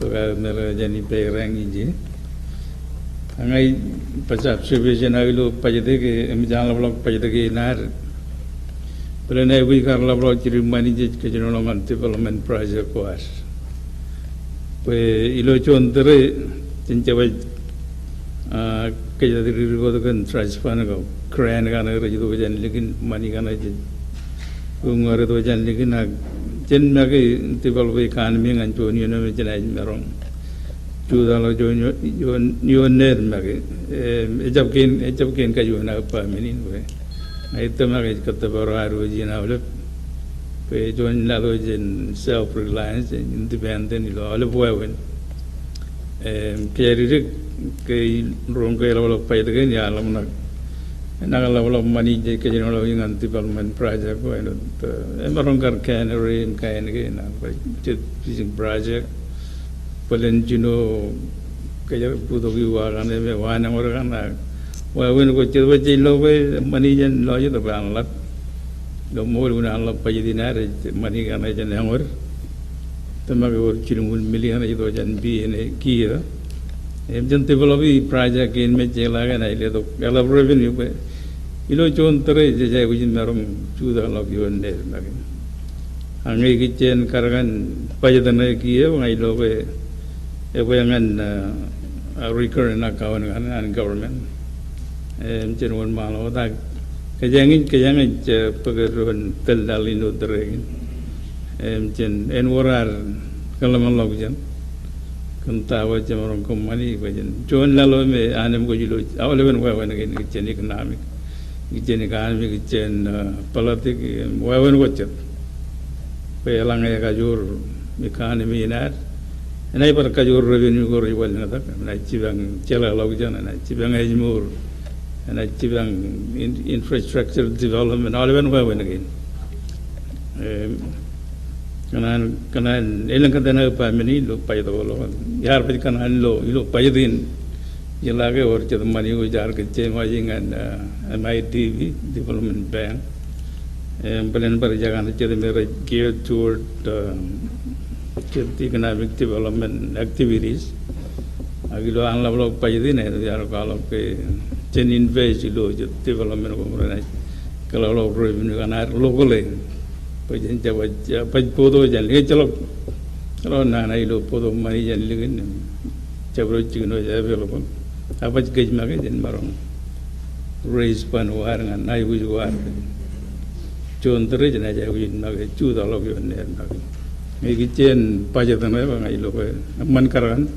kue mera jani perang ije. Angai pasal supervision agilu budget ke jangan belum budget ke nar. Perana we karla bro ciri manage ke jenolongan development project kuas. Pe ilo chontere cincawa kaya diri ko kan transfer na ko kran ka na rajid ko jan lekin money ka na jin kung ngare to jan lekin na jen ma ke develop economy ngan jo ni na me jan ay merong chu da lo jo yo ner ma ke ejab ken ka jo na pa minin ko ay to ma ke kat baro aru jin awle pe jo na lo jen self reliance independent lo awle boy wen kaya diri ke rong ke lo pai de ya lo na lo money je ke no lo ingan development project ko eno rong kar kan rin kan ke na je fishing project palen jino ke ya pudo ki wa kan me wa na ngor kan na wa wen ko je lo we money jen lo je to ban lat lo mo na lo pai dinare money kan je na ngor tamaga or chilungul million je do jan bi ne ki jan develop project in me jela ga nai le to ala revenue pe ilo chon tere je je ujin marom chuda log yon ne na angai ki chen karagan pajadan ne ki e ngai lo pe e pe ngan recurrent account an government chen won ma lo ta ke jangin je pagaron tel dalino tere chen en warar kalaman log jan kan tawa jamarong komani bajen jon lalo me anem ko jilo awle ben wa wen gen chen economic chen politic wa wen ko chet pe lang ya kajur economy nar enai par kajur revenue ko ri wal na ta na chibang chela log jan na chibang ejmur na chibang infrastructure development awle ben wa wen gen kanan elang kadana pa meni lo pai do lo yar pa kanan lo pai din yela ke or che mani go jar ke che ma jingan MIT development bank plan par jagan che de mere geared toward economic development activities agilo an lo pai din yar ka lo ke chen invest lo development ko ra kalau lo revenue kana lo ko le pajen jawa paj podo jan le chalo ro na na ilo podo mani jan le gen chabro chigno ja velo ko apaj gej ma ge jan marong raise pan war ngan nai wi war chon tere jan ja wi na ge chu da lo yo ne na ge gi chen pajetan ba ngai lo ko man karan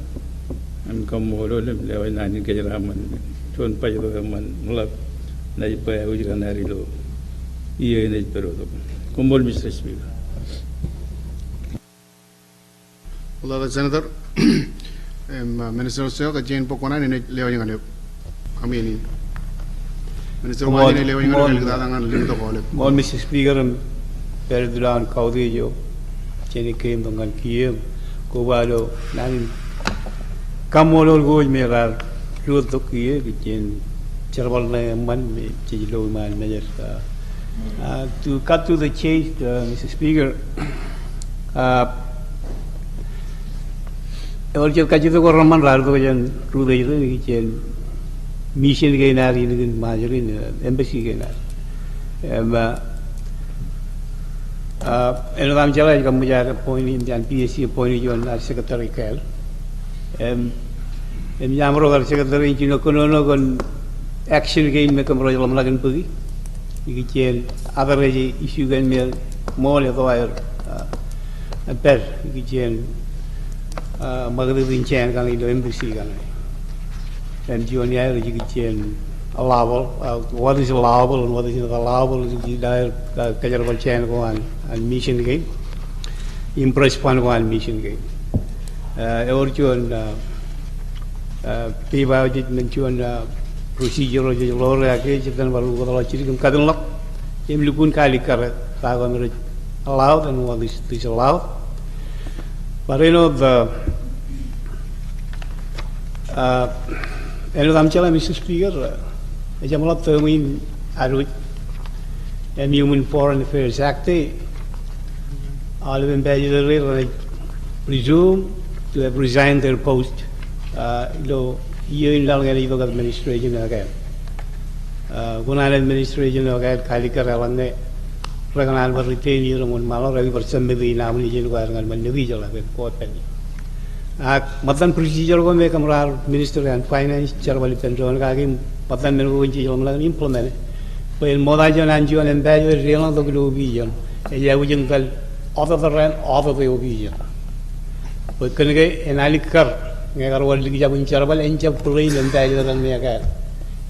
an kam mo lo le le na ni ge ra man chon pajedo man mulak nai pa wi ga na ri lo iye ne pero do Kumbol Mr. Speaker. Well, Senator, Minister Seo ka Jane Pokona ni leo yang alep kami ini. Minister Wani ni leo yang alep kita tangan leo to alep. Mol Mr. Speaker perdulan kau tu jo Jane kem dengan kiem ko balo nan kamolol go merar lut to kie Jane cerbal na man me chilo man mejer to cut to the chase, Mr. Speaker, orang cakap itu orang ramai lalu tu jangan rudai itu ni jangan mission ke nari ni majuri ni embassy ke nari. Eno kami jalan kami jaga point ini jangan PSC point ini jangan secretary kel. Jamro kalau secretary ini kono kon action ke ini mereka merojalam lagi pergi. Ikichen other issue gan me more the wire a per ikichen magazine chen kan ido embassy kan and junior ikichen allowable what is allowable and what is not allowable is there kajarwal chen ko an mission game impress pan ko an mission game or chon piba mention procedure je lor ya ke chitan baru ko la chiri kum kadun lok em lukun kali kar ta ko mer allowed and what is allowed but you know the eno am chala Mr. Speaker e jamalap to min aru and Human Foreign Affairs Act all of them presume to have resigned their post year long and administration again. Gunal administration again, Kalika Ravane, Ragan retain year on Malo, every person may be now in January and Manavija, like a court penny. Matan procedure ko may kamrar Minister and Finance Charwali Pension kaging patan men ko kunci jom lang implement. Pwede moda jon anjo ang embed real ang doglo vision. Ya ujung kal author the ran author the vision. Pwede kanige enalikar ngagar wal ligi jabun Charwal encha play embed ran niya kar.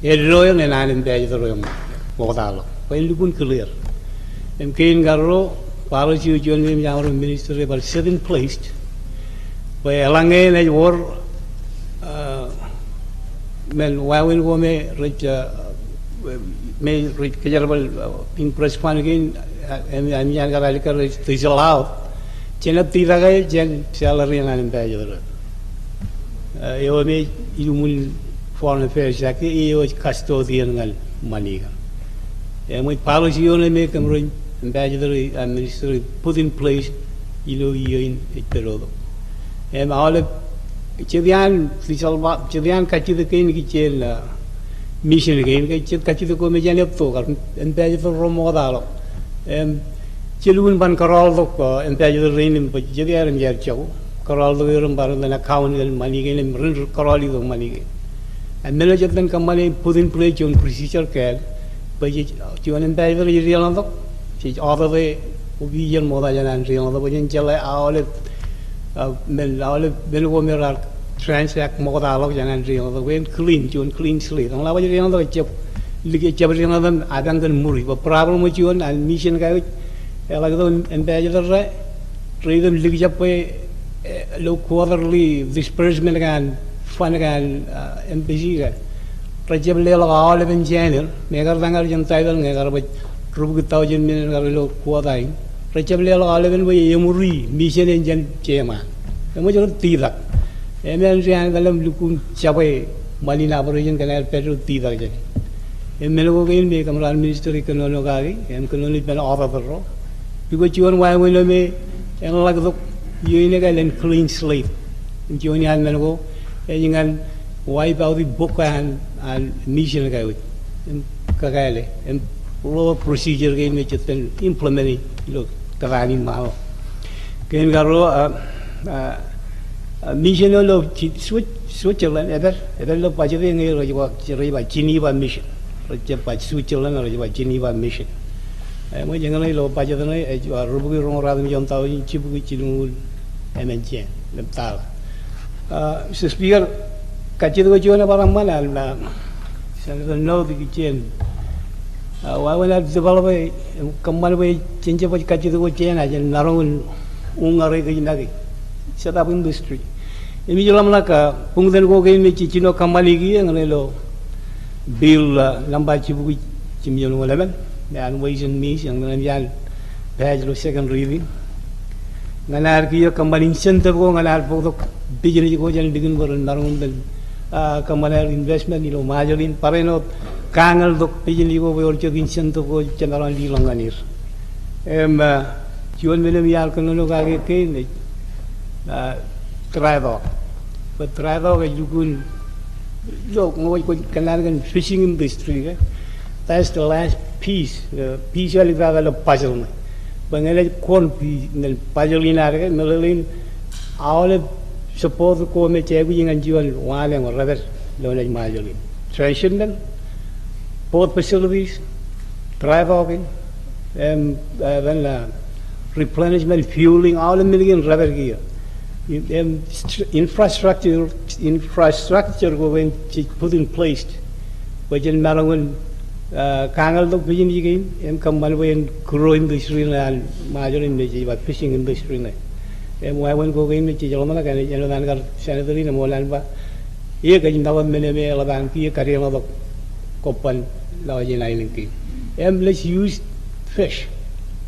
Royal and an embed the royal modalo. Pwede lukun clear. Kain garo paros yu jon mi jamar Minister but seven placed. By Alange na war men wawin wo me rich me rich kajarabal in press pan again and yan garalika rich tisalao chenap tiraga jen salary na nimba yo me ilumul foreign affairs jaki yo custodian ngal maniga e mo policy yo me kamro ambassador and minister put in place ilo in perodo all Chidian Fisalba Chidian Kachi King Kichel mission again, Kachi the Comedian of Togar, and Page for Romodalo. Chilun Ban Coraldo and Page the Rain in Pajidia and Yercho, Coraldo Bar than account and money and Corali of money. And manager then come money put in place on procedure care, but you and Page the real she's all the way Ovian Modajan and Real the Vajinjala Olive. Mel womer transact modalo and real the way clean slate. And lava you know chip them Adam than Muri, but problem with you and mission guy like ambassador trade them lick up low quarterly disbursement again fun again MPG. Rajab Lel Olive in January, Megar Vangar and Tidal Negar with 2,000 million quarter. Rachel Olive and Yamuri, mission engine chairman. And what you see that? Emergency Lukun Chawe, Malina Aboriginal Canal Pedro Tida. In Melogain, make a minister Economagari and can only be off of the road. Because you and why will me and like the Unigal and clean slate. And Junior and Melogo, and you can wipe out the book and mission guy and Kagale and law procedure game which is implementing. Look. Kavani Mao. Can Garo mission of Switzerland ever look by Geneva mission, by Switzerland or Geneva mission. And when you know Pajana, you are Ruby rather than John Tao in Chibuchi MNC, the Tal. Mr. Speaker, Kachido Jona Baramana and Senator No the kitchen. Why will I develop a common way, change of what catches the chain and narrow Ungaregi set up industry. In Milamaka, Pungden go game with Chichino Kamaligi and Relo Bill Lambachi Chimion 11, and Ways and Means and Yan Page of second reading. Nanarki, Kamarin Center go and I'll both Bijan go and begin for Narun Kamal investment, Majalin, Pareno. Kangal dok pijini ko we orcho ginsan to ko general di langanir. Jual minum yar kono kage ke ne trado. But trado ke jukun jok ngoy ko kanagan fishing industry. That's the last piece. The piece ali vaga puzzle. Bangale kon piece nel puzzle inare melelin all support ko me chegu jingan jual wale ngor raber lo le majolin. Traditional both facilities, drive organ, replenishment, fueling, all a million rubber gear. Infrastructure going to put in place, which in Malawan, Kangal look vision again, and come one way and grow industry and major industry, but fishing industry. And why won't go in with Jilomana and Janodan Senator in Molanba? Here, getting now a minute, Alabanki, Karima, Copan. Let's use fish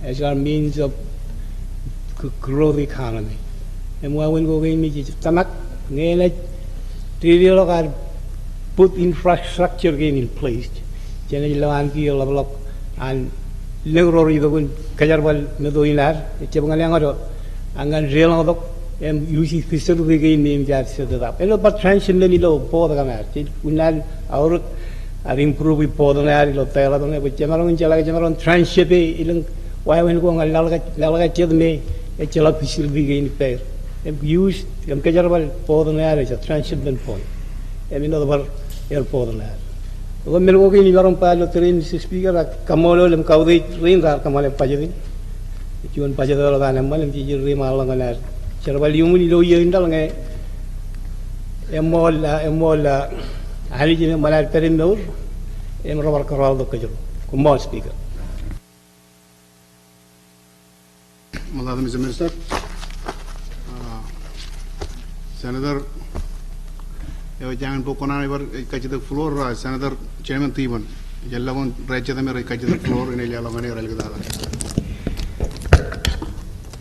as our means of grow the economy. And why when we go in Tamak, put infrastructure again in place. Generally, and Legori the one Kajarbal Medoinar, Chabangalangado, and then real and using facility again named that set it up. And but transcendently low for the Gamat, we not our improve report on the Tela, with General General Tranship, why when going a Lalga me, a Chelapishil begin pair. use kajarbal podan air is a transshipment point. Another bar air podan air. When Milwaukee Nivaram Palo Train speaker, Kamolo and Kaudi rains are Kamal Pajadin. If you want Pajador animal and you remal on air. Cherbal Yumi Lo Yindal, a mall, Haligin Malay Perin, and Robert Corral the Kajal, Kumal speaker. Madam Mr. Minister, Senator, jangan pokoknya ibar kaji the floor, Senator Chairman Tiban, Jalawan Raja the Mary kaji the floor in Elalongani Relgada.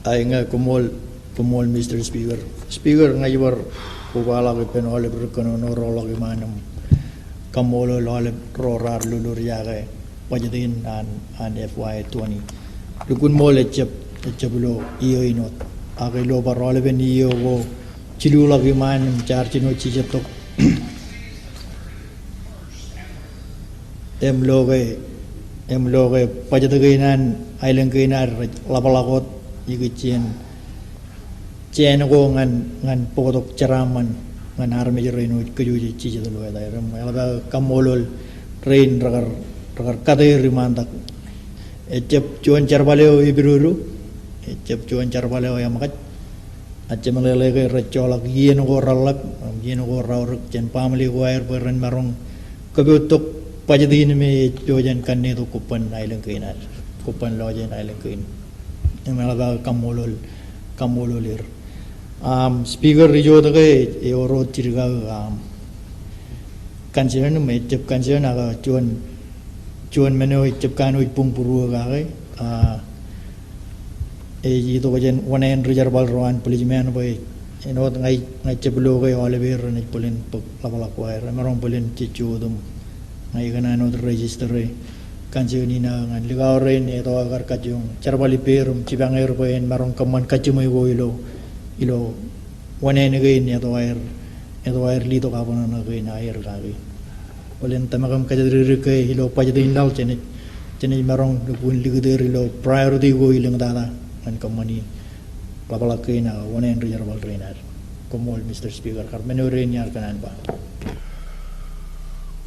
Ay kumol Mr. Speaker. Speaker ngayon pubala kipen oleh berkono norolog imanam kamolo oleh rorar lulur yage pajadin an FY20. Lukun mole cebulo iyo inot. Agilo barole ben iyo go cilula imanam chargino cicetok. Emloge pajadagainan ailang kainar lapalakot igicien go ngan podok ceraman ngan RMI reno kejuji cici dulu ada rem kamolol rain ragar kate rimandak ecep cuan carbaleo ibirulu ecep cuan carbaleo yamakat acem lele recolak yen go ralak yen go rawr jen pamli go air beren marong kebutok pajadin me jojan kanne to kupan ailang kainar kupan lojen ailang kain emalaga kamololir speaker rijo dage eoro tirga concern me chep concern aga chuan meno chep kanu pung puru ga e to jen wanen reserval roan policeman boy enot ngai chep lo ga oliver ne polen lapala kwair marong polen chichu dum ngai kana no register concern ina ngan ligaw ren eto agar kajung charbali perum cibang air boyen marong kaman kachumai go ilo wane negain eto air lito kapon na gain air gagi olen tamakam kajadri ke ilo pajadin dal chene marong dukun ligder ilo priority go ilang dala an kamani lapala kaina wane reserval trainer komol Mr. Speaker karmeno ren yar kanan ba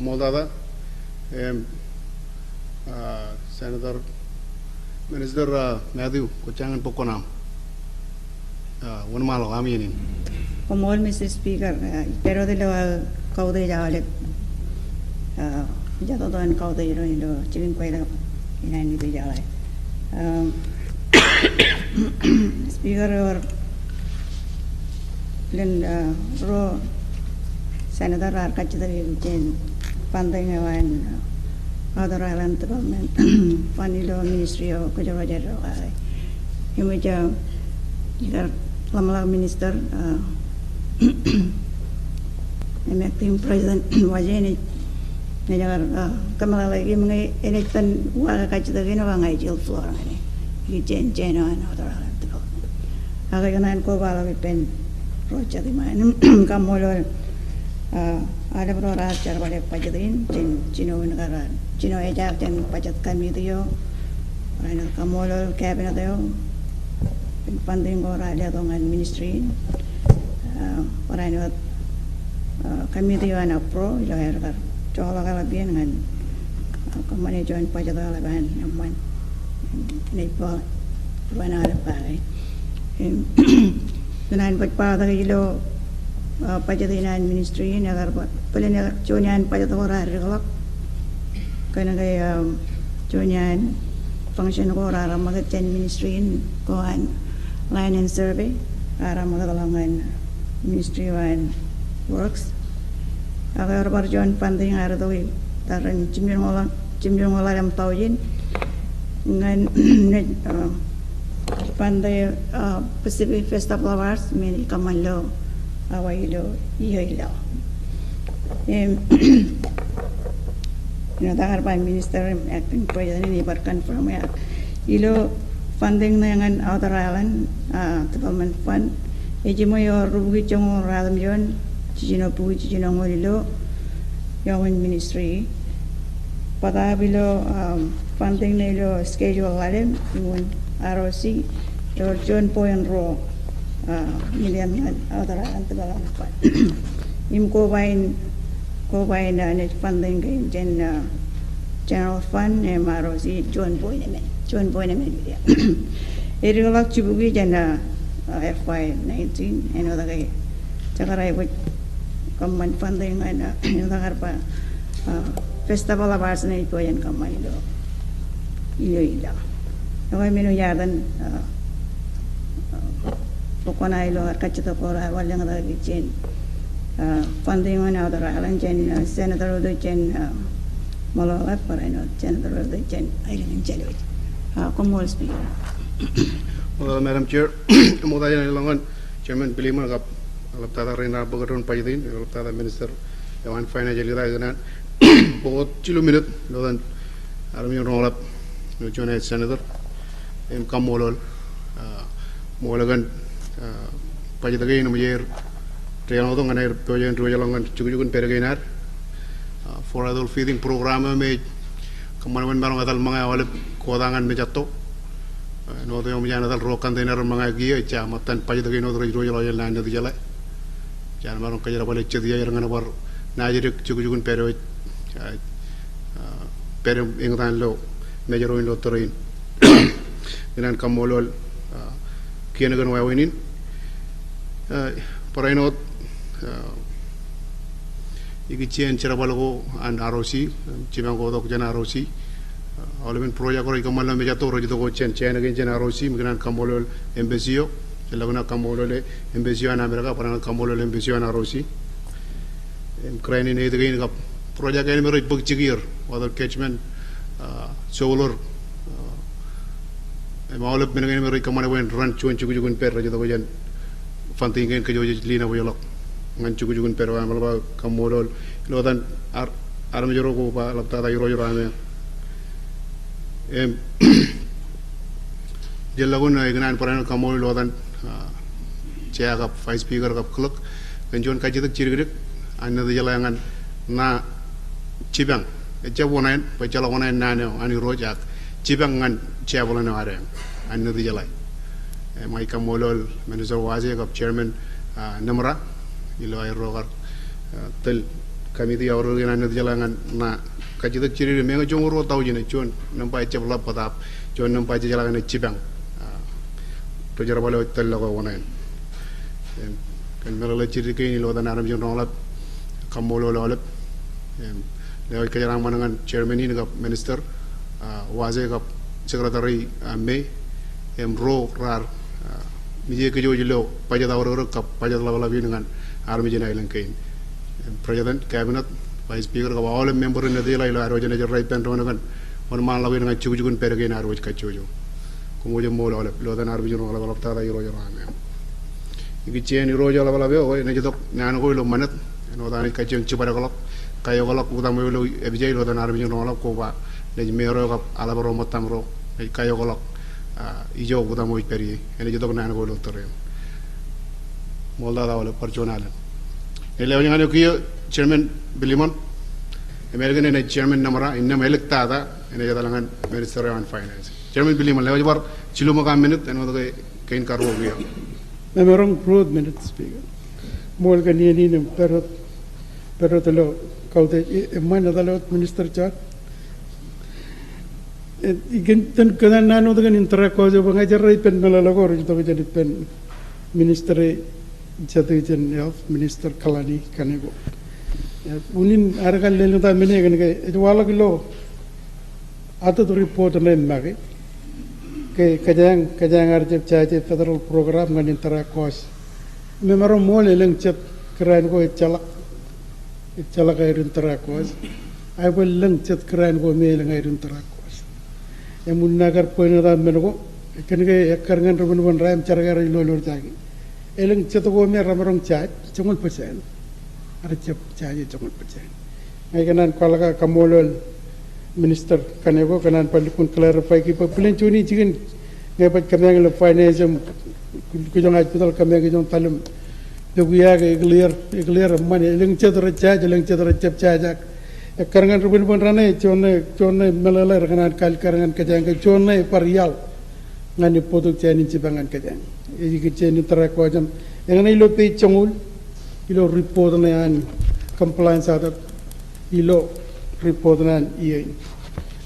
Modada Senator Minister Matthew Kochangan Pokonam one malo aminin Como Mr. Speaker pero de lo kaude jawale ya todo en kaude lo chivin kuela ina ni de jawale Speaker or len ro Senator ar kachidari jen pandai ngawan other island development Panilo Ministry of Kujawajar Imaja Lamala Minister Acting President Wajeni Kamala lagi mengai election wala kacita wangai jil floor ini jen and other island development aga kanan ko bala pen rocha di main kamolo ada berora cara balik pajatin Cino negara Cino aja dan pajat kami itu yo orang kamolo cabinet yo funding orang ada dengan ministry orang kami itu yo anak pro yo air coba kalau biar dengan kemana join pajat kalau bahan aman ini pun mana ada pakai dengan berapa tadi lo pajadinan ministry nagar pelen chonyan pajadora regalak kana gaya chonyan function ko ara magachen ministry ko an line and survey ara magadalangan ministry one works agar barjon panding ara doi taran chimjong lam taujin ngan pandai Pacific Festival of Arts meni kamallo awaylo iyoilo tangar Prime Minister acting president ini confirm ya ilo funding na yang outer island development fund ejimo yo rugi chong radam yon chino pu chino ngolilo yawan ministry pada bilo funding na ilo schedule alem yung ROC John Point Row million other antagalan pa im ko bain net funding in general fund e maro si John Boy ne dia irigolak chibugi jana FY19 eno dagai chakarai wit common funding ana eno dagar pa festival of arts na ito yan kamay do ilo okay minu yadan pokona ilo kachito kora walang dagi chen funding on out alan chen senator do chen malola para ino senator do chen ailan chen como speaker well madam chair moda yan langan chairman pilima kap alaptada rena bagaron pajidin alaptada minister yawan finance lida ganan बहुत चिलो मिनट लोगन आर्मी रोलप जोने senator M कम मोलल मोलगन पजदगे इन मुझे ट्रेनों तो गने प्रोजेक्ट रोजलंगन चुकुचुकुन पेरगेनार फॉर अदल्ट फीडिंग प्रोग्राम में कमरवन बारों अदल मंगा वाले कोदांगन में जातो नोतो यम जान अदल रोकन देनर मंगा गिये चा मतन पजदगे नोतो रोजल लाइन नदी जला जान बारों कजरा वाले चदिया यरंगन बार नाजिर चुकुचुकुन पेरो pero ingatan lo medyo lo torin dengan kamolol kian gan wa winin parainot igicien cerabalo an arosi cibang ko dok jana arosi olemen proyek ko ikamal me jato ro jito ko chen again jana arosi dengan kamolol embesio laguna kamolol embesio an amerika parang kamolol embesio an arosi Ukraine ne de gap project ini merujuk berjigir, walau catchment solar, maulab mengenai merujuk kemana pun run cuci per raja tu kajian funding kan kerja lina boleh ngan cuci per kan malah kamodol lodan arm jero ko pa lapta da jero ame jelagun ignan paran kamodol lodan cea kap five speaker kap kluk kenjon kaji tu ciri anda tu jelangan na cibang jabonain pajalagonain nane ani rojak cibang ngan ciabolana are an nadi jalai mai kamolol manager waje kap chairman namra ilo ay rogar tel committee awro nan nadi jalangan na kajidak ciri menga jongro taujine chon nampai cebla padap chon nampai jalangan cibang to jarabalo tel lago wonain kan melala ciri kini lo dan aram jongola kamolol olep lewat kerjaan manangan chairman ini kap minister waje kap secretary May ro rar mije kerja jelo pajak awal kap pajak lawan dengan army jenai langkain president cabinet vice speaker kap awal member ini dia lain aro jenai jerai pen dengan mana malam lawan dengan cukup pergi aro kacujo kemudian mula oleh lo dan army jenai lawan lapta da iro jero ame iki chen iro jero lawan lawan ini jadok nano ko lo manat no dan kacion cipara kolok kayo kolok utam lo ebjai lo dan army jenai ko ba lagi mero kap ala baro matam ro kayo kolok ijo utam oi peri ini jadok nano ko lo torem molda da oleh perjuangan ele orang ane kiyo chairman Bilimon American ini chairman namara inna melek tada ini jadalangan minister on finance chairman Bilimon lewat bar cilu makam minute ini waktu kain karu dia memang broad minute speaker mol kan ini perut lo kau te mana dah lewat minister cak ikan ten kena nano dengan interaksi kau je pengajar pen melalagor itu jadi pen minister jatuh jen health minister Kalani kaneko unin arakan leleng ta mene kan ke itu wala kilo atau tu report lain mage ke kajang arjep cace federal program dengan interaksi memang mol leleng cep keren ko calak air interaksi ay pun leng cep keren ko meleng air interaksi yang munagar poin ada meneko kan ke karangan rubun ram caragar lolor jagi eleng ceto me ramarong chat cungul persen ada cep caje cungul persen ai kanan kalaga kamolol minister kanebo kanan palikun clarify ki plan chuni chigen ngepat kameng le finance ku jong aj putal kameng jong talim de guya ke clear man eleng ceto caje eleng ceto cep caje karangan rubun rane chonne melala kanan kal karangan kajang chonne parial ngani potok chani chibangan kajang e ki chani tara ko jam ngani lo pe changul ilo report na yan compliance adat ilo report na iya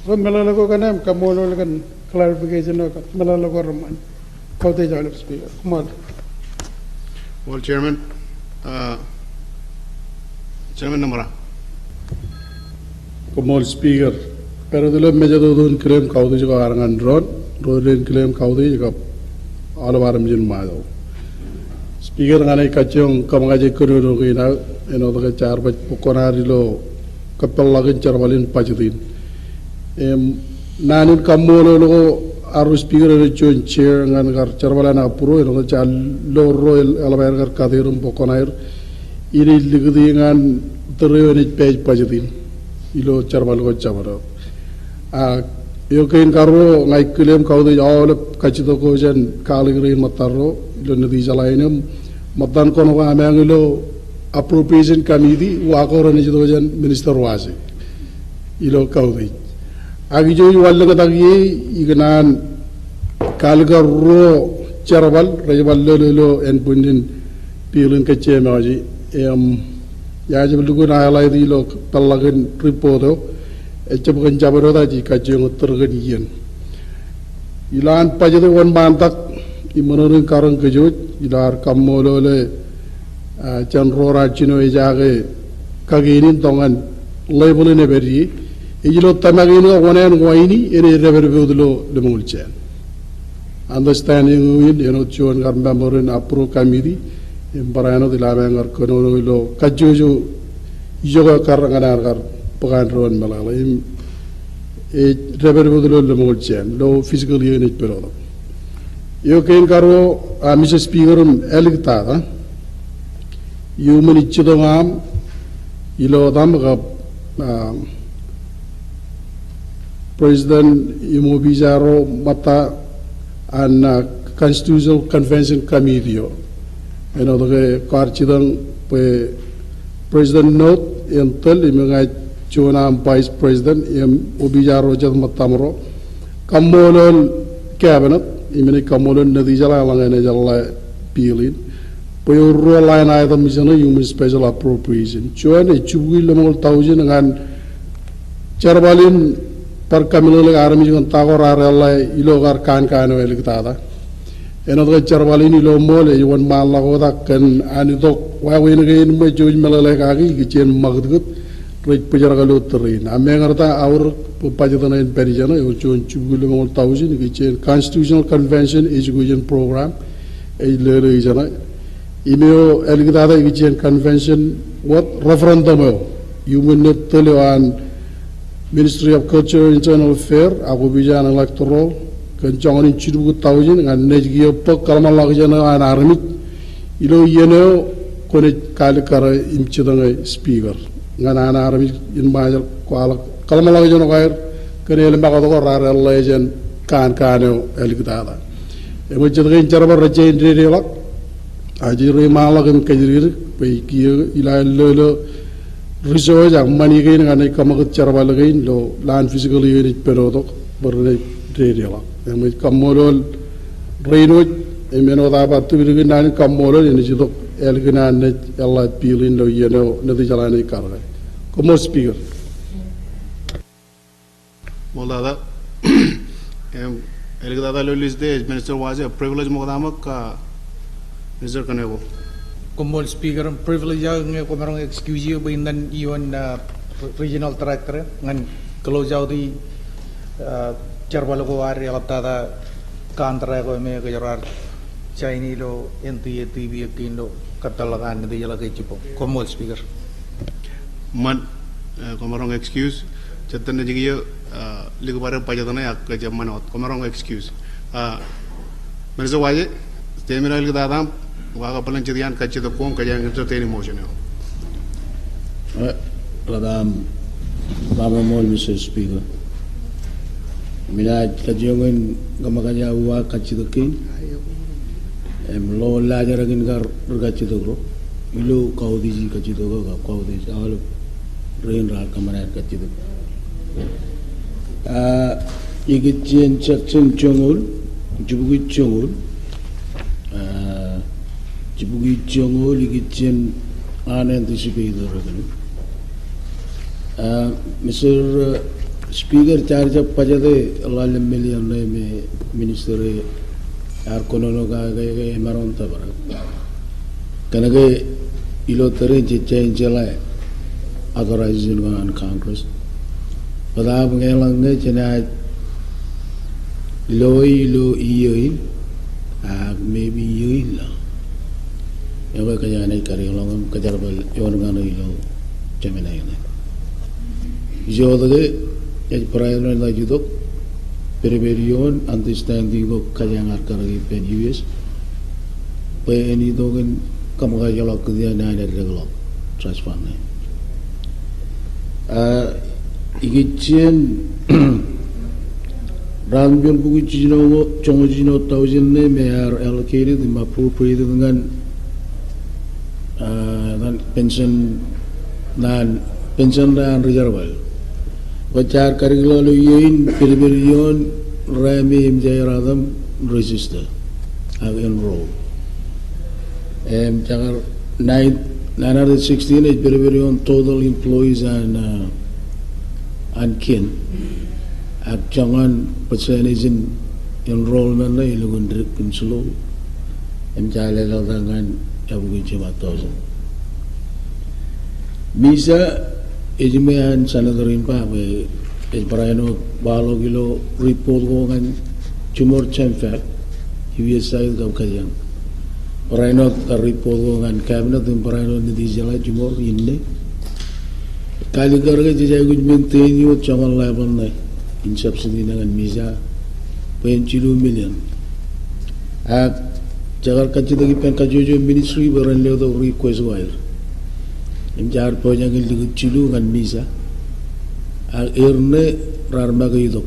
ko melala ko kanam kamolo kan clarification ko melala ko raman ko te jalo speaker kumar well chairman chairman namara kumol speaker pero de lo meja do don claim kaudi ko arangan road claim kaudi ko alawaram jin maado speaker ngane kachong kamaga kuru ro ina eno daga char ba pokonari lo kapal lagin charwalin pajudin nanin kamolo lo aru speaker ro chon chair ngan gar charwalana puro eno chal lo royal alabar gar kadirum pokonair ini ligdi ngan terewani page pajudin ilo charwal ko chabaro yo kain karo ngai claim kaudi all kachito ko jan kaligrin mataro ilo nadi jalainam matan kono ko amangilo appropriation committee wa ko ran jido jan minister wase ilo kaudi agi jo walla ka dagi ignan kalga ro charwal rajwal lo en bundin pilin ka chemaji yaji lugu na ala di lo pallagin report echabukan jabaro da ji ka jeng tergen yen ilan pajade won bantak imanorin karang kejut ilar kamolo le chan rora chino ejage kaginin tongan label ne beri ejilo tamagino wonen waini ere reverbulo le mulchen understanding win chon gar memberin apro committee embarano de la bengar kono lo kajuju yoga karanganar gar pagan ron malala e reverbulo le mulchen lo physical unit pero yo kain karo Mr. Speaker eligtada yu mani chidongam ilo dam ga President Imobizaro mata an Constitutional Convention Committee eno the karchidang pe President note entel imengai chona Vice President Obizaro jad matamro kamolol cabinet imene kamolon nadi jala langane jala pilin poyo ro line item jana human special appropriation chuan chuwi lemol 1000 ngan charbalin par kamilol arami jang tagor arala ilogar kan eligtada eno the charbalin ilo mole yon mala goda kan anidok wa wen gein me juj melale kagi gichen magdut rek pejaraga lotrin amengarta aur pajadana in perijana yo chon chuwi lemol 1000 gichen Constitutional Convention Education Program e lele jana imeo eligtada gichen convention what referendum human telewan Ministry of Culture Internal Affairs aku bijan electoral kan jangan ciru taujin ngan nejgi pok kalmal lagjana an armit ilo yeno kone kali kara imchidanga speaker ngan an armit in majal kwala kalmal lagjana kair kene le magado ko rara legend kan kano eligtada e mo jidga jaraba raje indre lak aji re malagam kajrir pe kiyo ila lolo resource ang mani gain ngane kamagat charabal gain lo land physical unit pero to berne area la em kamolol reino emeno da ba tu birgin nan kamolol ni jido elgina ne alla pilin lo yeno ne di jalane karga como speaker molada elgada lo liste minister was a privilege modamak minister kanego Kumol speaker privilege yang ko merong excuse you bindan iwan regional director ngan close out di charbalo ko ari alaptada kantra ko me ko jarar chaini lo NTA TV kindo katalagan de jala kay chipo Kumol speaker man ko merong excuse chatan jigiyo ligo bare pajadana yak ka jamanot ko merong excuse minister waje stemira ligo dadam waga palan chedian kachito kon kajang entertain emotion radam baba mol Mr. Speaker mina kajongen gamakanya wa kachito kin em lo la jaragin gar kachito ro ilo kaudi kachito ga kaudi all rain ra kamara kachito igitien chachun chongul Jibugi Chongol, Ligitian unanticipated revenue. Mr. Speaker, charge of Pajade, $11 million minister Arconoga Maron Tabara. Kanage Ilotari change authorization on Congress. But I have a language and I low maybe you. Ewa kaya na ikari long kajarabal yorgano ilo Gemini. Jodage as prior na judok periberion understanding of kayang arkari pen US. Pa any dogen kamaga jalok dia na regular transfer na. Igitchen Ranbion Bugino Chongino 1,000 may are allocated in appropriated pension and reserve. Which are curricular yin, Piliberion, Rami, Jayaradam, register, have enrolled. 916 is Piliberion total employees and kin. At Jangan percentage in enrollment, Ilugun Consulo, and Jaladangan. Misa Ejimean Sanadarin Pawe is Briano Balogilo report Wogan Tumor Chamfat, USI of Kayang. Briano report Wogan cabinet in Briano Nidizala Tumor in Kaligarga would maintain you Chaman level in subsidy and Misa 22 million. Jagar Kachidagi Penkajojo Ministry were in the request wire. In Jar Pojang Chilu and Misa, Erne Rarmagaido,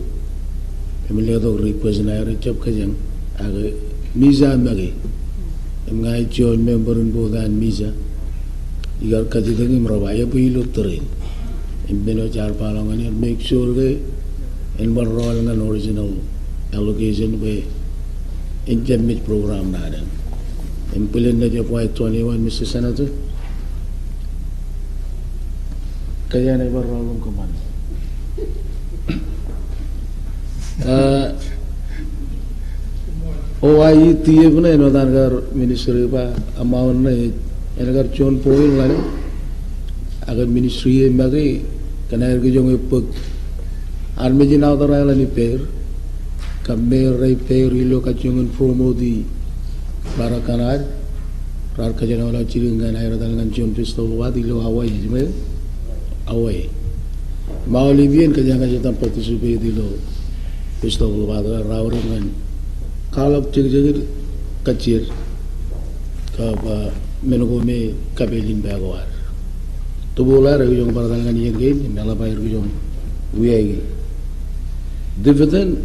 Emilio request in Irish Kajang, Misa Magi, and I join member in both and Misa. You got Kachidagi Mravaya Pilo terrain. In Beno Jar Palang and make sure they and one rolling an original allocation way. In Jemich program nada. In Pulin of White 21, Mr. Senator. Kaya never roll command. OIE TF and other ministry amount and agar John Poil Lani agar ministry Magi can I give you a book. Armijin other island pair. Kammer repair relocation promo di Barakanad, Rakajanola Chiringan, Ireland, John Pistol, Wadilo, Hawaii, away. Maulivian Kajanga participate the low Pistol, Wada, Rouring and Kalab Chigir Kachir, Menogome, Kabelin Bagwar. Tubula, Young Baradan again, Malabai Young, we dividend.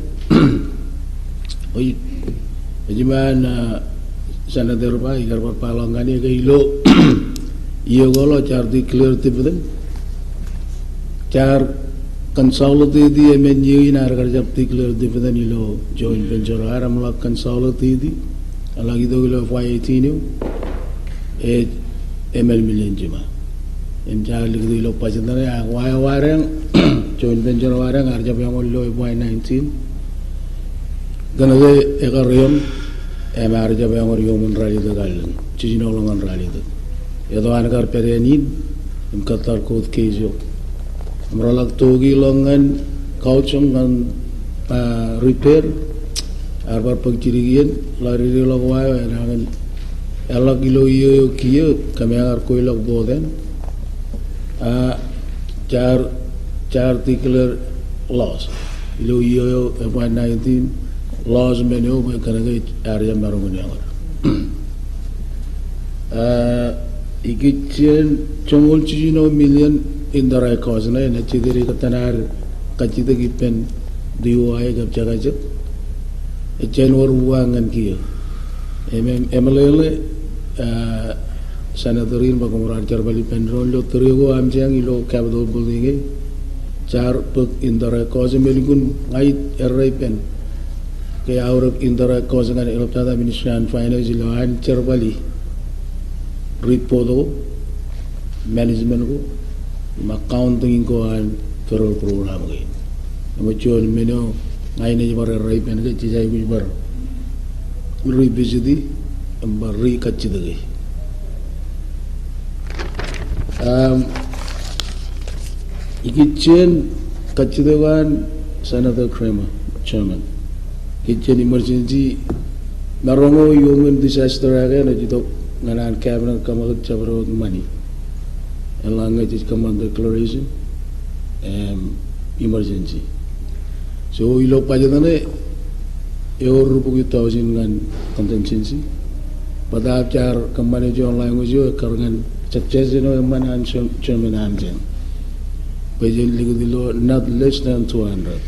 Jiman Senator Ba, Igar Palangani Gailo, Yogolo, Char declare dividend. Char consolidated the MNU in Argajap declare dividend, joint venture Aramla consolidated, Alagido of Y18, ML million Jima. And Charlie Gilo Pajana, Warang, joint venture Warang, Arjapamolo Y19. Ganade Egarium, Emarjabam or Human Rally the Garland, Chinolong and Rally the Yadoanagar Perenid, in Qatar Code Kejo, Mrolak Togi Long and Couchum and repair, Arbar Pagirian, Larry Logwire, and Elagilo Kio, Kamear Coil of Boden, Char particular laws, Luyo F119. Laws menu by Kanagate area Marumanella. Igitian Chomulchino million in the Raikosna and Chidiri Katanar Kachita Gipen DUI of Chagajat, a Chenor Wang and Kia. Emelele Senator in Bakumar Jarbali Pendrolo, Trigo, Amjang, Capital Building, Char put in the Raikos, Meligun, Night, a Pen. kaya aurak intera kausangan eloptada ministran finance ilahan cerbali report ko management ko accounting ko an federal program ko amachuan meno ngayon na jibara rai pen ke cizai ko jibar revisit ambar re-kachidagay Kitchen Kachidawan Senator Kramer, Chairman. Kitchen emergency Narongo human disaster again at you Nanan cabinet come out of money. And language is command declaration emergency. So you look Pajadane your Rubuki 1,000 and contingency. But after command language you Kargan success man Chairman Amgen. Not less than 200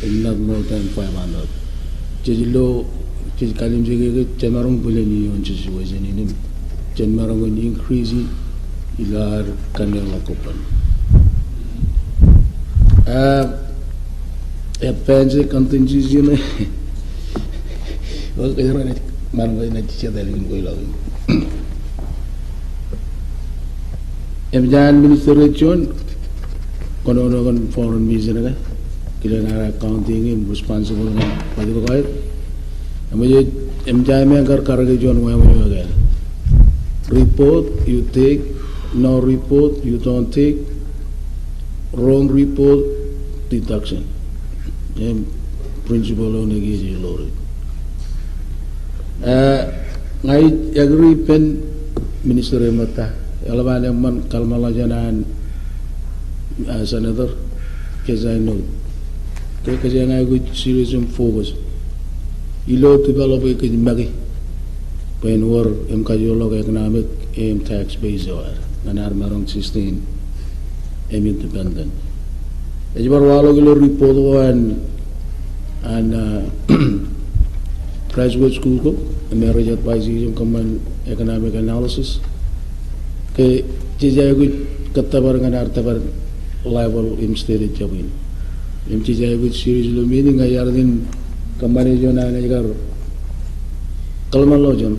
and not more than 500. Jajilo Kalim Jamarong Bulani on situation in him. Jamarong increase Ilar Kanela Copan. A fancy contingency was a man by Nachi. Emjan Minister Richon. Konon foreign visa na kila na accounting and responsible na pwede ko kahit amay MJ may agar karage John Wayne again report you take no report you don't take wrong report deduction principle on nagiji lord ngai agree pen minister mata alaban man kalmala janan Senator, because I know, because I have good serious and focus. You know, develop a good magi when war MKG economic tax base or an armor 16 independent. As you are report and graduate school, a marriage advisor common economic analysis. Okay, Jaya Katabar and Artabar. Level instead jawin. Imci with series lo meaning ayardin kembali jona negar kalman lo jon.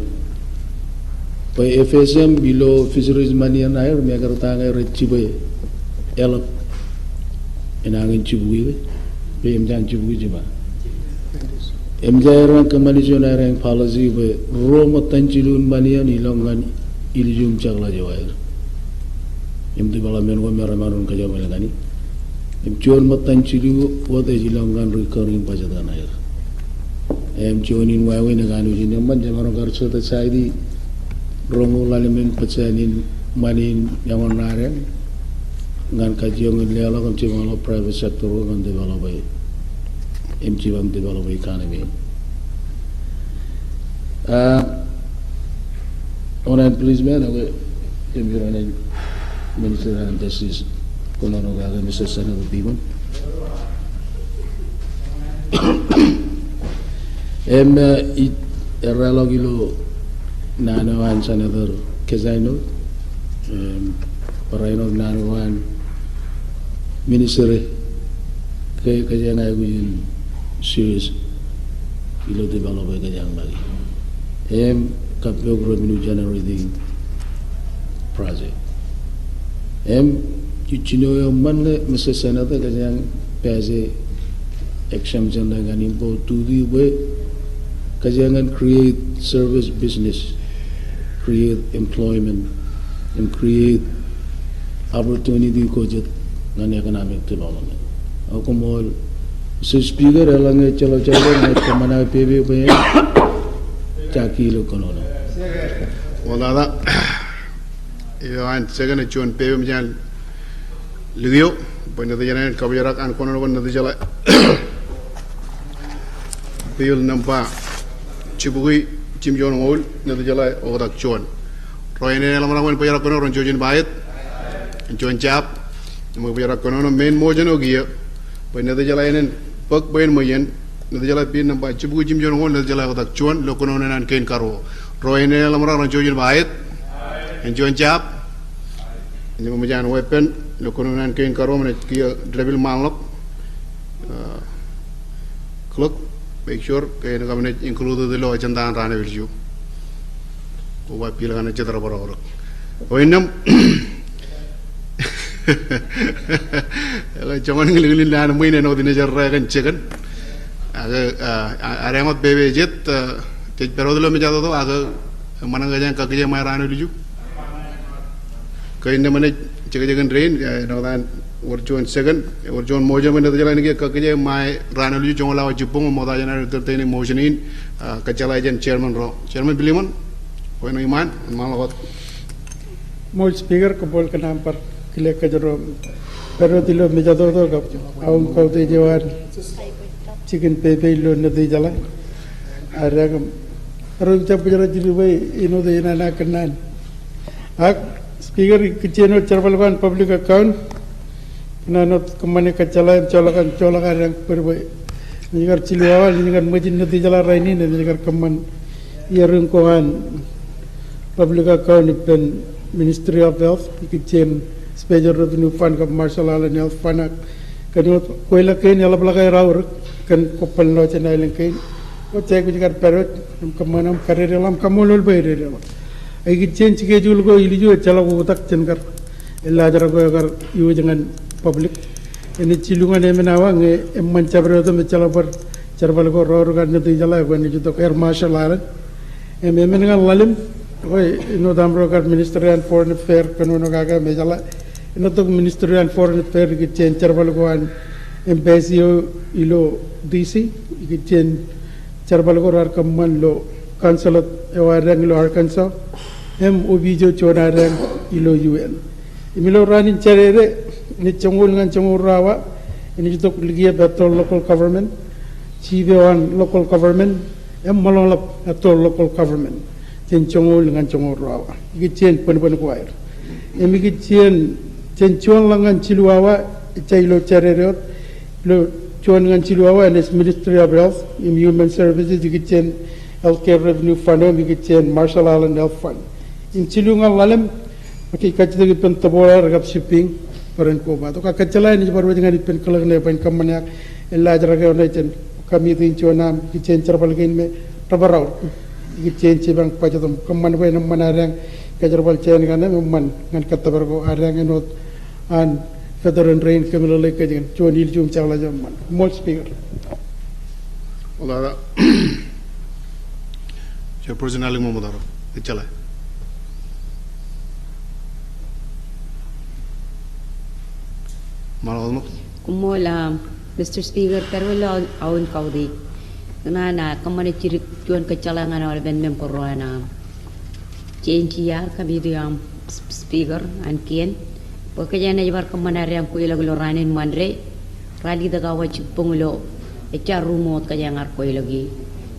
By FSM below fisheries money and air megar tanga rechibe elop enangin chibui be imjan chibui jiba. MJ kembali jona rank policy be Roma tanchilun money and ilongan ilijum chakla jawair. Im development wa meramarun ka jawala gani im chuan matan chilu wa de jilangan recurring pajadana ya im chuanin wa we na ganu jin man jamaro gar so ta saidi romo lalimen pachanin manin yamon nare ngan ka jiong lela kam chimalo private sector ngan develop im chiwang develop economy onan please man okay im Minister and this is Konono Gaga, Mr. Senator Bimon. Relogilo Nano and Senator Kezaino, Paraino Nano and Minister Kajana within series, Ilo develop a young lady. Kapio Revenue Generating Project. Chino man Mr. Senator kajang pese exemption dengan import to the way kajangan create service business, create employment, and create opportunity ko jet dengan economic development. Ako mo Mr. Speaker alang chalo ngai kamana pebe pe chaki lo kono. Wala Iwan second chuan pay mjan ligyo point the janan kabirak an kono wan the jala payul nampa chibui chimjon ol na the jala odak chuan roine lamran payara kono ron jojin bayet chuan chap mo payara kono main mojan ogia point the jala enen pak bain moyen na the jala pin nampa chibui chimjon ol na the jala odak chuan lo kono nan ken karo roine lamran ron jojin bayet and John Chap, and the Majan weapon, Loconan King Karom, and Kia Drevil Malop, Clock, make sure ke no cabinet include the law agenda and run with you ko wa pila kana chedra baro o innam jangan ngelilin lan muine no dine jarra kan chekan aga aremat bebe jet tej perodlo me jado to aga mananga jang kakje mai ranu liju kainne mane chegajan rain no dan warjon second warjon moja mane to jalan ke kakje mai ranu liju jongla jipung moda jana tertene motionin kachala jen chairman biliman ko no iman malagot Mol speaker ko bol ka naam par kile ka jaro pero dilo me jado to ka aun ko te jawan chicken pepe lo na de jala aragam aro jab jara jilu bai ino de na kanan ak speaker kicheno charbalgan public account na not kamane ka chala cholakan rang per bai nigar chiluwa nigar majin na de jala raini na nigar kaman yarung ko an public account pen Ministry of Health, Kitchen, Special Revenue Fund, Martial Island Health Fund, Kanot, Koila Kane, Yalablaka Raur, Kan Kopal Lodge and Island Kane, what take which got parrot, and Kamanam, Karalam, Kamul Bay. I get change schedule go, you Chalawatak Chengar, a larger using and public, and it's Chilungan Eminawang, a Manchabra, the Chalabar, Charbalago, Rogan, the Jala, when you took Air Marshall Island, and Eminang Lalim. No Dambrogar Ministry and Foreign Affairs Kanunaga Mejala, no Ministry and Foreign Affairs, you change Charbalago and Embassy Ilo DC, you change Charbalago Arkaman Lo, Consulate Ewaranglo Arkansas, Obijo Chonarang Ilo UN. Imilo running Cherere, Nichangul and Changurawa, and you took Ligia Better local government, Chivian local government, and Malala at local government. Chen chongol dengan chongol rawa. Igi chen pen kuair. Emi igi chen chong langan chiluawa chailo charerot lo chong dengan chiluawa and its Ministry of Health, Human Services igi chen Healthcare Revenue Fund, igi chen Marshall Island Health Fund. In chilungan lalem maki kacita igi pen tabola regap shipping peren ko ba. To kakachala ni baru dengan pen kelang le pen kamanyak elajar ke onai chen kami tin chonam igi chen charbal gain me tabarau. Change bang pajatum kaman way naman arang kajarbal chain gan man ngan katabargo arang enot an federal rain kamilo like kajan chonil jum chala jam man mol speaker ola che personal mo modaro chala malo kumola Mr. Speaker perwala aun kaudi na kamane ciri tuan kecalangan oleh ben mem corona change yar kami diam speaker an kien pokoknya jabar kamane yang ku ilo ranin mandre rali daga wajib pengulo echa rumot kaya ngar ko lagi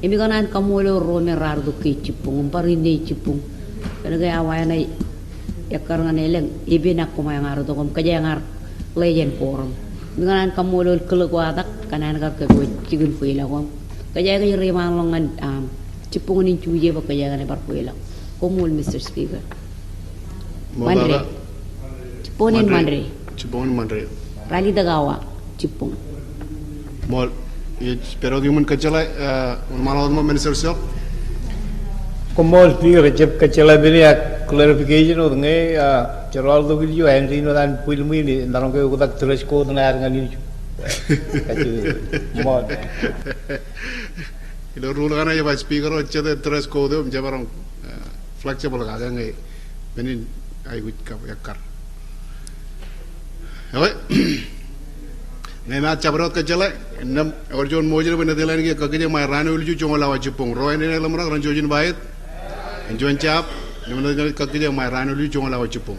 imi kanan kamulo rome rar du ki cipung parini cipung kana ga awai ya karena eleng ibi nak ko may ngar do kom kaya ngar lejen forum dengan kamulo keluadak kanan gar ke cigun ku ilo kom kaya kaya rimang longan cipung ni cuye ba kaya kaya barpuela komul Mr. Speaker mandre ciponin mandre rali dagawa cipung mol pero di mun kacala malawad mo Minister Sel komol Speaker jeb kacala bini clarification o ngai charal do video Henry no dan filmi ni narong ko utak tres ko na ngan ni ilo rule kana ya speaker o chede tres ko de jabarong flexible ga ngai benin ai wit ka yakar hoy ngai ma chabrot ka chala nam orjon mojre bena delan ge kagje ma ranul ju chongola wa chupung roy ne lamra ranjojin bayet enjon chap ne kagje ma ranul ju chongola wa chupung